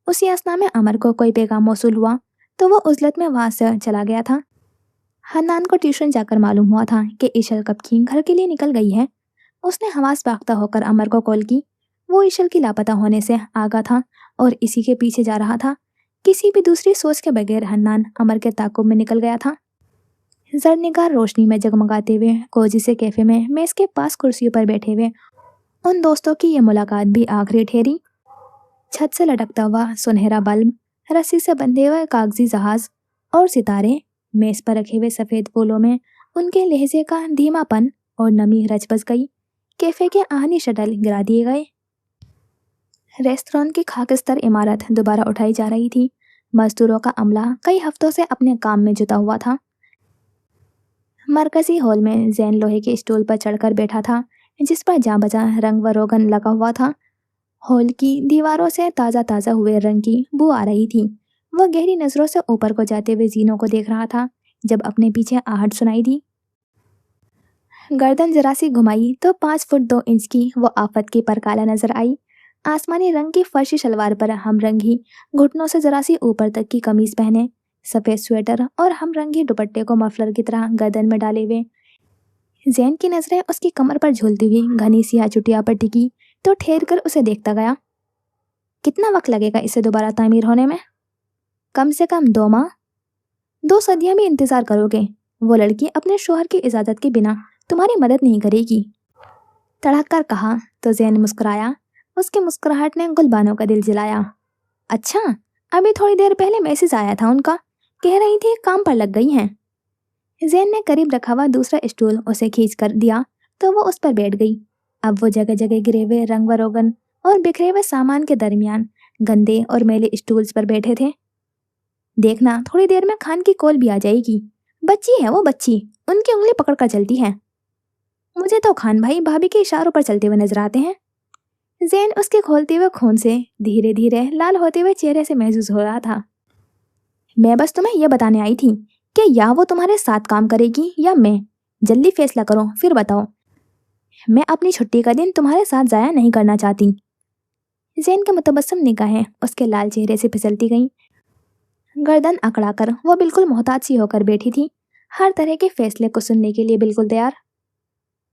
اسی اثنا میں امر کو کوئی پیغام موصول ہوا تو وہ عزلت میں وہاں سے چلا گیا تھا۔ حنان کو ٹیوشن جا کر معلوم ہوا تھا کہ ایشل کب کی گھر کے لیے نکل گئی ہے۔ اس نے حواس باختہ ہو کر امر کو کال کی۔ وہ ایشل کی لاپتہ ہونے سے آگاہ تھا اور اسی کے پیچھے جا رہا تھا۔ کسی بھی دوسری سوچ کے بغیر حنان امر کے تعاقب میں نکل گیا تھا۔ زرنگار روشنی میں جگمگاتے ہوئے کوزی سے کیفے میں میز کے پاس کرسیوں پر بیٹھے ہوئے ان دوستوں کی یہ ملاقات بھی آخری ٹھہری۔ چھت سے لٹکتا ہوا سنہرا بلب، رسی سے بندھے ہوئے کاغذی جہاز اور ستارے، میز پر رکھے ہوئے سفید پھولوں میں ان کے لہجے کا دھیما پن اور نمی رچ بس گئی۔ کیفے کے آہنی شٹل گرا دیے گئے۔ ریستوران کی خاکستر عمارت دوبارہ اٹھائی جا رہی تھی۔ مزدوروں کا عملہ کئی ہفتوں سے اپنے کام میں جتا ہوا تھا۔ مرکزی ہال میں زین لوہے کے اسٹول پر چڑھ کر بیٹھا تھا جس پر جاں بجاں رنگ و روغن لگا ہوا تھا۔ ہال کی دیواروں سے تازہ تازہ ہوئے رنگ کی بو آ رہی تھی۔ وہ گہری نظروں سے اوپر کو جاتے ہوئے زینوں کو دیکھ رہا تھا جب اپنے پیچھے آہٹ سنائی دی۔ گردن ذرا سی گھمائی تو 5 فٹ 2 انچ کی وہ آفت کی پرکالا نظر آئی۔ آسمانی رنگ کی فرشی شلوار پر ہم رنگی گھٹنوں سے ذرا سی اوپر تک کی قمیض پہنے، سفید سویٹر اور ہم رنگی دوپٹے کو مفلر کی طرح گردن میں ڈالے ہوئے زین کی نظریں اس کی کمر پر جھولتی ہوئی گھنی سیاہ چٹیا پر ٹکی تو ٹھہر کر اسے دیکھتا گیا۔ کتنا وقت لگے گا اسے دوبارہ تعمیر ہونے میں؟ کم سے کم 2 ماہ، 2 صدیاں بھی انتظار کرو گے۔ وہ لڑکی اپنے شوہر کی اجازت کے بنا تمہاری مدد نہیں کرے گی، تڑک کر کہا تو زین مسکرایا۔ उसकी मुस्कुराहट ने गुलबानो का दिल जलाया। अच्छा, अभी थोड़ी देर पहले मैसेज आया था उनका, कह रही थी काम पर लग गई हैं। जैन ने करीब रखा हुआ दूसरा स्टूल उसे खींच कर दिया तो वो उस पर बैठ गई। अब वो जगह जगह गिरे हुए रंग व रोगन और बिखरे हुए सामान के दरमियान गंदे और मैले स्टूल्स पर बैठे थे। देखना, थोड़ी देर में खान की कॉल भी आ जाएगी। बच्ची है वो, बच्ची, उनकी उंगली पकड़ कर चलती है। मुझे तो खान भाई भाभी के इशारों पर चलते हुए नजर आते हैं। जैन उसके खोलते हुए खून से धीरे धीरे लाल होते हुए चेहरे से महसूस हो रहा था। मैं बस तुम्हें यह बताने आई थी कि या वो तुम्हारे साथ काम करेगी या मैं। जल्दी फैसला करो, फिर बताओ। मैं अपनी छुट्टी का दिन तुम्हारे साथ जाया नहीं करना चाहती। जैन के मुतबस्सम निगाहें उसके लाल चेहरे से फिसलती गईं। गर्दन अकड़ाकर वो बिल्कुल मोहताज सी होकर बैठी थी, हर तरह के फैसले को सुनने के लिए बिल्कुल तैयार।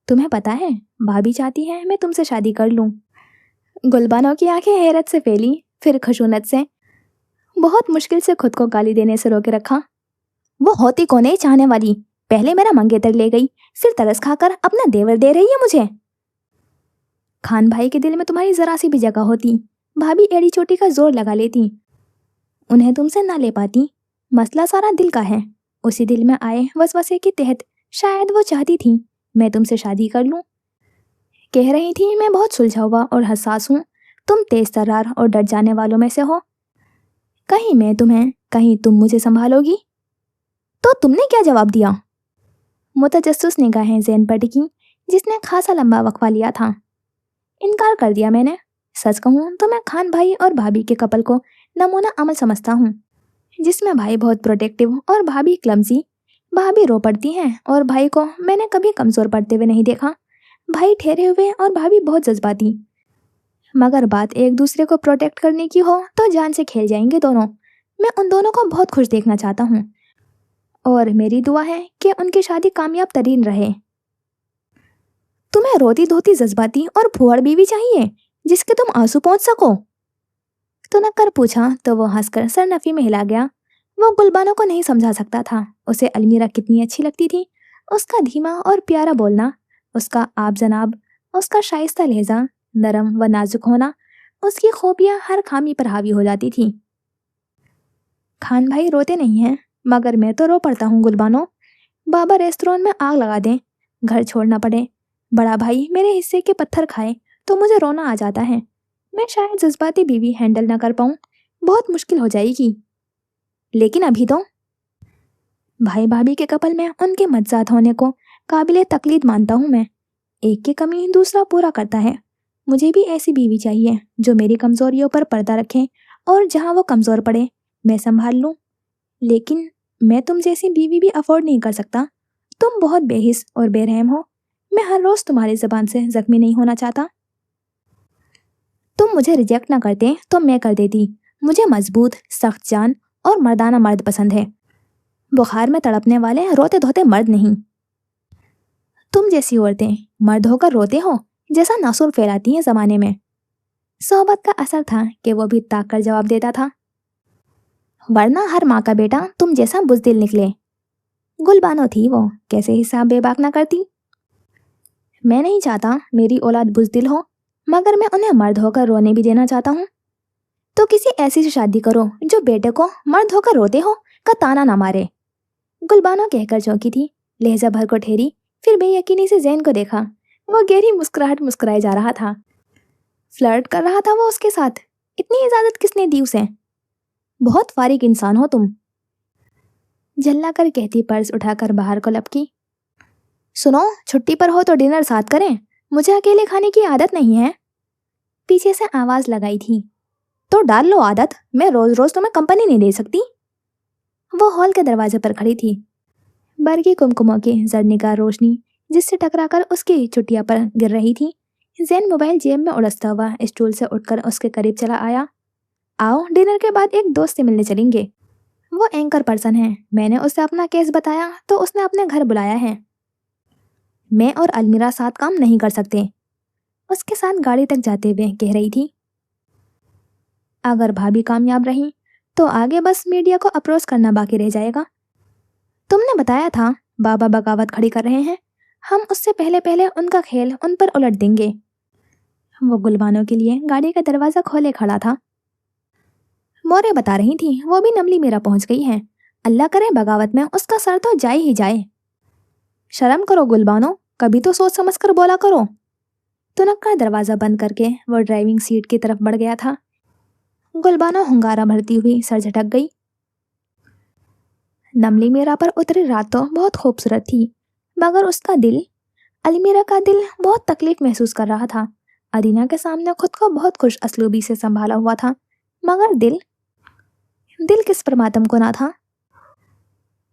तुम्हें पता है, भाभी चाहती है मैं तुमसे शादी कर लूं। गुलबानो की आंखें हैरत से फैली, फिर खशूनत से। बहुत मुश्किल से खुद को गाली देने से रोके रखा। वो होती कौन है चाहने वाली? पहले मेरा मंगेतर ले गई, फिर तरस खाकर अपना देवर दे रही है मुझे। खान भाई के दिल में तुम्हारी जरा सी भी जगह होती, भाभी एड़ी चोटी का जोर लगा लेती। उन्हें तुमसे ना ले पाती। मसला सारा दिल का है। उसी दिल में आए वसवसे के तहत शायद वो चाहती थी मैं तुमसे शादी कर लूं। कह रही थी मैं बहुत सुलझा हुआ और हसास हूं, तुम तेज तर्रार और डर जाने वालों में से हो। कहीं मैं तुम्हें, कहीं तुम मुझे संभालोगी। तो तुमने क्या जवाब दिया? मुतजस्सिस निगाहें जैन पर टिकी, जिसने खासा लंबा वक्फा लिया था। इनकार कर दिया मैंने। सच कहूँ तो मैं खान भाई और भाभी के कपल को नमूना अमल समझता हूँ, जिसमें भाई बहुत प्रोटेक्टिव और भाभी क्लमजी। भाभी रो पड़ती हैं और भाई को मैंने कभी कमजोर पड़ते हुए नहीं देखा। भाई ठहरे हुए और भाभी बहुत जज्बाती। मगर बात एक दूसरे को प्रोटेक्ट करने की हो तो जान से खेल जाएंगे दोनों। मैं उन दोनों को बहुत खुश देखना चाहता हूँ और मेरी दुआ है कि उनकी शादी कामयाब तरीन रहे। तुम्हें रोती धोती जज्बाती और फुहड़ बीवी चाहिए जिसके तुम आंसू पहुंच सको? तो नक्कर पूछा तो वो हंसकर सर नफी में हिला गया। वो गुलबानो को नहीं समझा सकता था उसे अलमीरा कितनी अच्छी लगती थी। उसका धीमा और प्यारा बोलना, उसका आप जनाब, उसका शाइस्ता लहजा, नरम व नाजुक होना, उसकी खूबियां हर खामी पर हावी हो जाती थी। खान भाई रोते नहीं हैं, मगर मैं तो रो पड़ता हूँ गुलबानो। बाबा रेस्टोरेंट में आग लगा दें, घर छोड़ना पड़े, बड़ा भाई मेरे हिस्से के पत्थर खाए तो मुझे रोना आ जाता है। मैं शायद जज्बाती बीवी हैंडल ना कर पाऊँ, बहुत मुश्किल हो जाएगी। लेकिन अभी तो भाई भाभी के कपल में उनके मज्जात होने को काबिले तकलीद मानता हूँ मैं। एक की कमी दूसरा पूरा करता है। मुझे भी ऐसी बीवी चाहिए जो मेरी कमजोरियों पर पर्दा रखे और जहाँ वो कमजोर पड़े मैं संभाल लूँ। लेकिन मैं तुम जैसी बीवी भी अफोर्ड नहीं कर सकता। तुम बहुत बेहिस और बेरहम हो। मैं हर रोज तुम्हारी जबान से जख्मी नहीं होना चाहता। तुम मुझे रिजेक्ट ना करते तो मैं कर देती। मुझे मजबूत, सख्त जान और मर्दाना मर्द पसंद है, बुखार में तड़पने वाले रोते धोते मर्द नहीं। तुम जैसी औरतें मर्द होकर रोते हो जैसा नासूर फैलाती हैं जमाने में। सोहबत का असर था कि वो भी ताक कर जवाब देता था, वरना हर माँ का बेटा तुम जैसा बुजदिल निकले। गुलबानो थी वो, कैसे हिसाब बेबाक ना करती। मैं नहीं चाहता मेरी औलाद बुजदिल हो, मगर मैं उन्हें मर्द होकर रोने भी देना चाहता हूँ। तो किसी ऐसी से शादी करो जो बेटे को मर्द होकर रोते हो का ताना ना मारे। गुलबानो कहकर चौंकी थी, लहजा भर को ठहरी, फिर बेयकीनी से जैन को देखा। वो गहरी मुस्कुराहट मुस्कुराए जा रहा था। फ्लर्ट कर रहा था वो उसके साथ। इतनी इजाजत किसने दी उसे? बहुत फारिग इंसान हो तुम, झल्ला कर कहती पर्स उठाकर बाहर को लपकी। सुनो, छुट्टी पर हो तो डिनर साथ करें, मुझे अकेले खाने की आदत नहीं है। पीछे से आवाज लगाई थी। तो डाल लो आदत, मैं रोज रोज तुम्हें कंपनी नहीं दे सकती। वो हॉल के दरवाजे पर खड़ी थी। बरगी कुमकुमों की जरनिगार रोशनी जिससे टकराकर उसकी चुटिया पर गिर रही थी। जैन मोबाइल जेब में उड़सता हुआ स्टूल से उठकर उसके करीब चला आया। आओ, डिनर के बाद एक दोस्त से मिलने चलेंगे। वो एंकर पर्सन है, मैंने उसे अपना केस बताया तो उसने अपने घर बुलाया है। मैं और अलमीरा साथ काम नहीं कर सकते, उसके साथ गाड़ी तक जाते हुए कह रही थी। अगर भाभी कामयाब रही तो आगे बस मीडिया को अप्रोच करना बाकी रह जाएगा। तुमने बताया था बाबा बगावत खड़ी कर रहे हैं, हम उससे पहले पहले उनका खेल उन पर उलट देंगे। वो गुलबानो के लिए गाड़ी का दरवाजा खोले खड़ा था। मोरे बता रही थी वो भी नमली मेरा पहुंच गई है। अल्लाह करे बगावत में उसका सर तो जाए ही जाए। शर्म करो गुलबानो, कभी तो सोच समझ कर बोला करो। तुनक्का दरवाजा बंद करके वो ड्राइविंग सीट की तरफ बढ़ गया था। गुलबानो hunगारा भरती हुई सर झटक गई। नमली मीरा पर उतरी रात तो बहुत खूबसूरत थी, मगर उसका दिल, अलमीरा का दिल बहुत तकलीफ महसूस कर रहा था। अदीना के सामने खुद को बहुत खुश असलूबी से संभाला हुआ था, मगर दिल दिल किस पर मातम को ना था।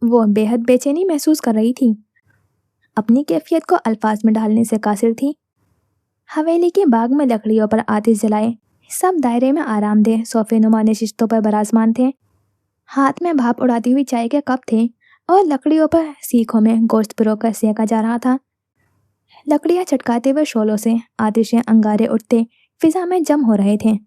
वो बेहद बेचैनी महसूस कर रही थी, अपनी कैफियत को अल्फाज में ढालने से कासिर थी। हवेली के बाग में लकड़ियों पर आतिश जलाए सब दायरे में आरामदेह सोफे नुमा नशिस्तों पर बराजमान थे। हाथ में भाप उड़ाती हुई चाय के कप थे और लकड़ियों पर सीखों में गोश्त पिरोकर सेका जा रहा था। लकड़ियां चटकाते हुए शोलों से आतिशें अंगारे उठते फिजा में जम हो रहे थे।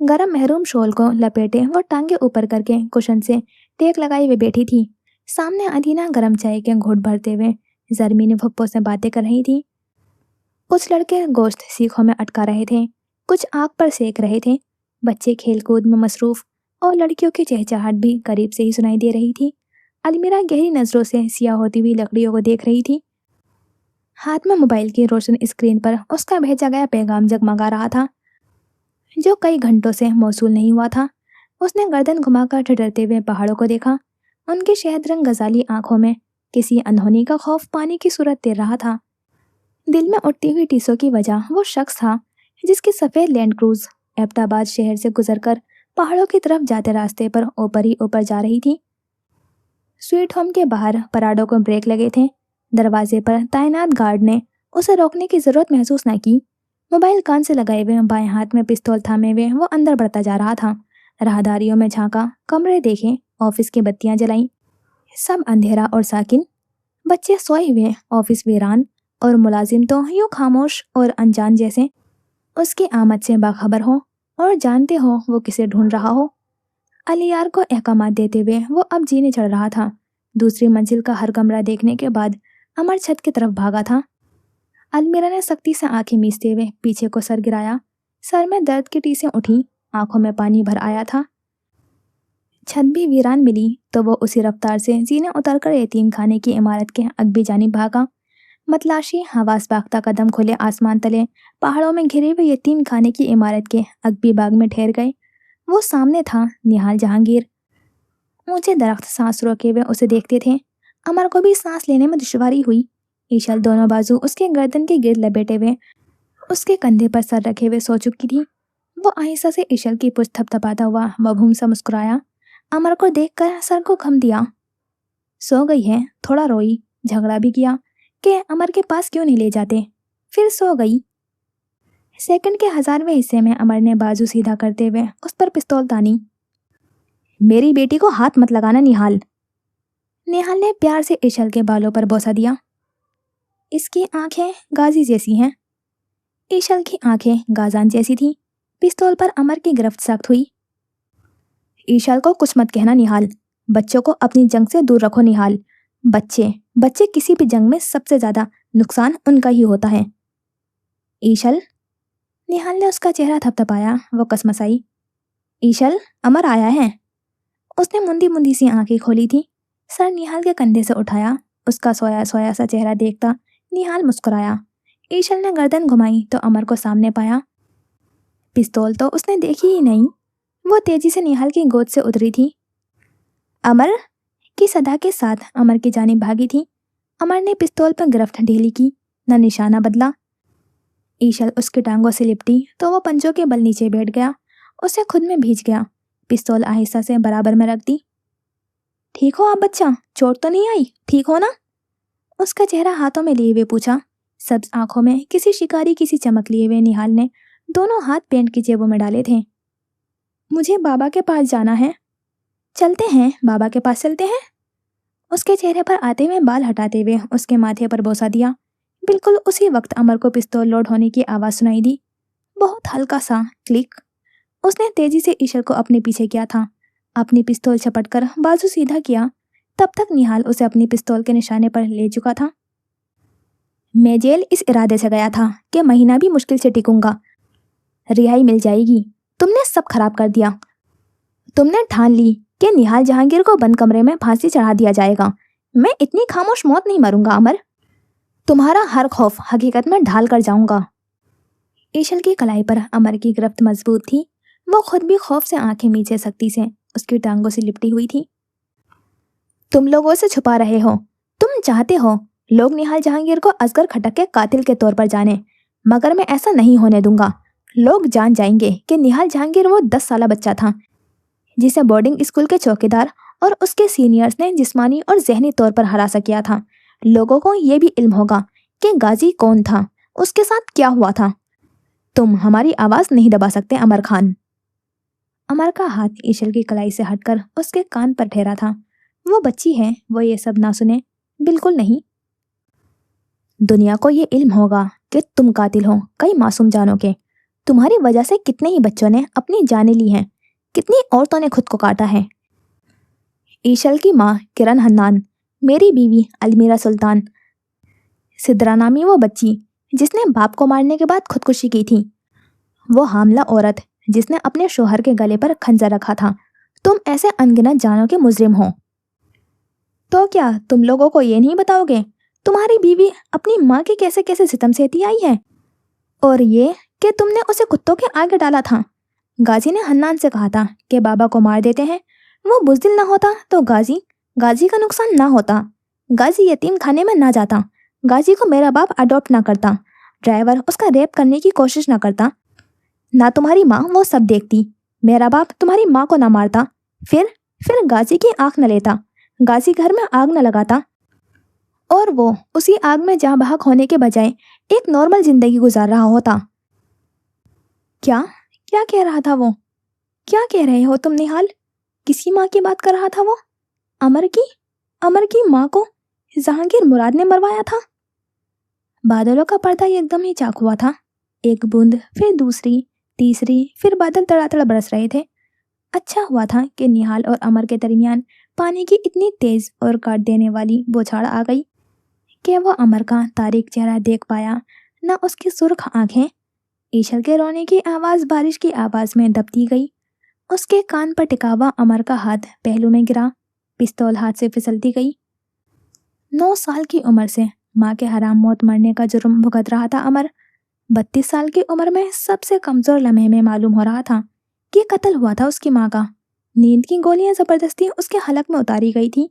गरम महरूम शोल को लपेटे वो टांगे ऊपर करके कुशन से टेक लगाई हुई बैठी थी। सामने अदीना गरम चाय के घूंट भरते हुए जरमीनी भुप्पों से बातें कर रही थी। कुछ लड़के गोश्त सीखों में अटका रहे थे, कुछ आग पर सेक रहे थे। बच्चे खेलकूद में मसरूफ और लड़कियों की चहचहाट भी करीब से ही सुनाई दे रही थी। अलमीरा गहरी नजरों से सियाह होती हुई लकड़ियों को देख रही थी। हाथ में मोबाइल की रोशन स्क्रीन पर उसका भेजा गया पैगाम जगमगा रहा था, जो कई घंटों से मौसूल नहीं हुआ था। उसने गर्दन घुमाकर ठिठुरते हुए पहाड़ों को देखा। उनकी शहद रंग गजाली आंखों में किसी अनहोनी का खौफ पानी की सूरत दे रहा था। दिल में उठती हुई टीसों की वजह वो शख्स था जिसकी सफ़ेद लैंड क्रूज एबटाबाद शहर से गुजरकर पहाड़ों की तरफ जाते रास्ते पर ऊपर ही ऊपर जा रही थी। स्वीट होम के बाहर पराडों को ब्रेक लगे थे। दरवाजे पर तैनात गार्ड ने उसे रोकने की जरूरत महसूस न की। मोबाइल कान से लगाए हुए बाएं हाथ में पिस्तौल थामे हुए वो अंदर बढ़ता जा रहा था। राहदारियों में झांका, कमरे देखे, ऑफिस की बत्तियां जलाई, सब अंधेरा और साकिन। बच्चे सोए हुए, ऑफिस वीरान और मुलाजिम तो यूं खामोश और अनजान जैसे उसकी आमद से बाखबर हो और जानते हो वो किसे ढूंढ रहा हो। अलियार को अहकामात देते हुए वो अब जीने चढ़ रहा था। दूसरी मंजिल का हर कमरा देखने के बाद अमर छत की तरफ भागा था। अलमीरा ने सख्ती से आंखें मीचते हुए पीछे को सर गिराया। सर में दर्द की टीसें उठी, आंखों में पानी भर आया था। छत भी वीरान मिली तो वो उसी रफ्तार से जीने उतरकर यतीम खाने की इमारत के अगबी जानिब भागा। मतलाशी हवास बाख्ता कदम खुले आसमान तले पहाड़ों में घिरे हुए यतीम खाने की इमारत के अगबी बाग में ठहर गए। वो सामने था निहाल जहांगीर। ऊंचे दरख्त सांस रोके हुए उसे देखते थे। अमर को भी सांस लेने में दुश्वारी हुई। ईशल दोनों बाजू उसके गर्दन के गिर्द लपेटे हुए उसके कंधे पर सर रखे हुए सो चुकी थी। वो आहिस्ता से ईशल की पुछ थपथपाता हुआ मबहूम सा मुस्कुराया। अमर को देखकर सर को खम दिया। सो गई है, थोड़ा रोई, झगड़ा भी किया कि अमर के पास क्यों नहीं ले जाते, फिर सो गई। सेकंड के 1000वें हिस्से में अमर ने बाजू सीधा करते हुए उस पर पिस्तौल तानी। मेरी बेटी को हाथ मत लगाना निहाल। निहाल ने प्यार से ईशल के बालों पर बोसा दिया। इसकी आंखें गाजी जैसी हैं। ईशल की आंखें गाजान जैसी थीं। पिस्तौल पर अमर की गिरफ्त सख्त हुई। ईशल को कुछ मत कहना निहाल। बच्चों को अपनी जंग से दूर रखो निहाल। बच्चे किसी भी जंग में सबसे ज्यादा नुकसान उनका ही होता है। ईशल, निहाल ने उसका चेहरा थपथपाया। वो कसमसाई। ईशल, अमर आया है। उसने मुंदी मुंदी सी आंखें खोली थी। सर निहाल के कंधे से उठाया। उसका सोया सोया सा चेहरा देखता निहाल मुस्कुराया। ईशल ने गर्दन घुमाई तो अमर को सामने पाया। पिस्तौल तो उसने देखी ही नहीं। वो तेजी से निहाल की गोद से उतरी थी। अमर की सदा के साथ अमर की जानिब भागी थी। अमर ने पिस्तौल पर गिरफ्त ढीली की, न निशाना बदला। ईशल उसकी टांगों से लिपटी तो वो पंजों के बल नीचे बैठ गया। उसे खुद में भीज गया। पिस्तौल आहिस्ता से बराबर में रख दी। ठीक हो आप बच्चा, चोट तो नहीं आई, ठीक हो ना? उसका चेहरा हाथों में लिए हुए पूछा। सब्ज आंखों में किसी शिकारी की सी चमक लिए हुए निहाल ने दोनों हाथ पैंट की जेबों में डाले थे। मुझे बाबा के पास जाना है। चलते हैं, बाबा के पास चलते हैं। उसके चेहरे पर आते हुए बाल हटाते हुए उसके माथे पर बोसा दिया। बिल्कुल उसी वक्त अमर को पिस्तौल लोड होने की आवाज़ सुनाई दी। बहुत हल्का सा क्लिक। उसने तेजी से ईशल को अपने पीछे किया था। अपनी पिस्तौल झपटकर बाजू सीधा किया। तब तक निहाल उसे अपनी पिस्तौल के निशाने पर ले चुका था। मैं जेल इस इरादे से गया था कि महीना भी मुश्किल से टिकूंगा, रिहाई मिल जाएगी। तुमने सब खराब कर दिया। तुमने ठान ली कि निहाल जहांगीर को बंद कमरे में फांसी चढ़ा दिया जाएगा। मैं इतनी खामोश मौत नहीं मरूंगा अमर। तुम्हारा हर खौफ हकीकत में ढाल कर जाऊंगा। ईशल की कलाई पर अमर की गिरफ्त मजबूत थी। वो खुद भी खौफ से आंखें मीचे सख्ती से उसकी टांगों से लिपटी हुई थी। तुम लोगों से छुपा रहे हो। तुम चाहते हो लोग निहाल जहांगीर को असगर खटक के कातिल के तौर पर जाने, मगर मैं ऐसा नहीं होने दूंगा। लोग जान जाएंगे कि निहाल जहांगीर वो 10 साला बच्चा था जिसे बोर्डिंग स्कूल के चौकीदार और उसके सीनियर्स ने जिस्मानी और जहनी तौर पर हरासा किया था। लोगों को ये भी इल्म होगा कि गाजी कौन था, उसके साथ क्या हुआ था। तुम हमारी आवाज नहीं दबा सकते अमर खान। अमर का हाथ ईशल की कलाई से हटकर उसके कान पर ठहरा था। वो बच्ची है, वो ये सब ना सुने, बिल्कुल नहीं। दुनिया को ये इल्म होगा कि तुम कातिल हो कई मासूम जानों के। तुम्हारी वजह से कितने ही बच्चों ने अपनी जानें ली हैं, कितनी औरतों ने खुद को काटा है। ईशल की माँ किरण हन्नान, मेरी बीवी अलमीरा सुल्तान, सिद्रा नामी वो बच्ची जिसने बाप को मारने के बाद खुदकुशी की थी, वो हामला औरत जिसने अपने शोहर के गले पर खंजर रखा था। तुम ऐसे अनगिनत जानों के मुजरिम हो। तो क्या तुम लोगों को ये नहीं बताओगे तुम्हारी बीवी अपनी माँ के कैसे कैसे सितम सहती आई है, और ये कि तुमने उसे कुत्तों के आगे डाला था। गाजी ने हन्नान से कहा था कि बाबा को मार देते हैं। वो बुज़दिल ना होता तो गाजी का नुकसान ना होता। गाजी यतीम खाने में ना जाता। गाजी को मेरा बाप अडॉप्ट ना करता। ड्राइवर उसका रेप करने की कोशिश ना करता। ना तुम्हारी माँ वो सब देखती। मेरा बाप तुम्हारी माँ को ना मारता। फिर गाजी की आंख न लेता। गाजी घर में आग न लगाता और वो उसी आग में जहाँ बहक होने के बजाय एक नॉर्मल जिंदगी गुजार रहा होता। क्या क्या कह रहा था वो? क्या कह रहे हो तुम निहाल? किसी माँ की बात कर रहा था वो? अमर की माँ को जहांगीर मुराद ने मरवाया था। बादलों का पर्दा एकदम ही चाक हुआ था। एक बूंद, फिर दूसरी, तीसरी, फिर बादल तड़ातड़ बरस रहे थे। अच्छा हुआ था कि निहाल और अमर के दरमियान पानी की इतनी तेज और काट देने वाली बौछार आ गई कि वो अमर का तारीक चेहरा देख पाया, न उसकी सुर्ख आंखें। ईशल के रोने की आवाज़ बारिश की आवाज़ में दबती गई। उसके कान पर टिका हुआ अमर का हाथ पहलू में गिरा। पिस्तौल हाथ से फिसलती गई। 9 साल की उम्र से माँ के हराम मौत मरने का जुर्म भुगत रहा था अमर। 32 साल की उम्र में सबसे कमज़ोर लम्हे में मालूम हो रहा था कि कत्ल हुआ था उसकी माँ का। नींद की गोलियां ज़बरदस्ती उसके हलक में उतारी गई थी।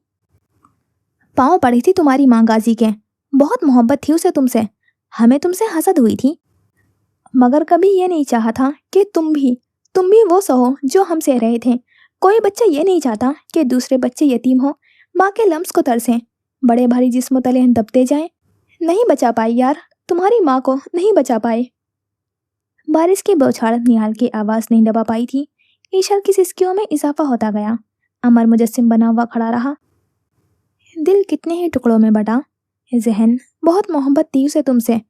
पाँव पड़ी थी तुम्हारी माँ गाजी के। बहुत मोहब्बत थी उसे तुमसे। हमें तुमसे हसद हुई थी, मगर कभी ये नहीं चाहा था कि तुम भी वो सहो जो हम सह रहे थे। कोई बच्चा ये नहीं चाहता कि दूसरे बच्चे यतीम हो, माँ के लम्स को तरसें, बड़े भारी जिस्म तले दबते जाएं। नहीं बचा पाई यार, तुम्हारी माँ को नहीं बचा पाए। बारिश की बौछार निहाल की आवाज़ नहीं दबा पाई थी। ईशल की सिसकियों में इजाफा होता गया। अमर मुजस्सिम बना हुआ खड़ा रहा। दिल कितने ही टुकड़ों में बटा। जहन बहुत मोहब्बत थी उसे तुमसे,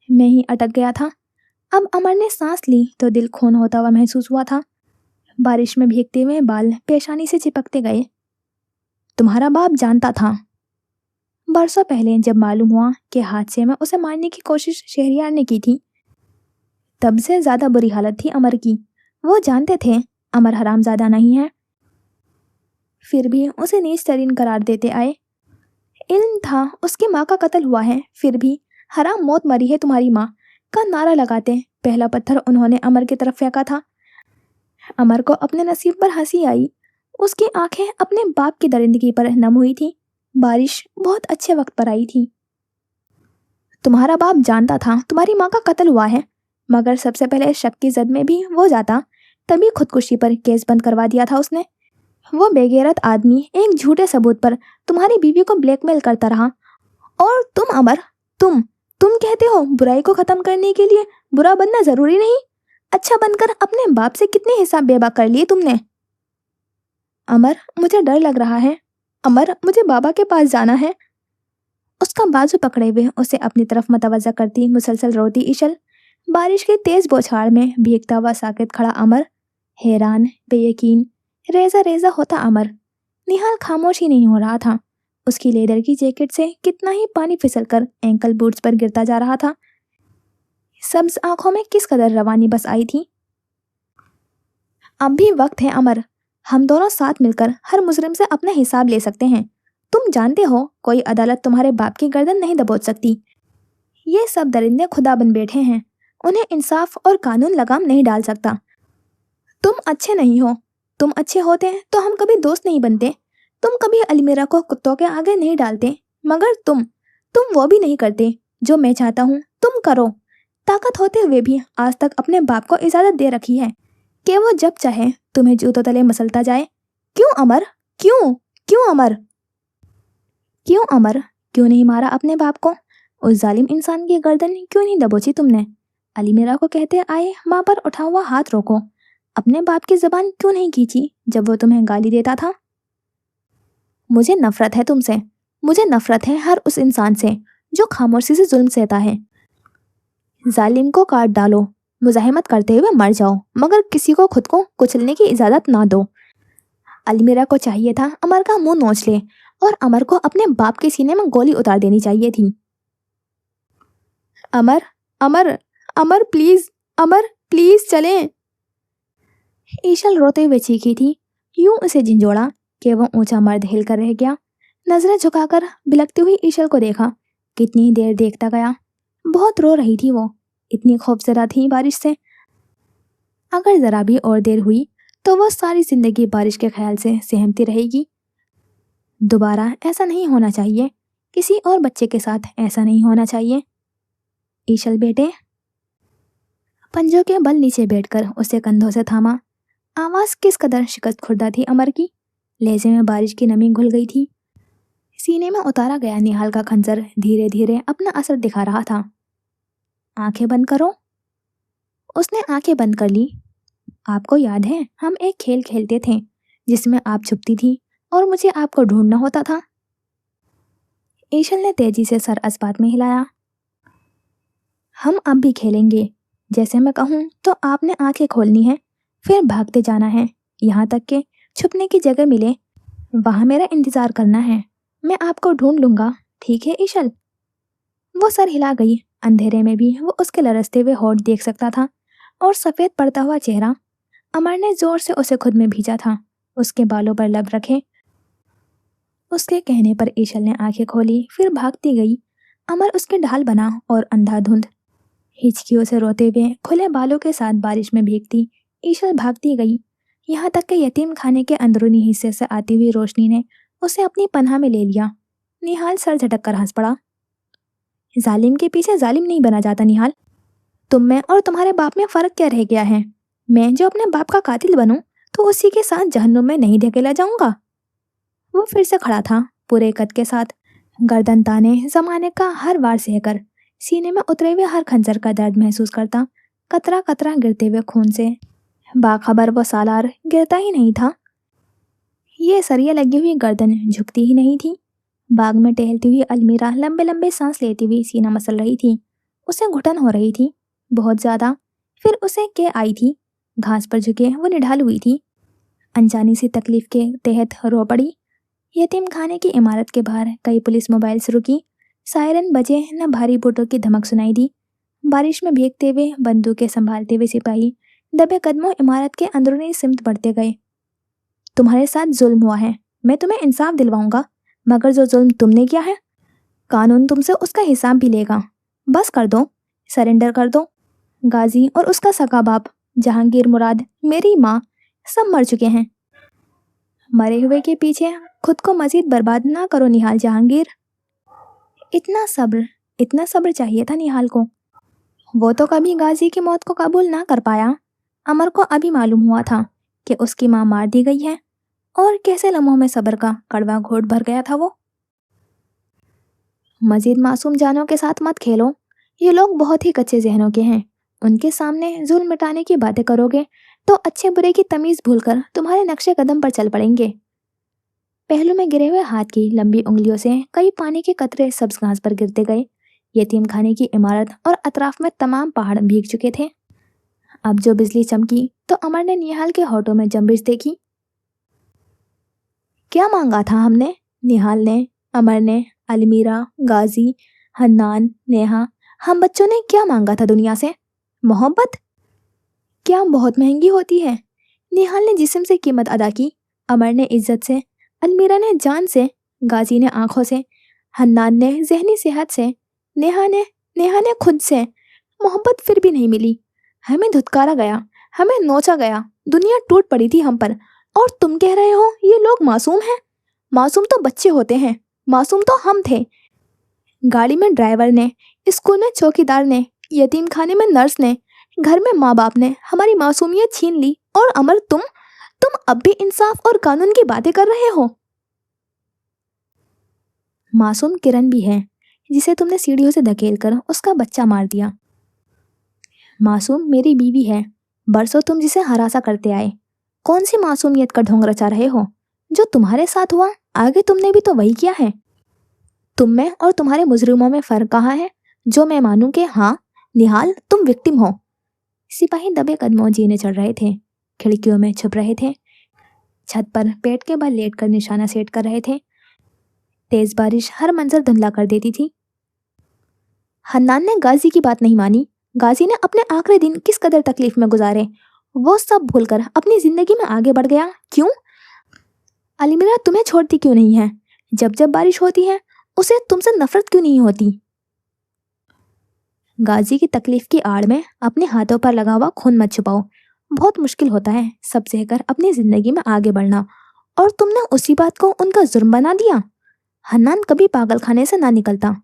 मैं ही अटक गया था। अब अमर ने सांस ली तो दिल खून होता हुआ महसूस हुआ था। बारिश में भीगते हुए बाल पेशानी से चिपकते गए। तुम्हारा बाप जानता था। बरसों पहले जब मालूम हुआ कि हादसे में उसे मारने की कोशिश शहरियार ने की थी, तब से ज़्यादा बुरी हालत थी अमर की। वो जानते थे अमर हरामजादा नहीं है, फिर भी उसे नीच तरीन करार देते आए। इल्म था उसकी माँ का कत्ल हुआ है, फिर भी हराम मौत मरी है तुम्हारी माँ का नारा लगाते पहला पत्थर उन्होंने अमर की तरफ फेंका था। अमर को अपने नसीब पर हंसी आई। उसकी आंखें अपने बाप की दरिंदगी पर नम हुई थी। बारिश बहुत अच्छे वक्त पर आई थी। तुम्हारा बाप जानता था तुम्हारी माँ का कत्ल हुआ है, मगर सबसे पहले शक की जद में भी वो जाता, तभी खुदकुशी पर केस बंद करवा दिया था उसने। वो बेगैरत आदमी एक झूठे सबूत पर तुम्हारी बीवी को ब्लैकमेल करता रहा। और तुम अमर, तुम कहते हो बुराई को खत्म करने के लिए बुरा बनना जरूरी नहीं। अच्छा बनकर अपने बाप से कितने हिसाब बेबा कर लिए तुमने। अमर, मुझे डर लग रहा है। अमर, मुझे बाबा के पास जाना है। उसका बाजू पकड़े हुए उसे अपनी तरफ मतवज्जा करती मुसलसल रोती ईशल। बारिश की तेज बौछार में भीगता हुआ साकित खड़ा अमर, हैरान, बेयकीन, रेजा रेजा होता अमर। निहाल खामोश ही नहीं हो रहा था। उसकी लेदर की जैकेट से कितना ही पानी फिसल कर एंकल बूट्स पर गिरता जा रहा था। सब्ज आंखों में किस कदर रवानी बस आई थी। अब भी वक्त है अमर, हम दोनों साथ मिलकर हर मुजरिम से अपना हिसाब ले सकते हैं। तुम जानते हो कोई अदालत तुम्हारे बाप की गर्दन नहीं दबोच सकती। ये सब दरिंदे खुदा बन बैठे हैं, उन्हें इंसाफ और कानून लगाम नहीं डाल सकता। तुम अच्छे नहीं हो, तुम अच्छे होते हैं तो हम कभी दोस्त नहीं बनते। तुम कभी अलमीरा को कुत्तों के आगे नहीं डालते, मगर तुम वो भी नहीं करते जो मैं चाहता हूँ तुम करो। ताकत होते हुए भी आज तक अपने बाप को इजाजत दे रखी है कि वो जब चाहे तुम्हें जूतों तले मसलता जाए। क्यों अमर, क्यों क्यों अमर, क्यों अमर, क्यों नहीं मारा अपने बाप को? उस जालिम इंसान की गर्दन क्यों नहीं दबोची तुमने? अलमीरा को कहते आए माँ पर उठा हुआ हाथ रोको। अपने बाप की जबान क्यों नहीं खींची जब वो तुम्हें गाली देता था? मुझे नफरत है तुमसे, मुझे नफरत है हर उस इंसान से जो खामोशी से जुल्म सहता है। जालिम को काट डालो, मुजाहिमत करते हुए मर जाओ, मगर किसी को खुद को कुचलने की इजाजत ना दो। अलमीरा को चाहिए था अमर का मुंह नोच ले और अमर को अपने बाप के सीने में गोली उतार देनी चाहिए थी। Amar Amar Amar please, Amar please चलें। ईशल रोते हुए चीखी थी। यूं उसे झिंझोड़ा कि वो ऊंचा मर्द हिलकर रह गया। नजरें झुकाकर बिलखती हुई ईशल को देखा। कितनी देर देखता गया। बहुत रो रही थी वो, इतनी खौफजदा थी बारिश से। अगर जरा भी और देर हुई तो वो सारी जिंदगी बारिश के ख्याल से सहमती रहेगी। दोबारा ऐसा नहीं होना चाहिए, किसी और बच्चे के साथ ऐसा नहीं होना चाहिए। ईशल बेटे। पंजों के बल नीचे बैठकर उसे कंधों से थामा। आवाज किस कदर शिकस्त खुर्दा थी अमर की। लहजे में बारिश की नमी घुल गई थी। सीने में उतारा गया निहाल का खंजर धीरे धीरे अपना असर दिखा रहा था। आंखें बंद करो। उसने आंखें बंद कर ली। आपको याद है हम एक खेल खेलते थे जिसमें आप छुपती थी और मुझे आपको ढूंढना होता था। ईशल ने तेजी से सर अस्पात में हिलाया। हम अब भी खेलेंगे। जैसे मैं कहूँ तो आपने आंखें खोलनी है, फिर भागते जाना है यहाँ तक के छुपने की जगह मिले। वहां मेरा इंतजार करना है, मैं आपको ढूंढ लूंगा, ठीक है ईशल? वो सर हिला गई। अंधेरे में भी वो उसके लरसते हुए होठ देख सकता था और सफेद पड़ता हुआ चेहरा। अमर ने जोर से उसे खुद में भीजा था। उसके बालों पर लब रखे। उसके कहने पर ईशल ने आंखें खोली, फिर भागती गई। अमर उसके ढाल बना और अंधाधुंध हिचकियों से रोते हुए खुले बालों के साथ बारिश में भीगती ईशल भागती गई। यहाँ तक कि यतीम खाने के अंदरूनी हिस्से से आती हुई रोशनी ने उसे अपनी पनाह में ले लिया। निहाल सर झटक कर हंस पड़ा। जालिम के पीछे जालिम नहीं बना जाता निहाल। तुम में और तुम्हारे बाप में फर्क क्या रह गया है? मैं जो अपने बाप का कातिल बनूं तो उसी के साथ जहन्नुम में नहीं धकेला जाऊंगा। वो फिर से खड़ा था, पूरे कद के साथ, गर्दन ताने जमाने का हर वार सहकर, सीने में उतरे हुए हर खंजर का दर्द महसूस करता, कतरा कतरा गिरते हुए खून से। बाखबर वो सालार गिरता ही नहीं था। ये सरिया लगी हुई गर्दन झुकती ही नहीं थी। बाग में टहलती हुई अलमीरा लंबे लंबे सांस लेती हुई सीना मसल रही थी। उसे घुटन हो रही थी, बहुत ज्यादा। फिर उसे के आई थी। घास पर झुके वो निढाल हुई थी। अनजानी सी तकलीफ के तहत रो पड़ी। यतीम खाने की इमारत के बाहर कई पुलिस मोबाइल्स रुकी। सायरन बजे, न भारी बूटों की धमक सुनाई दी। बारिश में भीगते हुए बंदूकें संभालते हुए सिपाही दबे कदमों इमारत के अंदरूनी सिमत बढ़ते गए। तुम्हारे साथ जुल्म हुआ है, मैं तुम्हें इंसाफ दिलवाऊंगा, मगर जो जुल्म तुमने किया है कानून तुमसे उसका हिसाब भी लेगा। बस कर दो, सरेंडर कर दो। गाजी और उसका सगा बाप जहांगीर मुराद, मेरी माँ, सब मर चुके हैं। मरे हुए के पीछे खुद को मजीद बर्बाद ना करो निहाल जहांगीर। इतना सब्र चाहिए था निहाल को। वो तो कभी गाजी की मौत को कबूल ना कर पाया। अमर को अभी मालूम हुआ था कि उसकी माँ मार दी गई है, और कैसे लम्हों में सब्र का कड़वा घोट भर गया था वो। मजीद मासूम जानों के साथ मत खेलो। ये लोग बहुत ही कच्चे जहनों के हैं। उनके सामने जुल्म मिटाने की बातें करोगे तो अच्छे बुरे की तमीज भूलकर तुम्हारे नक्शे कदम पर चल पड़ेंगे। पहलू में गिरे हुए हाथ की लंबी उंगलियों से कई पानी के कतरे सब्ज घास पर गिरते गए। यतीम खाने की इमारत और अतराफ में तमाम पहाड़ भीग चुके थे। अब जो बिजली चमकी तो अमर ने निहाल के होठों में जंबिश देखी। क्या मांगा था हमने? निहाल ने अमर ने, अलमीरा, गाजी, हन्नान, नेहा, हम बच्चों ने क्या मांगा था दुनिया से? मोहब्बत? क्या बहुत महंगी होती है। निहाल ने जिस्म से कीमत अदा की, अमर ने इज्जत से, अलमीरा ने जान से, गाजी ने आंखों से, हन्नान ने जहनी सेहत से, नेहा ने खुद से। मोहब्बत फिर भी नहीं मिली। हमें धुतकारा गया, हमें नोचा गया, दुनिया टूट पड़ी थी हम पर। और तुम कह रहे हो ये लोग मासूम हैं? मासूम तो बच्चे होते हैं, मासूम तो हम थे। गाड़ी में ड्राइवर ने, स्कूल में चौकीदार ने, यतीम खाने में नर्स ने, घर में माँ बाप ने हमारी मासूमियत छीन ली। और अमर तुम अब भी इंसाफ और कानून की बातें कर रहे हो। मासूम किरण भी है, जिसे तुमने सीढ़ियों से धकेलकर उसका बच्चा मार दिया। मासूम मेरी बीवी है, बरसों तुम जिसे हरासा करते आए। कौन सी मासूमियत का ढोंग रचा रहे हो? जो तुम्हारे साथ हुआ, आगे तुमने भी तो वही किया है। तुम में और तुम्हारे मुजरिमों में फर्क कहाँ है, जो मैं मानूं कि हाँ निहाल तुम विक्टिम हो? सिपाही दबे कदमों जीने चढ़ रहे थे, खिड़कियों में छुप रहे थे, छत पर पेट के बल लेट कर निशाना सेट कर रहे थे। तेज बारिश हर मंजर धुंधला कर देती थी। हन्नान ने गाजी की बात नहीं मानी। गाजी ने अपने आखिरी दिन किस कदर तकलीफ में गुजारे, वो सब भूलकर अपनी जिंदगी में आगे बढ़ गया। क्यों? अलमीरा तुम्हें छोड़ती क्यों नहीं है? जब जब बारिश होती है उसे तुमसे नफरत क्यों नहीं होती? गाजी की तकलीफ की आड़ में अपने हाथों पर लगा हुआ खून मत छुपाओ। बहुत मुश्किल होता है सब सहकर अपनी जिंदगी में आगे बढ़ना, और तुमने उसी बात को उनका जुर्म बना दिया। हन्नान कभी पागल खाने से ना निकलता।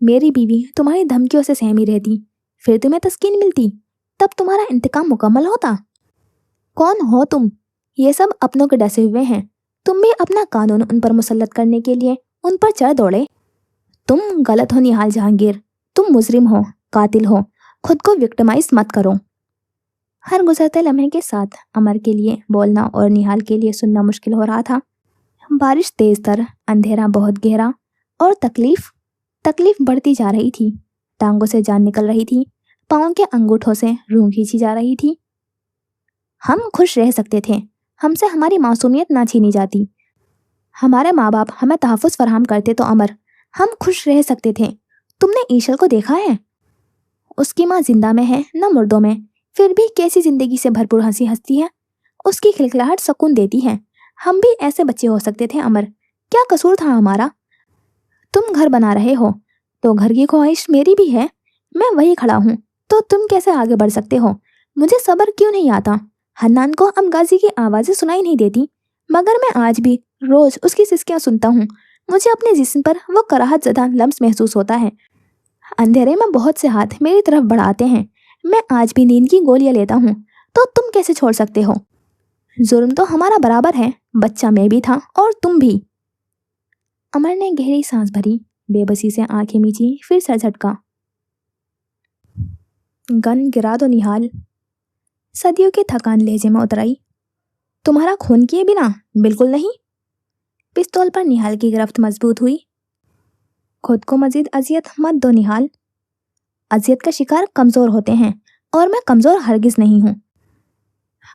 मेरी बीवी तुम्हारी धमकियों से सहमी रहती, फिर तुम्हें तस्कीन मिलती, तब तुम्हारा इंतकाम मुकम्मल होता। कौन हो तुम? ये सब अपनों के डसे हुए हैं। तुम भी अपना कानून उन पर मुसल्लत करने के लिए उन पर चढ़ दौड़े। तुम गलत हो निहाल जहांगीर, तुम मुजरिम हो, कातिल हो। खुद को विक्टिमाइज मत करो। हर गुजरते लम्हे के साथ अमर के लिए बोलना और निहाल के लिए सुनना मुश्किल हो रहा था। बारिश तेज तर, अंधेरा बहुत गहरा, और तकलीफ बढ़ती जा रही थी। टांगों से जान निकल रही थी, पाँव के अंगूठों से रूह खींची जा रही थी। हम खुश रह सकते थे, हमसे हमारी मासूमियत ना छीनी जाती। हमारे माँ बाप हमें तहफ़्फ़ुज़ फराहम करते तो अमर, हम खुश रह सकते थे। तुमने ईशल को देखा है? उसकी माँ जिंदा में है न मुर्दों में, फिर भी कैसी जिंदगी से भरपूर हंसी हंसती है। उसकी खिलखिलाहट सुकून देती है। हम भी ऐसे बच्चे हो सकते थे अमर। क्या कसूर था हमारा? तुम घर बना रहे हो तो घर की ख्वाहिश मेरी भी है। मैं वही खड़ा हूँ, तो तुम कैसे आगे बढ़ सकते हो? मुझे सब्र क्यों नहीं आता? हन्नान को अब गाजी की आवाज़ें सुनाई नहीं देती, मगर मैं आज भी रोज उसकी सिसकियाँ सुनता हूँ। मुझे अपने जिस्म पर वो कराहत ज़दा लम्स महसूस होता है। अंधेरे में बहुत से हाथ मेरी तरफ बढ़ाते हैं। मैं आज भी नींद की गोलियां लेता हूँ, तो तुम कैसे छोड़ सकते हो? जुर्म तो हमारा बराबर है। बच्चा मैं भी था और तुम भी। अमर ने गहरी सांस भरी, बेबसी से आंखें मीची, फिर सर झटका। गन गिरा दो निहाल, सदियों की थकान लहजे में उतर आई। तुम्हारा खून किए बिना? बिल्कुल नहीं। पिस्तौल पर निहाल की गिरफ्त मजबूत हुई। खुद को मजीद अजियत मत दो निहाल। अजियत का शिकार कमजोर होते हैं, और मैं कमजोर हरगिज नहीं हूँ।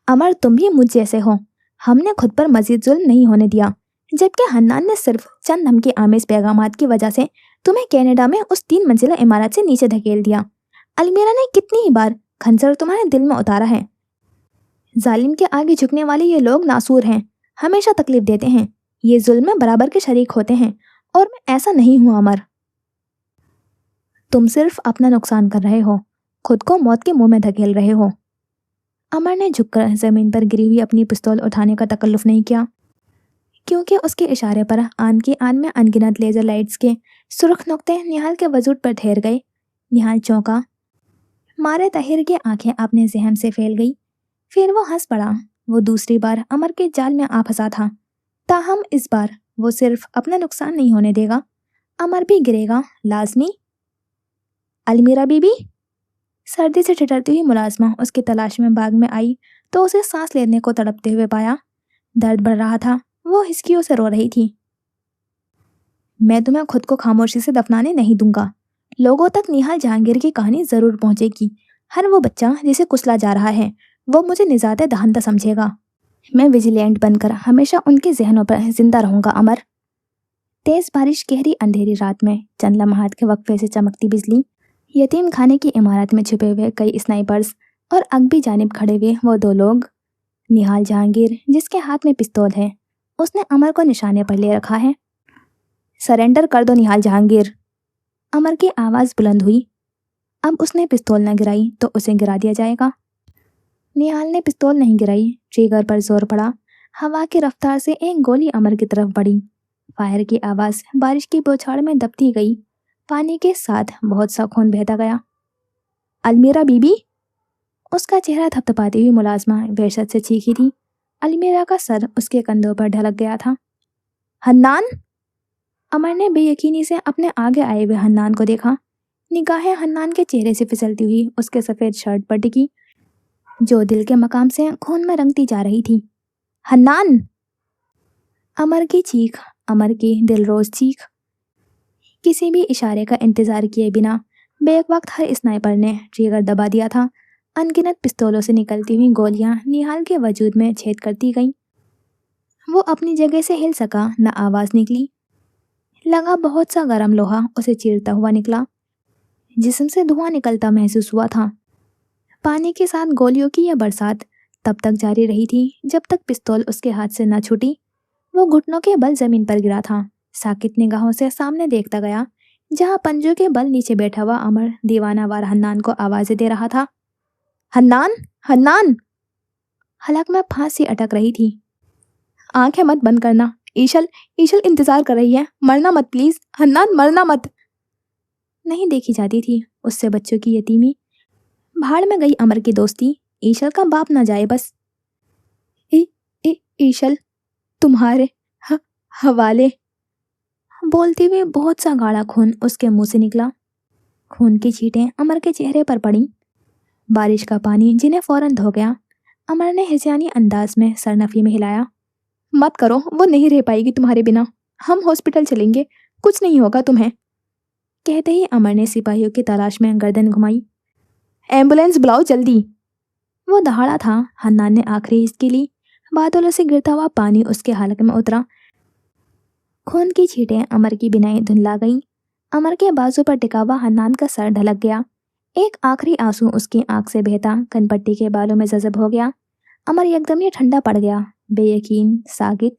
अमर तुम भी मुझ जैसे हो। हमने खुद पर मजीद जुल्म नहीं होने दिया, जबकि हन्नान ने सिर्फ चंद धमकी आमेज पैगामात की वजह से तुम्हें कनाडा में उस 3 मंजिला इमारत से नीचे धकेल दिया। अलमीरा ने कितनी ही बार खंजर तुम्हारे दिल में उतारा है। जालिम के आगे झुकने वाले ये लोग नासूर हैं, हमेशा तकलीफ देते हैं। ये जुल्म में बराबर के शरीक होते हैं, और मैं ऐसा नहीं हूँ अमर। तुम सिर्फ अपना नुकसान कर रहे हो, खुद को मौत के मुंह में धकेल रहे हो। अमर ने झुककर जमीन पर गिरी हुई अपनी पिस्तौल उठाने का तकल्लुफ नहीं किया, क्योंकि उसके इशारे पर आन की आन में अनगिनत लेजर लाइट्स के सुर्ख नुक्ते निहाल के वजूद पर ठहर गए। निहाल चौंका, मारे तहिर की आंखें अपने जहन से फैल गई। फिर वो हंस पड़ा। वो दूसरी बार अमर के जाल में आ फंसा था, ताहम इस बार वो सिर्फ अपना नुकसान नहीं होने देगा, अमर भी गिरेगा लाजमी। अलमीरा बीबी। सर्दी से ठिठुरती हुई मुलाजमा उसकी तलाश में बाग में आई तो उसे सांस लेने को तड़पते हुए पाया। दर्द बढ़ रहा था, वो हिचकियों से रो रही थी। मैं तुम्हें खुद को खामोशी से दफनाने नहीं दूंगा। लोगों तक निहाल जहांगीर की कहानी जरूर पहुंचेगी। हर वो बच्चा जिसे कुचला जा रहा है, वो मुझे निजात दहंता समझेगा। मैं विजिलेंट बनकर हमेशा उनके जहनों पर जिंदा रहूंगा अमर। तेज बारिश, गहरी अंधेरी रात में चंद लम्हात के वक्फे से चमकती बिजली, यतीम खाने की इमारत में छुपे हुए कई स्नाइपर्स और अगबी जानिब खड़े हुए वो दो लोग। निहाल जहांगीर, जिसके हाथ में पिस्तौल है, उसने अमर को निशाने पर ले रखा है। सरेंडर कर दो निहाल जहांगीर, अमर की आवाज़ बुलंद हुई। अब उसने पिस्तौल न गिराई तो उसे गिरा दिया जाएगा। निहाल ने पिस्तौल नहीं गिराई। ट्रिगर पर जोर पड़ा। हवा की रफ्तार से एक गोली अमर की तरफ बढ़ी। फायर की आवाज़ बारिश की बौछार में दबती गई। पानी के साथ बहुत सा खून बहता गया। अलमीरा बीबी, उसका चेहरा थपथपाती हुई मुलाजमा वहशत से चीखी थी। अलमीरा का सर उसके कंधों पर ढलक गया था। हन्नान, अमर ने बेयकीनी से अपने आगे आए हुए हन्नान को देखा। निगाहें हन्नान के चेहरे से फिसलती हुई उसके सफ़ेद शर्ट पर टिकी, जो दिल के मकाम से खून में रंगती जा रही थी। हन्नान! अमर की चीख, अमर की दिलरोज चीख। किसी भी इशारे का इंतजार किए बिना बेक वक्त हर स्नाइपर ने ट्रिगर दबा दिया था। अनगिनत पिस्तौलों से निकलती हुई गोलियां निहाल के वजूद में छेद करती गईं। वो अपनी जगह से हिल सका, न आवाज़ निकली। लगा बहुत सा गर्म लोहा उसे चीरता हुआ निकला। जिस्म से धुआं निकलता महसूस हुआ था। पानी के साथ गोलियों की यह बरसात तब तक जारी रही थी जब तक पिस्तौल उसके हाथ से न छूटी। वो घुटनों के बल जमीन पर गिरा था। साकित निगाहों से सामने देखता गया, जहां पंजों के बल नीचे बैठा हुआ अमर दीवानावार हन्नान को आवाज़ें दे रहा था। हन्नान, हन्नान! हलक में फांसी अटक रही थी। आंखें मत बंद करना, ईशल ईशल इंतजार कर रही है। मरना मत प्लीज, हन्नान मरना मत। नहीं देखी जाती थी उससे बच्चों की यतीमी। भाड़ में गई अमर की दोस्ती। ईशल का बाप ना जाए बस। ईशल तुम्हारे हवाले। बोलते हुए बहुत सा गाढ़ा खून उसके मुंह से निकला। खून की छींटें अमर के चेहरे पर पड़ी। बारिश का पानी जिन्हें फौरन धो गया। अमर ने हिजानी अंदाज में सरनफी में हिलाया। मत करो, वो नहीं रह पाएगी तुम्हारे बिना। हम हॉस्पिटल चलेंगे, कुछ नहीं होगा तुम्हें। कहते ही अमर ने सिपाहियों की तलाश में गर्दन घुमाई। एम्बुलेंस बुलाओ जल्दी। वो दहाड़ा था। हन्नान ने आखिरी हिचकी ली। बादलों से गिरता हुआ पानी उसके हलक में उतरा। खून की छींटें अमर की बिनाई धुंधला गईं। अमर के बाजू पर टिका हुआ हन्नान का सर ढलक गया। एक आखिरी आंसू उसकी आंख से बहता कनपट्टी के बालों में जज़ब हो गया। अमर एकदम ही ठंडा पड़ गया, बेयकीन, सागित।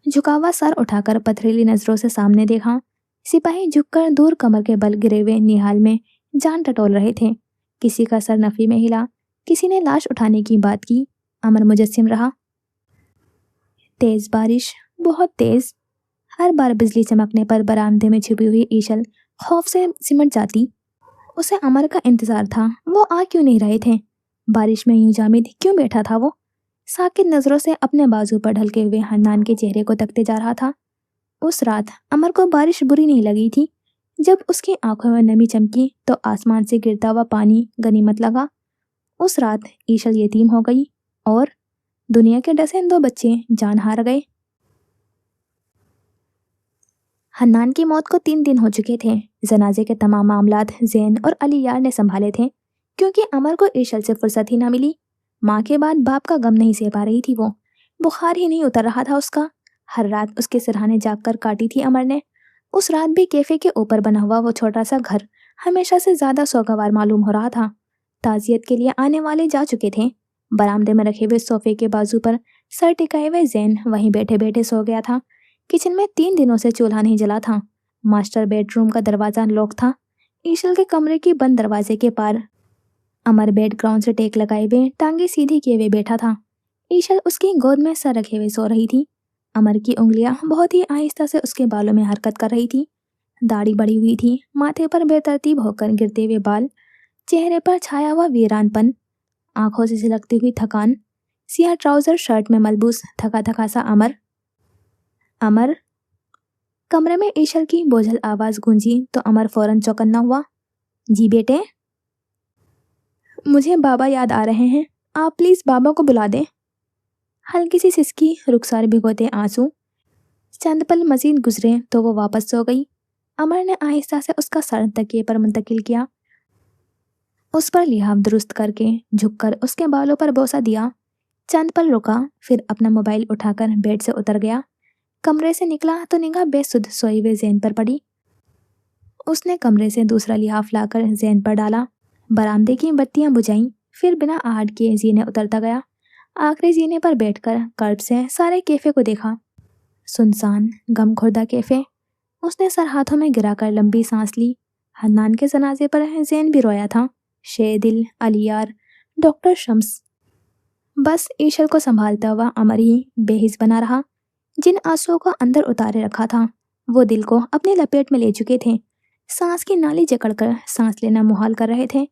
झुका हुआ सर उठाकर पथरीली नजरों से सामने देखा। सिपाही झुककर दूर कमर के बल गिरे हुए निहाल में जान टटोल रहे थे। किसी का सर नफी में हिला, किसी ने लाश उठाने की बात की। अमर मुजस्सिम रहा। तेज बारिश, बहुत तेज। हर बार बिजली चमकने पर बरामदे में छिपी हुई ईशल खौफ से सिमट जाती। उसे अमर का इंतजार था। वो आ क्यों नहीं रहे थे? बारिश में यूं जामिद क्यों बैठा था वो? साकित नजरों से अपने बाजू पर ढलके हुए हन्नान के चेहरे को तकते जा रहा था। उस रात अमर को बारिश बुरी नहीं लगी थी। जब उसकी आंखों में नमी चमकी तो आसमान से गिरता हुआ पानी गनीमत लगा। उस रात ईशल यतीम हो गई और दुनिया के डसें दो बच्चे जान हार गए। हन्नान की मौत को 3 दिन हो चुके थे। जनाजे के तमाम मामलात जैन और अली यार ने संभाले थे, क्योंकि अमर को ईशल से फुर्सत ही ना मिली। माँ के बाद बाप का गम नहीं सह पा रही थी वो। बुखार ही नहीं उतर रहा था उसका। हर रात उसके सिरहाने जागकर काटी थी अमर ने। उस रात भी कैफे के ऊपर बना हुआ वो छोटा सा घर हमेशा से ज्यादा सौगवार मालूम हो रहा था। ताजियत के लिए आने वाले जा चुके थे। बरामदे में रखे हुए सोफे के बाजू पर सर टिकाए हुए जैन वहीं बैठे बैठे सो गया था। किचन में 3 दिनों से चूल्हा नहीं जला था। मास्टर बेडरूम का दरवाजा लॉक था। ईशल के कमरे की बंद दरवाजे के पार अमर बेड ग्राउंड से टेक लगाए हुए टांगे सीधी किए हुए बैठा था। ईशल उसकी गोद में सर रखे हुए सो रही थी। अमर की उंगलियां बहुत ही आहिस्ता से उसके बालों में हरकत कर रही थी। दाढ़ी बढ़ी हुई थी, माथे पर बेतरतीब होकर गिरते हुए बाल, चेहरे पर छाया हुआ वीरानपन, आंखों से झलकती हुई थकान। सियाह ट्राउजर शर्ट में मलबूस थका थका सा अमर। अमर! कमरे में ईशल की बोझल आवाज गूंजी तो अमर फौरन चौकन्ना हुआ। जी बेटे। मुझे बाबा याद आ रहे हैं, आप प्लीज बाबा को बुला दें। हल्की सी सिसकी, रुखसार भिगोते आंसू। चंद पल मजीद गुजरे तो वो वापस सो गई। अमर ने आहिस्ता से उसका सर तकिए पर मुंतकिल किया, उस पर लिहाफ दुरुस्त करके झुककर उसके बालों पर बोसा दिया। चंद पल रुका, फिर अपना मोबाइल उठाकर बेड से उतर गया। कमरे से निकला तो निगाह बेसुध सोए हुए ज़ैन पर पड़ी। उसने कमरे से दूसरा लिहाफ लाकर ज़ैन पर डाला, बरामदे की बत्तियां बुझाईं, फिर बिना आहट किए जीने उतरता गया। आखिरी जीने पर बैठकर कर्ब से सारे कैफे को देखा। सुनसान गमखुर्दा कैफे। उसने सर हाथों में गिराकर लंबी सांस ली। हन्नान के जनाजे पर ज़ैन भी रोया था, शेदिल, अलियार, डॉक्टर शम्स। बस ईशल को संभालता हुआ अमर ही बेहिस बना रहा। जिन आंसुओं को अंदर उतारे रखा था वो दिल को अपनी लपेट में ले चुके थे। सांस की नाली जकड़कर सांस लेना मुहाल कर रहे थे।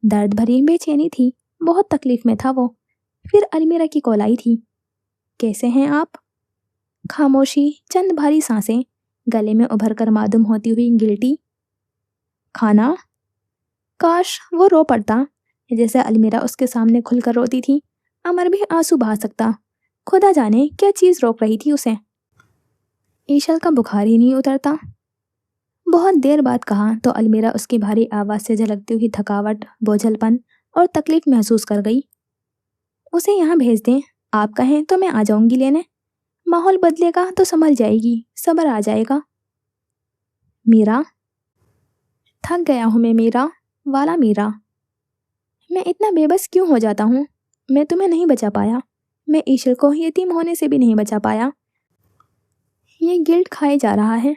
दर्द भरी बेचैनी थी, बहुत तकलीफ में था वो। फिर अलमीरा की कॉल आई थी। कैसे हैं आप? खामोशी, चंद भारी सांसें, गले में उभर कर मालूम होती हुई गिल्टी। खाना? काश वो रो पड़ता जैसे अलमीरा उसके सामने खुलकर रोती थी। अमर भी आंसू बहा सकता। खुदा जाने क्या चीज़ रोक रही थी उसे। ईशल का बुखार ही नहीं उतरता। बहुत देर बाद कहा तो अलमीरा उसकी भारी आवाज़ से झलकती हुई थकावट, बोझलपन और तकलीफ महसूस कर गई। उसे यहाँ भेज दें, आप कहें तो मैं आ जाऊंगी लेने। माहौल बदलेगा तो संभल जाएगी, सब्र आ जाएगा। मीरा, थक गया हूँ मैं मीरा, वाला मीरा। मैं इतना बेबस क्यों हो जाता हूँ? मैं तुम्हें नहीं बचा पाया, मैं ईशल को यतीम होने से भी नहीं बचा पाया। ये गिल्ट खाए जा रहा है।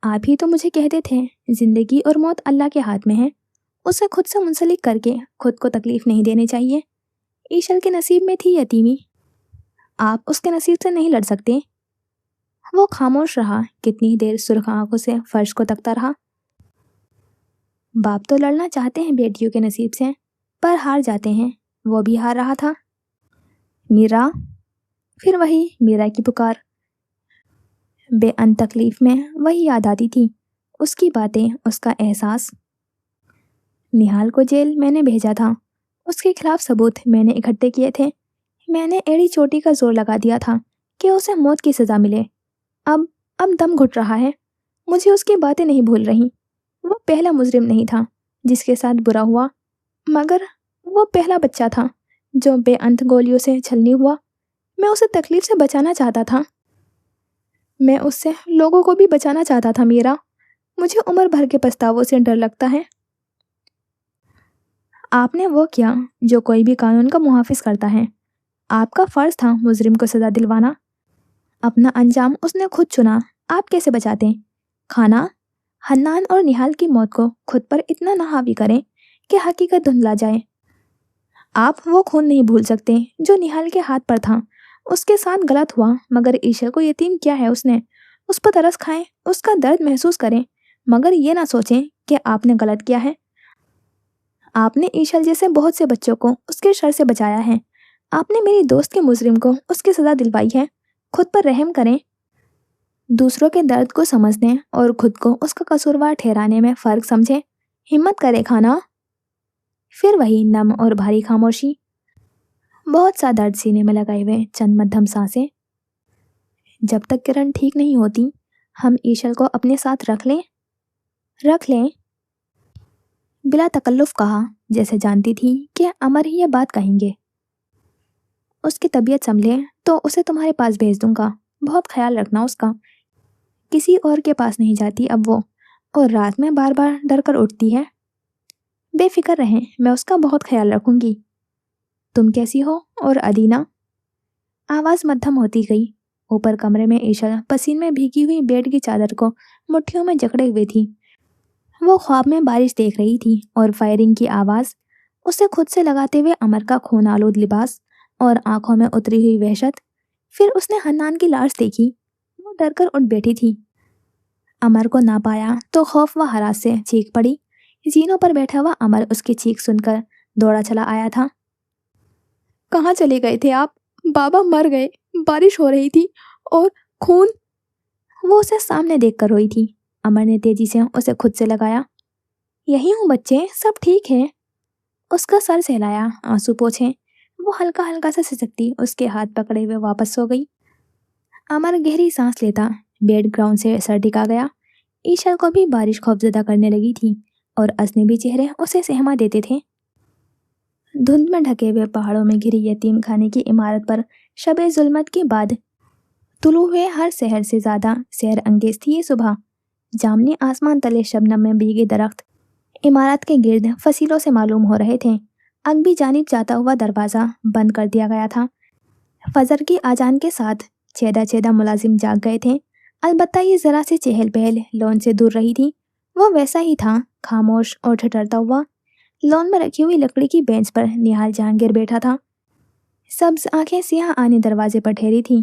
आप ही तो मुझे कहते थे जिंदगी और मौत अल्लाह के हाथ में है, उसे खुद से मुंसलिक करके खुद को तकलीफ नहीं देनी चाहिए। ईशल के नसीब में थी यतीमी, आप उसके नसीब से नहीं लड़ सकते। वो खामोश रहा, कितनी देर सुर्ख आंखों से फर्श को तकता रहा। बाप तो लड़ना चाहते हैं बेटियों के नसीब से, पर हार जाते हैं। वो भी हार रहा था। मीरा, फिर वही मीरा की पुकार। बेअंत तकलीफ में वही याद आती थी, उसकी बातें, उसका एहसास। निहाल को जेल मैंने भेजा था, उसके खिलाफ सबूत मैंने इकट्ठे किए थे। मैंने एड़ी चोटी का जोर लगा दिया था कि उसे मौत की सज़ा मिले। अब दम घुट रहा है, मुझे उसकी बातें नहीं भूल रही। वो पहला मुजरिम नहीं था जिसके साथ बुरा हुआ, मगर वो पहला बच्चा था जो बेअंत गोलियों से छलनी हुआ। मैं उसे तकलीफ से बचाना चाहता था, मैं उससे लोगों को भी बचाना चाहता था मीरा। मुझे उम्र भर के पछतावों से डर लगता है। आपने वो किया जो कोई भी कानून का मुहाफिज करता है। आपका फ़र्ज़ था मुजरिम को सज़ा दिलवाना। अपना अंजाम उसने खुद चुना, आप कैसे बचाते? खाना, हन्नान और निहाल की मौत को खुद पर इतना ना हावी करें कि हकीकत धुंधला जाए। आप वो खून नहीं भूल सकते जो निहाल के हाथ पर था। उसके साथ गलत हुआ, मगर ईशल को यतीम किया है उसने। उस पर तरस खाएं, उसका दर्द महसूस करें, मगर ये ना सोचें कि आपने गलत किया है। आपने ईशल जैसे बहुत से बच्चों को उसके शर से बचाया है। आपने मेरी दोस्त के मुजरिम को उसकी सज़ा दिलवाई है। खुद पर रहम करें, दूसरों के दर्द को समझने और खुद को उसका कसूरवार ठहराने में फ़र्क समझें। हिम्मत करें खाना। फिर वही नम और भारी खामोशी, बहुत सा दर्द सीने में लगाए हुए चंद मध्यम सांसें। जब तक किरण ठीक नहीं होती, हम ईशल को अपने साथ रख लें। बिला तकल्लुफ़ कहा, जैसे जानती थी कि अमर ही ये बात कहेंगे। उसकी तबीयत संभले तो उसे तुम्हारे पास भेज दूंगा, बहुत ख्याल रखना उसका। किसी और के पास नहीं जाती अब वो, और रात में बार बार डर कर उठती है। बेफिक्र रहें, मैं उसका बहुत ख्याल रखूंगी। तुम कैसी हो और अदीना? आवाज़ मध्यम होती गई। ऊपर कमरे में ईशल पसीने में भीगी हुई बेड की चादर को मुट्ठियों में जकड़े हुए थी। वो ख्वाब में बारिश देख रही थी और फायरिंग की आवाज़, उसे खुद से लगाते हुए अमर का खून आलूद लिबास और आंखों में उतरी हुई वहशत। फिर उसने हन्नान की लाश देखी, वो डर कर उठ बैठी थी। अमर को ना पाया तो खौफ व हरास से चीख पड़ी। जीनों पर बैठा हुआ अमर उसकी चीख सुनकर दौड़ा चला आया था। कहाँ चले गए थे आप? बाबा मर गए, बारिश हो रही थी और खून। वो उसे सामने देखकर रोई थी। अमर ने तेजी से उसे खुद से लगाया। यही हूँ बच्चे, सब ठीक है। उसका सर सहलाया, आंसू पोंछे। वो हल्का हल्का सा सिसकती उसके हाथ पकड़े हुए वापस सो गई। अमर गहरी सांस लेता बेड ग्राउंड से सर टिका गया। ईशल को भी बारिश खौफजदा करने लगी थी और अजनबी चेहरे उसे सहमा देते थे। धुंध में ढके हुए पहाड़ों में घिरी यतीम खाने की इमारत पर शबे जुल्मत के बाद तुलू हुए हर शहर से ज्यादा शहर अंगेज थी ये सुबह। जामनी आसमान तले शबनम में भीगे दरख्त इमारत के गिर्द फसीलों से मालूम हो रहे थे। अगबी जानिब जाता हुआ दरवाज़ा बंद कर दिया गया था। फजर की आजान के साथ छेदा छेदा मुलाजिम जाग गए थे। अलबत्ता ये ज़रा सी चहल पहल लॉन से दूर रही थी। वो वैसा ही था, खामोश और ठठरता हुआ। लॉन में रखी हुई लकड़ी की बेंच पर निहाल जहांगीर बैठा था। सब्ज आंखें सियाह आने दरवाजे पर ठहरी थीं।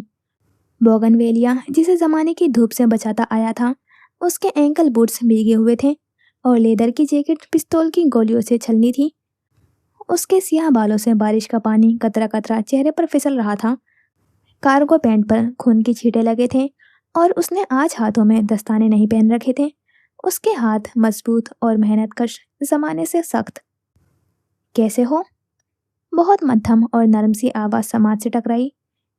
बोगनवेलिया जिसे ज़माने की धूप से बचाता आया था, उसके एंकल बूट्स भीगे हुए थे और लेदर की जैकेट पिस्तौल की गोलियों से छलनी थी। उसके सियाह बालों से बारिश का पानी कतरा कतरा चेहरे पर फिसल रहा था। कार्गो पैंट पर खून की छींटे लगे थे और उसने आज हाथों में दस्ताने नहीं पहन रखे थे। उसके हाथ मजबूत और मेहनतकश, जमाने से सख्त। कैसे हो? बहुत मध्यम और नरम सी आवाज़ समाज से टकराई।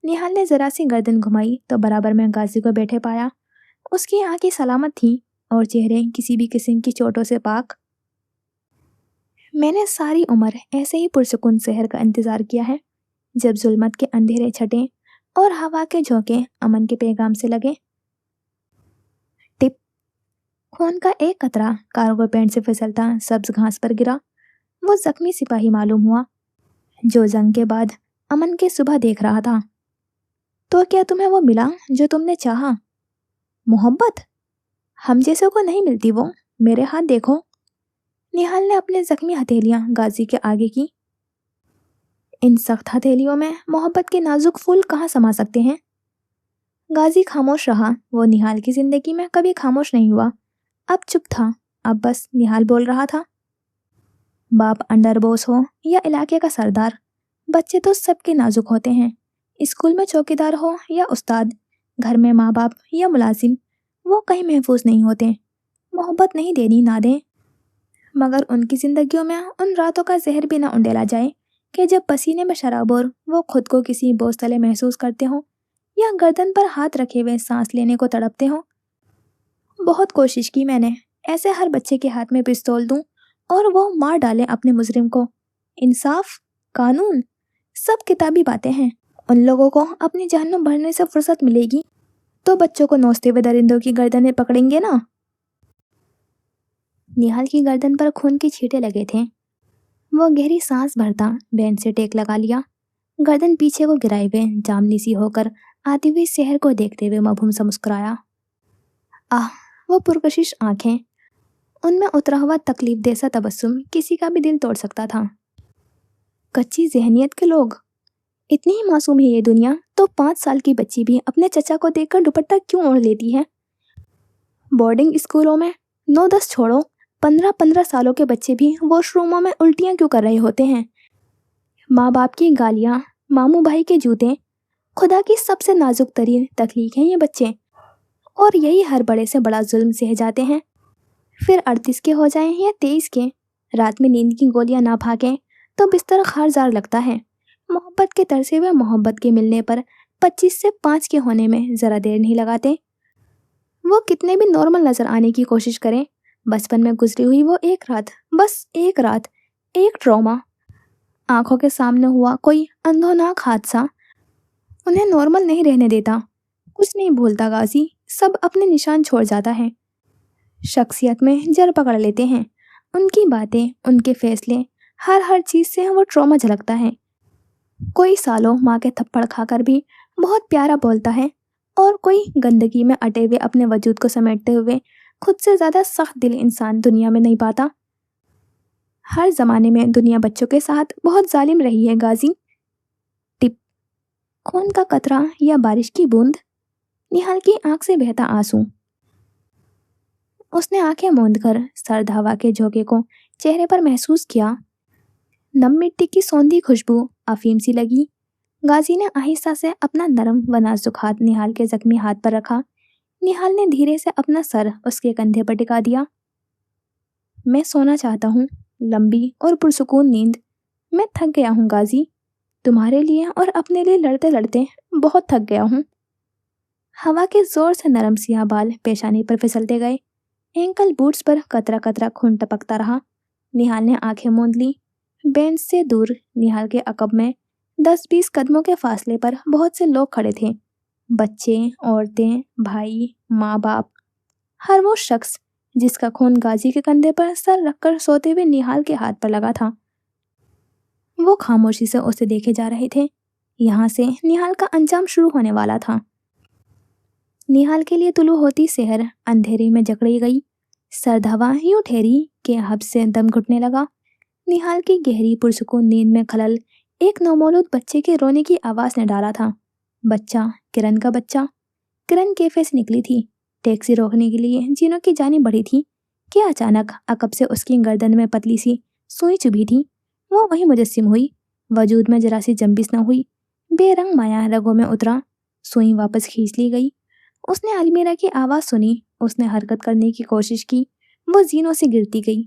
निहाल ने जरा सी गर्दन घुमाई तो बराबर में गाजी को बैठे पाया। उसकी आंखें सलामत थीं और चेहरे किसी भी किस्म की चोटों से पाक। मैंने सारी उम्र ऐसे ही पुरसुकून शहर का इंतजार किया है, जब जुल्मत के अंधेरे छटे और हवा के झोंके अमन के पैगाम से लगे। टिप। खून का एक कतरा कार्गो पैंट से फिसलता सब्ज घास पर गिरा। वो जख्मी सिपाही मालूम हुआ, जो जंग के बाद अमन के सुबह देख रहा था। तो क्या तुम्हें वो मिला जो तुमने चाहा? मोहब्बत? हम जैसों को नहीं मिलती वो। मेरे हाथ देखो। निहाल ने अपने जख्मी हथेलियां गाजी के आगे की। इन सख्त हथेलियों में मोहब्बत के नाजुक फूल कहाँ समा सकते हैं? गाजी खामोश रहा। वो निहाल की जिंदगी में कभी खामोश नहीं हुआ। अब चुप था। अब बस निहाल बोल रहा था। बाप अंडर बॉस हो या इलाके का सरदार, बच्चे तो सबके नाजुक होते हैं। स्कूल में चौकीदार हो या उस्ताद, घर में माँ बाप या मुलाजिम, वो कहीं महफूज नहीं होते। मोहब्बत नहीं देनी ना दें, मगर उनकी जिंदगियों में उन रातों का जहर भी ना उंडेला जाए कि जब पसीने में शराबोर वो खुद को किसी बोझ तले महसूस करते हो या गर्दन पर हाथ रखे हुए सांस लेने को तड़पते हो। बहुत कोशिश की मैंने, ऐसे हर बच्चे के हाथ में पिस्तौल दूं और वो मार डाले अपने मुजरिम को। इंसाफ, कानून, सब किताबी बातें हैं। उन लोगों को अपनी जहन्नुम भरने से फुर्सत मिलेगी तो बच्चों को नोचते हुए दरिंदों की गर्दनें पकड़ेंगे ना। निहाल की गर्दन पर खून के छींटे लगे थे। वो गहरी सांस भरता बेंच से टेक लगा लिया, गर्दन पीछे को गिराए हुए जामनी सी होकर आती हुई शहर को देखते हुए मबहूम सा मुस्कुराया। आह, वो पुरकशिश आंखें, उनमें उतरा हुआ तकलीफ जैसा तबस्सुम किसी का भी दिल तोड़ सकता था। कच्ची जहनियत के लोग, इतनी ही मासूम है ये दुनिया तो 5 साल की बच्ची भी अपने चचा को देखकर दुपट्टा क्यों ओढ़ लेती है? बोर्डिंग स्कूलों में 9-10 छोड़ो, 15-15 सालों के बच्चे भी वॉशरूमों में उल्टियां क्यों कर रहे होते हैं? माँ बाप की गालियाँ, मामू भाई के जूते, खुदा की सबसे नाजुक तरीन तख्लीक हैं ये बच्चे, और यही हर बड़े से बड़ा जुल्म सह जाते हैं। फिर 38 के हो जाएं या 23 के, रात में नींद की गोलियां ना भागें तो बिस्तर खारजार लगता है। मोहब्बत के तरसे हुए मोहब्बत के मिलने पर 25 से 5 के होने में ज़रा देर नहीं लगाते। वो कितने भी नॉर्मल नज़र आने की कोशिश करें, बचपन में गुजरी हुई वो एक रात, बस एक रात, एक ट्रॉमा, आंखों के सामने हुआ कोई अंधोनाक हादसा उन्हें नॉर्मल नहीं रहने देता। कुछ नहीं भूलता गाजी, सब अपने निशान छोड़ जाता है। शख्सियत में जड़ पकड़ लेते हैं। उनकी बातें, उनके फैसले, हर हर चीज़ से वो ट्रॉमा झलकता है। कोई सालों माँ के थप्पड़ खाकर भी बहुत प्यारा बोलता है और कोई गंदगी में अटे हुए अपने वजूद को समेटते हुए खुद से ज़्यादा सख्त दिल इंसान दुनिया में नहीं पाता। हर ज़माने में दुनिया बच्चों के साथ बहुत जालिम रही है गाजी। टिप। खून का कतरा या बारिश की बूंद? निहाल की आंख से बहता आंसू। उसने आंखें मूंद कर सर्द हवा के झोंके को चेहरे पर महसूस किया। नम मिट्टी की सौंधी खुशबू अफीम सी लगी। गाजी ने आहिस्ता से अपना नरम व नाजुक हाथ निहाल के जख्मी हाथ पर रखा। निहाल ने धीरे से अपना सर उसके कंधे पर टिका दिया। मैं सोना चाहता हूँ, लंबी और पुरसुकून नींद। मैं थक गया हूँ गाजी, तुम्हारे लिए और अपने लिए लड़ते लड़ते बहुत थक गया हूँ। हवा के जोर से नरम सियाह बाल पेशानी पर फिसलते गए। एंकल बूट्स पर कतरा कतरा खून टपकता रहा। निहाल ने आंखें मूंद ली। बेंच से दूर निहाल के अकब में 10-20 कदमों के फासले पर बहुत से लोग खड़े थे। بچے، عورتیں، بھائی، ماں باپ، ہر وہ شخص جس کا خون غازی کے کندھے پر سر رکھ کر سوتے ہوئے نہال کے ہاتھ پر لگا تھا، وہ خاموشی سے اسے دیکھے جا رہے تھے۔ یہاں سے نہال کا انجام شروع ہونے والا تھا۔ نہال کے لیے طلوع ہوتی سحر اندھیرے میں جکڑی گئی، سرد ہوا یوں ٹھہری کہ حبس سے دم گھٹنے لگا۔ نہال کی گہری پرسکون نیند میں خلل ایک نومولود بچے کے رونے کی آواز نے ڈالا تھا۔ بچہ، کرن کا بچہ۔ کرن کیفے سے نکلی تھی، ٹیکسی روکنے کے لیے جینوں کی جانب بڑھی تھی کہ اچانک عقب سے اس کی گردن میں پتلی سی سوئی چبھی تھی۔ وہ وہی مجسم ہوئی، وجود میں ذرا سی جنبش نہ ہوئی، بے رنگ مایا رگوں میں اترا۔ سوئی واپس کھینچ لی گئی۔ اس نے المیرا کی آواز سنی، اس نے حرکت کرنے کی کوشش کی، وہ زینوں سے گرتی گئی۔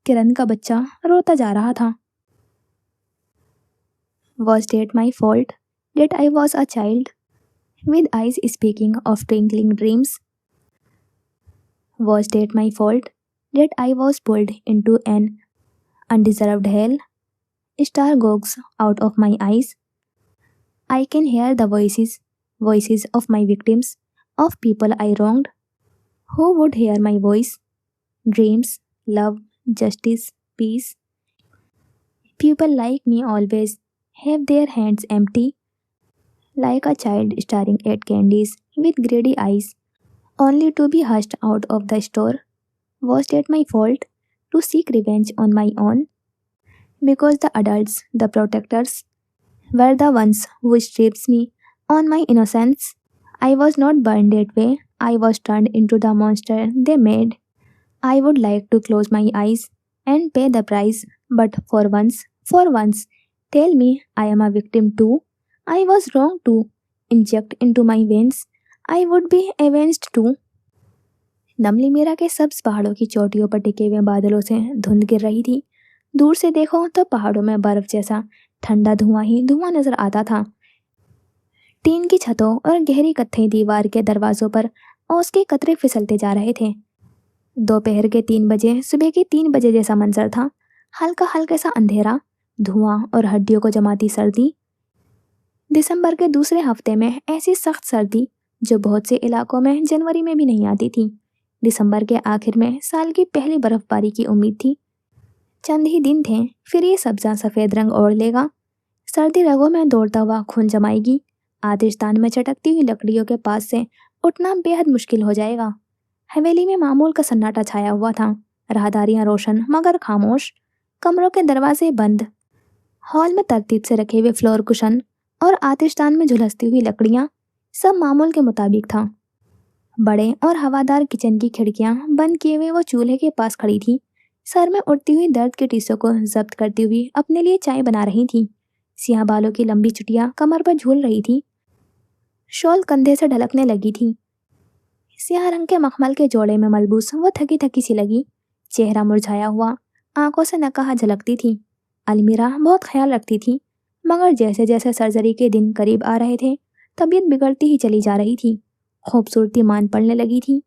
کرن کا بچہ روتا جا رہا تھا۔ Was that my fault that I was a child with eyes speaking of twinkling dreams? Was that my fault that I was pulled into an undeserved hell? Star goes out of my eyes. I can hear the voices of my victims, of people I wronged. Who would hear my voice? Dreams, love, justice, peace. People like me always have their hands empty, like a child staring at candies with greedy eyes, only to be hushed out of the store. Was that my fault to seek revenge on my own? Because the adults, the protectors, were the ones who stripped me on my innocence. I was not burned that way. I was turned into the monster they made. I would like to close my eyes and pay the price, but for once, tell me I am a victim too. I was wrong to inject into my veins. I would be avenged too. नमली Meera के सब्ज पहाड़ों की चोटियों पर टिके हुए बादलों से धुंध गिर रही थी। दूर से देखो तो पहाड़ों में बर्फ जैसा ठंडा धुआं ही धुआं नजर आता था। टीन की छतों और गहरी कत्थई दीवार के दरवाजों पर ओस के कतरे फिसलते जा रहे थे। दोपहर के 3 बजे, सुबह के 3 बजे जैसा मंजर था। हल्का हल्का सा अंधेरा, धुआं और हड्डियों को जमाती सर्दी। दिसंबर के दूसरे हफ्ते में ऐसी सख्त सर्दी जो बहुत से इलाकों में जनवरी में भी नहीं आती थी। दिसंबर के आखिर में साल की पहली बर्फबारी की उम्मीद थी। चंद ही दिन थे, फिर ये सब्जा सफ़ेद रंग ओढ़ लेगा। सर्दी रगों में दौड़ता हुआ खून जमाएगी। आतिशदान में चटकती हुई लकड़ियों के पास से उठना बेहद मुश्किल हो जाएगा। हवेली में मामूल का सन्नाटा छाया हुआ था। राहदारियां रोशन मगर खामोश, कमरों के दरवाजे बंद। हॉल में तरतीब से रखे हुए फ्लोर कुशन और आतिशदान में झुलसती हुई लकड़ियां, सब मामूल के मुताबिक था। बड़े और हवादार किचन की खिड़कियां बंद किए हुए वो चूल्हे के पास खड़ी थी। सर में उठती हुई दर्द के टीसों को जब्त करती हुई अपने लिए चाय बना रही थी। सियाह बालों की लंबी चुटिया कमर पर झूल रही थी। शॉल कंधे से ढलकने लगी थी। सियाह रंग के मखमल के जोड़े में मलबूस वो थकी थकी सी लगी। चेहरा मुरझाया हुआ, आंखों से नकाहा झलकती थी। अलमीरा बहुत ख्याल रखती थी, मगर जैसे जैसे सर्जरी के दिन करीब आ रहे थे, तबीयत बिगड़ती ही चली जा रही थी। खूबसूरती मान पड़ने लगी थी।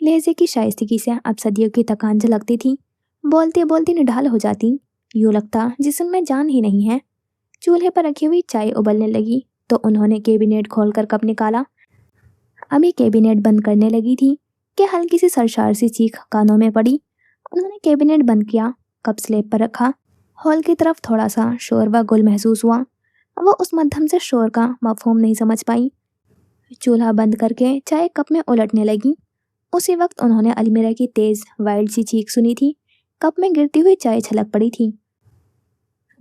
लहजे की शाइस्तगी से अब सदियों की थकान झलकती थी। बोलते बोलते निढाल हो जाती, यूँ लगता जिस्म में जान ही नहीं है। चूल्हे पर रखी हुई चाय उबलने लगी तो उन्होंने कैबिनेट खोलकर कप निकाला। अभी कैबिनेट बंद करने लगी थी कि हल्की सी सरशार सी चीख कानों में पड़ी। उन्होंने कैबिनेट बंद किया, कप स्लेब पर रखा। हॉल की तरफ थोड़ा सा शोर व गुल महसूस हुआ। वो उस मध्यम से शोर का मफहूम नहीं समझ पाई। चूल्हा बंद करके चाय कप में उलटने लगी। उसी वक्त उन्होंने अलमीरा की तेज वाइल्ड सी चीख सुनी थी। कप में गिरती हुई चाय छलक पड़ी थी।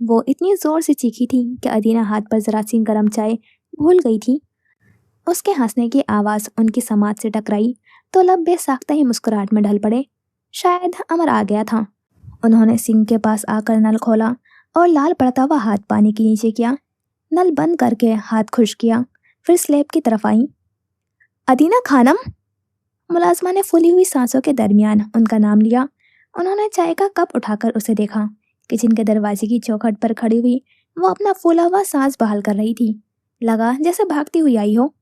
वो इतनी जोर से चीखी थी कि अदीना हाथ पर जरा सी गर्म चाय भूल गई थी। उसके हंसने की आवाज़ उनकी समाज से टकराई तो लब बेसाख्ता ही मुस्कुराहट में ढल पड़े। शायद अमर आ गया था। उन्होंने सिंक के पास आकर नल खोला और लाल पड़ता हुआ हाथ पानी के नीचे किया। नल बंद करके हाथ खुश्क किया, फिर स्लैब की तरफ आई। अदीना खानम। मुलाजमा ने फूली हुई सांसों के दरमियान उनका नाम लिया। उन्होंने चाय का कप उठाकर उसे देखा। किचन के दरवाजे की चौखट पर खड़ी हुई वो अपना फूला हुआ सांस बहाल कर रही थी। लगा जैसे भागती हुई आई हो।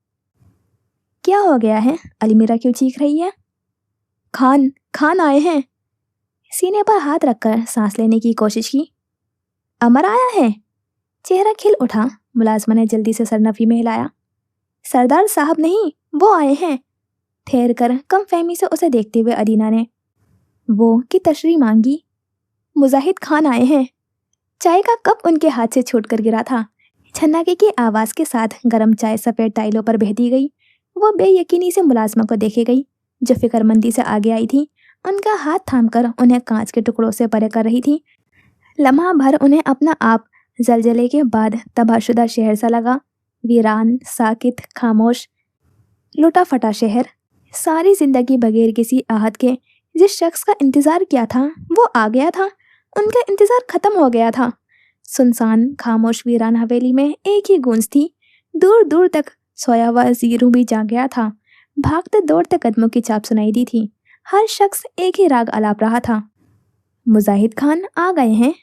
क्या हो गया है? अलमीरा क्यों चीख रही है? खान आए हैं। सीने पर हाथ रखकर सांस लेने की कोशिश की। अमर आया है? चेहरा खिल उठा। मुलाजमा ने जल्दी से सरनफी में हिलाया। सरदार साहब नहीं, वो आए हैं। ठहर कर कम फहमी से उसे देखते हुए अदीना ने वो की तशरीह मांगी। मुजाहिद खान आए हैं। चाय का कप उनके हाथ से छूट कर गिरा था। छन्नाके की आवाज़ के साथ गर्म चाय सफ़ेद टाइलों पर बहती गई। वो बेयकीनी से मुलाजमा को देखे गई जो फिक्रमंदी से आगे आई थी। उनका हाथ थामकर उन्हें कांच के टुकड़ों से परे कर रही थी। लम्हा भर उन्हें अपना आप जलजले के बाद तबाहशुदा शहर सा लगा। वीरान, साकित, खामोश, लुटा फटा शहर। सारी जिंदगी बगैर किसी आहत के जिस शख्स का इंतज़ार किया था वो आ गया था। उनका इंतज़ार ख़त्म हो गया था। सुनसान खामोश वीरान हवेली में एक ही गूंज थी। दूर दूर तक सोया हुआ जीरू भी जाग गया था। भागते दौड़ते कदमों की चाप सुनाई दी थी। हर शख्स एक ही राग अलाप रहा था। मुजाहिद खान आ गए हैं।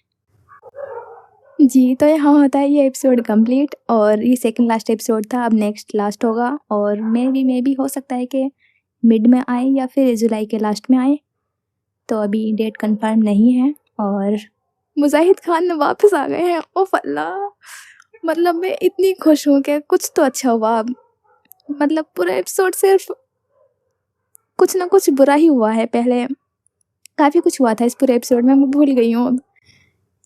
जी, तो यहाँ होता है ये एपिसोड कंप्लीट और ये सेकंड लास्ट एपिसोड था। अब नेक्स्ट लास्ट होगा और मे भी हो सकता है कि मिड में आए या फिर जुलाई के लास्ट में आए। तो अभी डेट कंफर्म नहीं है और मुजाहिद खान वापस आ गए हैं। ओह अल्लाह, मतलब मैं इतनी खुश हूँ कि कुछ तो अच्छा हुआ। अब मतलब पूरा एपिसोड सिर्फ कुछ ना कुछ बुरा ही हुआ है। पहले काफ़ी कुछ हुआ था इस पूरे एपिसोड में, मैं भूल गई हूँ अब,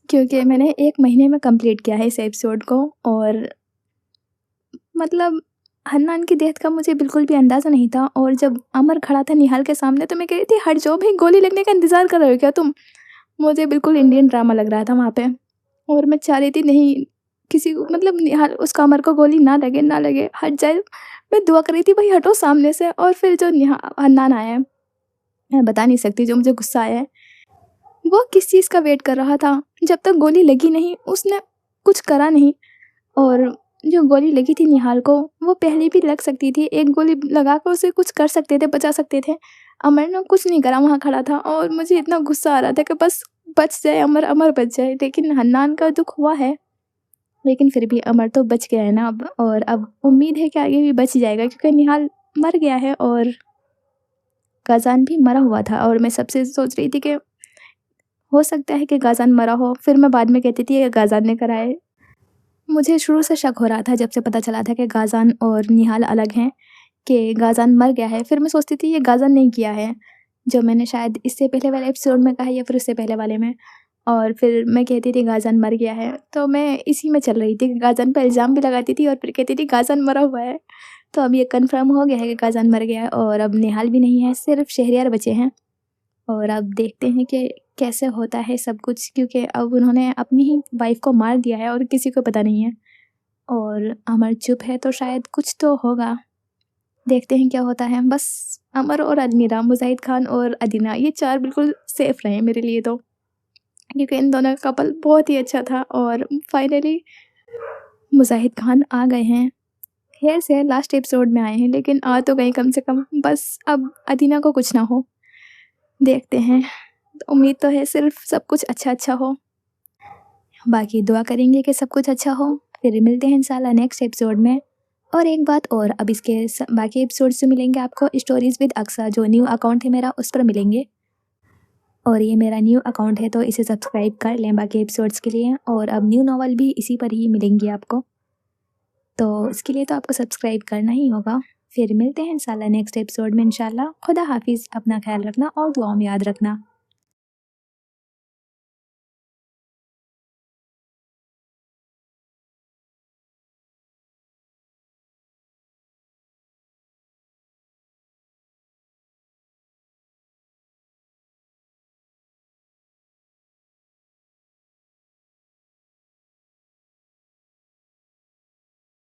क्योंकि मैंने 1 महीने में कंप्लीट किया है इस एपिसोड को। और मतलब हन्नान की डेथ का मुझे बिल्कुल भी अंदाज़ा नहीं था। और जब अमर खड़ा था निहाल के सामने तो मैं कह रही थी हट जाओ भाई, गोली लगने का इंतज़ार कर रहे हो क्या तुम। मुझे बिल्कुल इंडियन ड्रामा लग रहा था वहाँ पे। और मैं चाह रही थी नहीं किसी को, मतलब निहाल उसका अमर को गोली ना लगे हट जाए। मैं दुआ कर रही थी भाई हटो सामने से। और फिर जो हन्नान आया है, मैं बता नहीं सकती जो मुझे गुस्सा आया है। वो किस चीज़ का वेट कर रहा था। जब तक गोली लगी नहीं उसने कुछ करा नहीं। और जो गोली लगी थी निहाल को वो पहले भी लग सकती थी। एक गोली लगा कर उसे कुछ कर सकते थे, बचा सकते थे। अमर ने कुछ नहीं करा, वहाँ खड़ा था। और मुझे इतना गुस्सा आ रहा था कि बस बच जाए अमर, अमर बच जाए। लेकिन हन्नान का दुख हुआ है, लेकिन फिर भी अमर तो बच गया है ना अब। और अब उम्मीद है कि आगे भी बच जाएगा क्योंकि निहाल मर गया है और गाज़ान भी मरा हुआ था। और मैं सबसे सोच रही थी कि हो सकता है कि गाज़ान मरा हो। फिर मैं बाद में कहती थी कि गाज़ान ने करा है। मुझे शुरू से शक हो रहा था जब से पता चला था कि गाज़ान और निहाल अलग हैं, कि गाज़ान मर गया है। फिर मैं सोचती थी ये गाज़ान ने किया है, जो मैंने शायद इससे पहले वाले एपिसोड में कहा या फिर उससे पहले वाले में। और फिर मैं कहती थी गाज़ान मर गया है, तो मैं इसी में चल रही थी कि गाज़ान पे इल्ज़ाम भी लगाती थी और फिर कहती थी गाज़ान मरा हुआ है। तो अब ये कन्फर्म हो गया है कि गाज़ान मर गया है और अब निहाल भी नहीं है, सिर्फ शहरयार बचे हैं। और अब देखते हैं कि कैसे होता है सब कुछ, क्योंकि अब उन्होंने अपनी ही वाइफ़ को मार दिया है और किसी को पता नहीं है। और अमर चुप है तो शायद कुछ तो होगा। देखते हैं क्या होता है। बस अमर और अलमीरा, मुजाहिद खान और अदीना, ये 4 बिल्कुल सेफ़ रहे मेरे लिए तो, क्योंकि इन दोनों का कपल बहुत ही अच्छा था। और फाइनली मुजाहिद खान आ गए हैं। खैर से लास्ट एपिसोड में आए हैं लेकिन आ तो गए कम से कम। बस अब अदीना को कुछ ना हो, देखते हैं। उम्मीद तो है सिर्फ सब कुछ अच्छा हो। बाकी दुआ करेंगे कि सब कुछ अच्छा हो। फिर मिलते हैं इंशाल्लाह नेक्स्ट एपिसोड में। और एक बात और, अब इसके बाकी एपिसोड से मिलेंगे आपको स्टोरीज़ विद अक्सा, जो न्यू अकाउंट है मेरा, उस पर मिलेंगे। और ये मेरा न्यू अकाउंट है तो इसे सब्सक्राइब कर लें बाकी एपिसोड्स के लिए। और अब न्यू नॉवल भी इसी पर ही मिलेंगी आपको, तो इसके लिए तो आपको सब्सक्राइब करना ही होगा। फिर मिलते हैं इंशाल्लाह नेक्स्ट एपिसोड में। इंशाल्लाह खुदा हाफिज़, अपना ख्याल रखना और दुआओं में याद रखना।